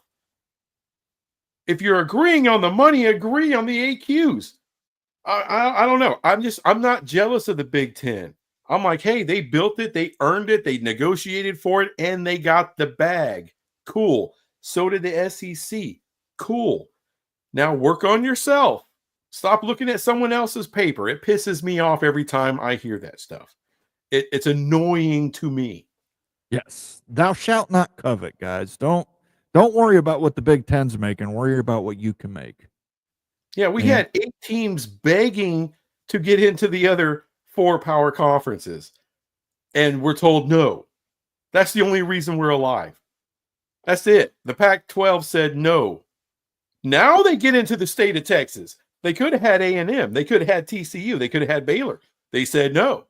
[SPEAKER 3] If you're agreeing on the money, agree on the AQs. I don't know. I'm not jealous of the Big 10. I'm like, hey, they built it, they earned it, they negotiated for it, and they got the bag. Cool. So did the SEC. Cool. Now work on yourself. Stop looking at someone else's paper. It pisses me off every time I hear that stuff. It's annoying to me.
[SPEAKER 2] Yes. Thou shalt not covet, guys. Don't worry about what the Big Ten's making. Worry about what you can make.
[SPEAKER 3] Yeah, we had 8 teams begging to get into the other 4 power conferences. And we're told no. That's the only reason we're alive. That's it. The Pac-12 said no. Now they get into the state of Texas. They could have had A&M. They could have had TCU. They could have had Baylor. They said no.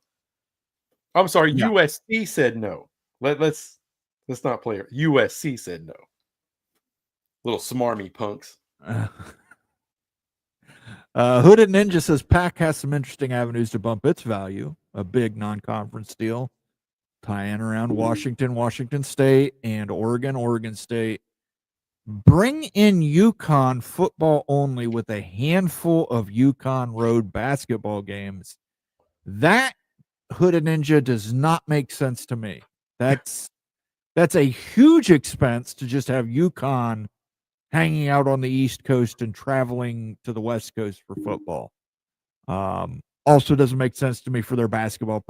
[SPEAKER 3] I'm sorry,
[SPEAKER 2] Yeah.
[SPEAKER 3] USC said no. Let's not play it. USC said no. Little smarmy punks.
[SPEAKER 2] Hooded Ninja says Pac has some interesting avenues to bump its value. A big non-conference deal. Tie-in around Washington State, and Oregon State. Bring in UConn football only with a handful of UConn road basketball games. That, Hooded Ninja, does not make sense to me. That's a huge expense to just have UConn hanging out on the East Coast and traveling to the West Coast for football. Also doesn't make sense to me for their basketball.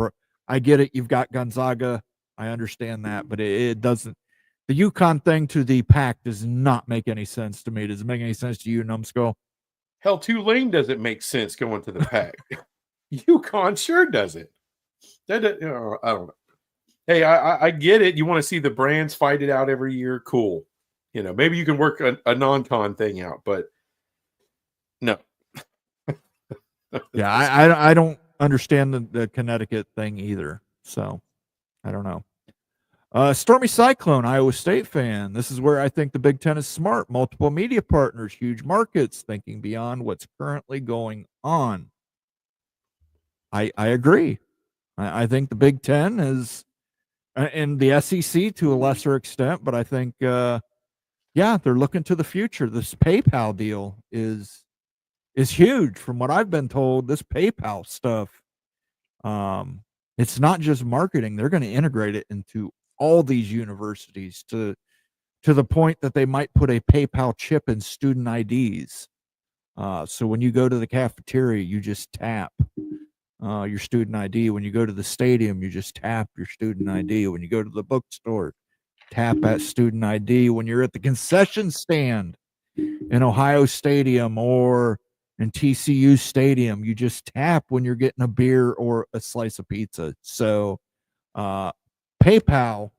[SPEAKER 2] I get it. You've got Gonzaga. I understand that, but it doesn't. The UConn thing to the Pac does not make any sense to me. Does it make any sense to you, Numbskull?
[SPEAKER 3] Hell, Tulane doesn't make sense going to the Pac. UConn sure doesn't. I don't know. Hey, I get it. You want to see the brands fight it out every year. Cool. Maybe you can work a non-con thing out, but no.
[SPEAKER 2] Yeah, I don't understand the Connecticut thing either. So I don't know. Stormy Cyclone, Iowa State fan. This is where I think the Big Ten is smart. Multiple media partners, huge markets, thinking beyond what's currently going on. I agree. I think the Big Ten is, and the SEC to a lesser extent, but I think, they're looking to the future. This PayPal deal is huge. From what I've been told, this PayPal stuff, it's not just marketing. They're going to integrate it into all these universities to the point that they might put a PayPal chip in student IDs. So when you go to the cafeteria, you just tap your student ID. When you go to the stadium, you just tap your student ID. When you go to the bookstore, tap that student ID. When you're at the concession stand in Ohio Stadium or in TCU Stadium, you just tap when you're getting a beer or a slice of pizza. So PayPal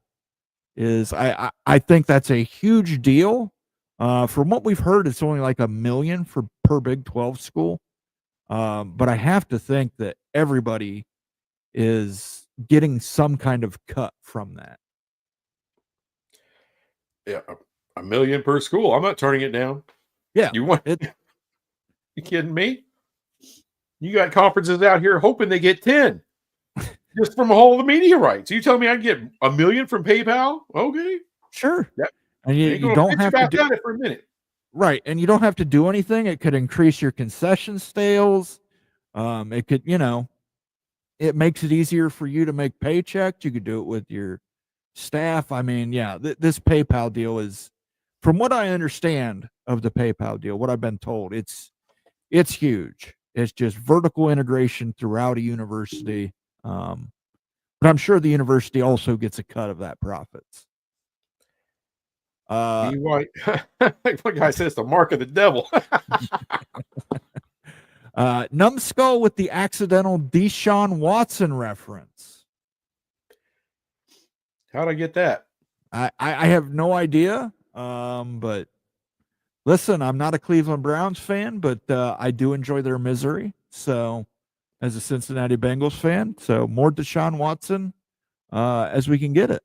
[SPEAKER 2] is, I think that's a huge deal. From what we've heard, it's only like $1 million per Big 12 school. But I have to think that everybody is getting some kind of cut from that.
[SPEAKER 3] Yeah, $1 million per school. I'm not turning it down.
[SPEAKER 2] Yeah.
[SPEAKER 3] You want it? You kidding me? You got conferences out here hoping they get 10 just from all the media rights. You tell me I get $1 million from PayPal? Okay,
[SPEAKER 2] sure.
[SPEAKER 3] Yep.
[SPEAKER 2] And you don't have to
[SPEAKER 3] do it for a minute,
[SPEAKER 2] right? And you don't have to do anything. It could increase your concession sales. It could, it makes it easier for you to make paychecks. You could do it with your staff. I mean, yeah, this PayPal deal is, from what I understand of the PayPal deal, what I've been told, it's huge. It's just vertical integration throughout a university. But I'm sure the university also gets a cut of that profits.
[SPEAKER 3] One guy says the mark of the devil.
[SPEAKER 2] Numbskull with the accidental Deshaun Watson reference.
[SPEAKER 3] How'd I get that?
[SPEAKER 2] I have no idea. But listen, I'm not a Cleveland Browns fan, but I do enjoy their misery. So, as a Cincinnati Bengals fan, so more Deshaun Watson as we can get it.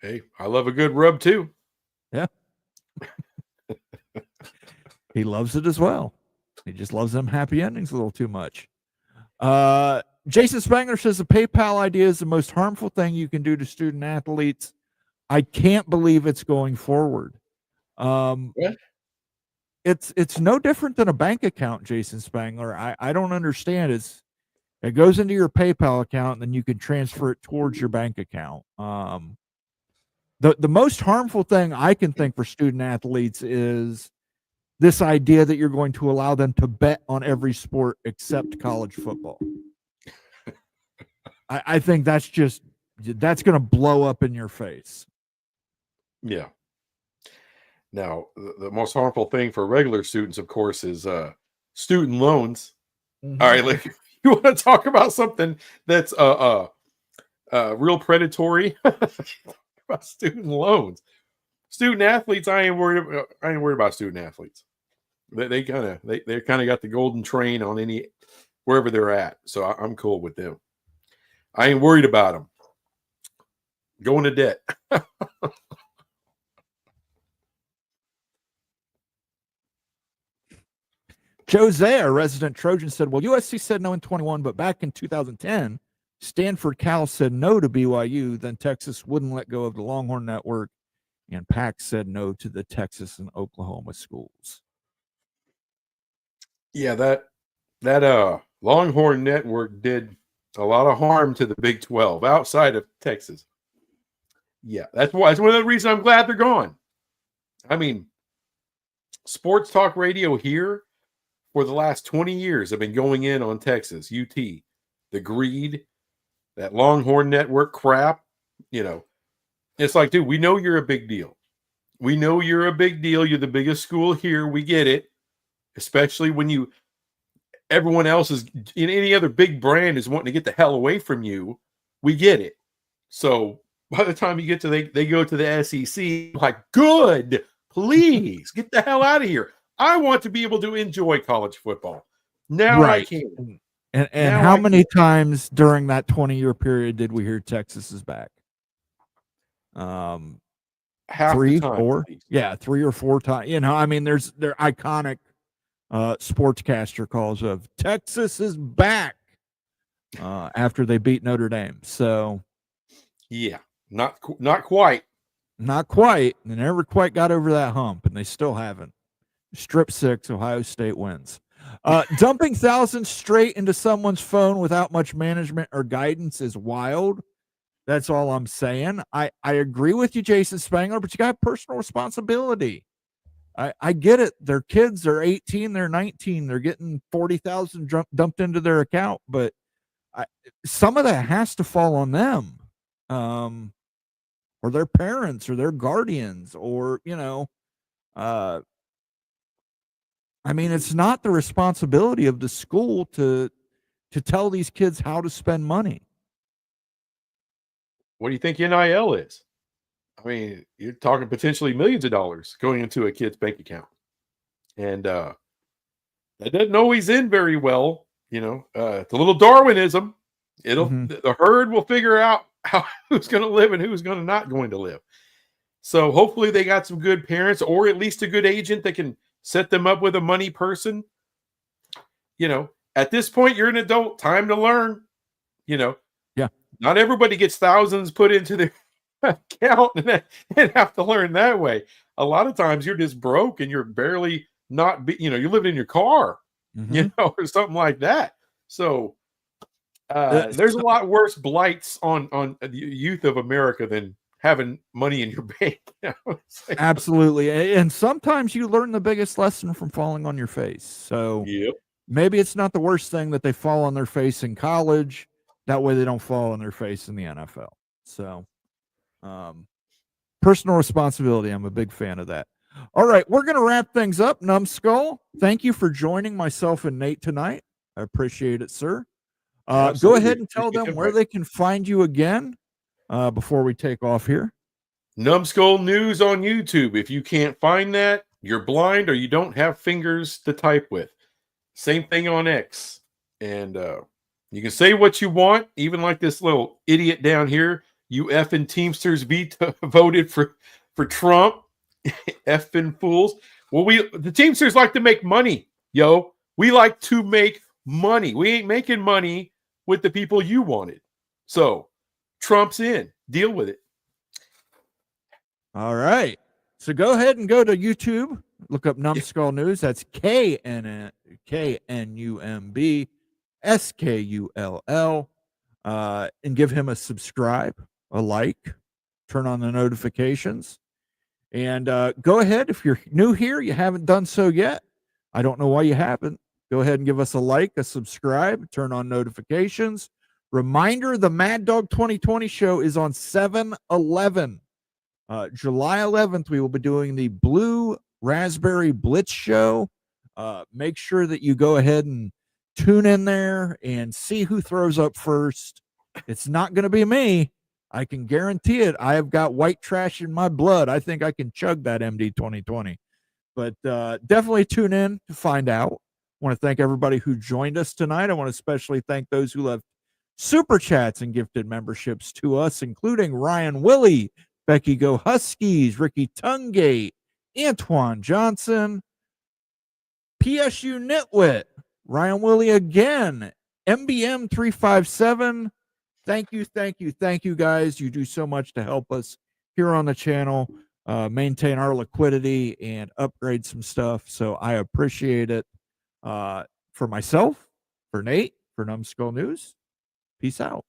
[SPEAKER 3] Hey, I love a good rub too.
[SPEAKER 2] Yeah. He loves it as well. He just loves them happy endings a little too much. Jason Spangler says the PayPal idea is the most harmful thing you can do to student athletes. I can't believe it's going forward. It's no different than a bank account, Jason Spangler. I don't understand. It goes into your PayPal account, and then you can transfer it towards your bank account. The most harmful thing I can think for student athletes is this idea that you're going to allow them to bet on every sport except college football. I think that's going to blow up in your face.
[SPEAKER 3] Yeah. Now, the most harmful thing for regular students, of course, is student loans.
[SPEAKER 2] Mhm.
[SPEAKER 3] All right, like, you want to talk about something that's real predatory? About student loans. Student athletes, I ain't worried about student athletes. They kind of got the golden train on wherever they're at. So I'm cool with them. I ain't worried about them going to debt.
[SPEAKER 2] Jose, our resident Trojan, said, well, USC said no in 21, but back in 2010, Stanford Cal said no to BYU. Then Texas wouldn't let go of the Longhorn Network, and Pac said no to the Texas and Oklahoma schools.
[SPEAKER 3] Yeah, that Longhorn Network did a lot of harm to the Big 12 outside of Texas. Yeah, that's one of the reasons I'm glad they're gone. I mean, sports talk radio here for the last 20 years have been going in on Texas, UT, the greed, that Longhorn Network crap. You know, it's like, dude, we know you're a big deal. We know you're a big deal. You're the biggest school here. We get it. Especially when everyone else is in any other big brand is wanting to get the hell away from you. We get it. So by the time you get to they go to the SEC, like, good, please get the hell out of here. I want to be able to enjoy college football. Now I can.
[SPEAKER 2] And how many times during that 20-year period did we hear Texas is back?
[SPEAKER 3] Half
[SPEAKER 2] 3,
[SPEAKER 3] the time,
[SPEAKER 2] 4? Yeah, 3 or 4 times. You know, I mean, they're iconic sportscaster calls of Texas is back after they beat Notre Dame. So
[SPEAKER 3] yeah, not quite.
[SPEAKER 2] Not quite. They never quite got over that hump, and they still haven't. Strip 6, Ohio State wins. Dumping thousands straight into someone's phone without much management or guidance is wild. That's all I'm saying. I agree with you, Jason Spangler, but you got personal responsibility. I get it. Their kids, they're 18, they're 19, they're getting 40,000 dumped into their account, but some of that has to fall on them, or their parents, or their guardians, or I mean, it's not the responsibility of the school to tell these kids how to spend money.
[SPEAKER 3] What do you think NIL is? I mean, you're talking potentially millions of dollars going into a kid's bank account. And that doesn't always end very well. It's a little Darwinism. The herd will figure out who's going to live and who's not going to live. So hopefully they got some good parents, or at least a good agent that can set them up with a money person. At this point, you're an adult. Time to learn. Yeah. Not everybody gets thousands put into their account and have to learn that way. A lot of times you're just broke and you're barely you're living in your car, or something like that. So there's a lot worse blights on the youth of America than having money in your bank.
[SPEAKER 2] Absolutely. And sometimes you learn the biggest lesson from falling on your face. So maybe it's not the worst thing that they fall on their face in college. That way they don't fall on their face in the NFL. So personal responsibility. I'm a big fan of that. All right, we're going to wrap things up. Numbskull, thank you for joining myself and Nate tonight. I appreciate it, sir. Go ahead and tell them where they can find you again before we take off here.
[SPEAKER 3] Numbskull News on YouTube. If you can't find that, you're blind or you don't have fingers to type with. Same thing on X. And you can say what you want, even like this little idiot down here. You effing Teamsters voted for Trump. Effing fools. Well, the Teamsters like to make money, yo. We like to make money. We ain't making money with the people you wanted. So Trump's in. Deal with it.
[SPEAKER 2] All right. So go ahead and go to YouTube. Look up Numbskull News. That's KNUMBSKULL. And give him a subscribe, a like, turn on the notifications. And go ahead, if you're new here, you haven't done so yet. I don't know why you haven't. Go ahead and give us a like, a subscribe, turn on notifications. Reminder, the Mad Dog 2020 show is on 7/11. July 11th, we will be doing the Blue Raspberry Blitz show. Make sure that you go ahead and tune in there and see who throws up first. It's not going to be me. I can guarantee it. I have got white trash in my blood. I think I can chug that MD 2020. But definitely tune in to find out. I want to thank everybody who joined us tonight. I want to especially thank those who left super chats and gifted memberships to us, including Ryan Willie, Becky Go Huskies, Ricky Tungate, Antoine Johnson, PSU Nitwit, Ryan Willie again, MBM 357. Thank you, guys. You do so much to help us here on the channel, maintain our liquidity and upgrade some stuff. So I appreciate it. For myself, for Nate, for Numbskull News, peace out.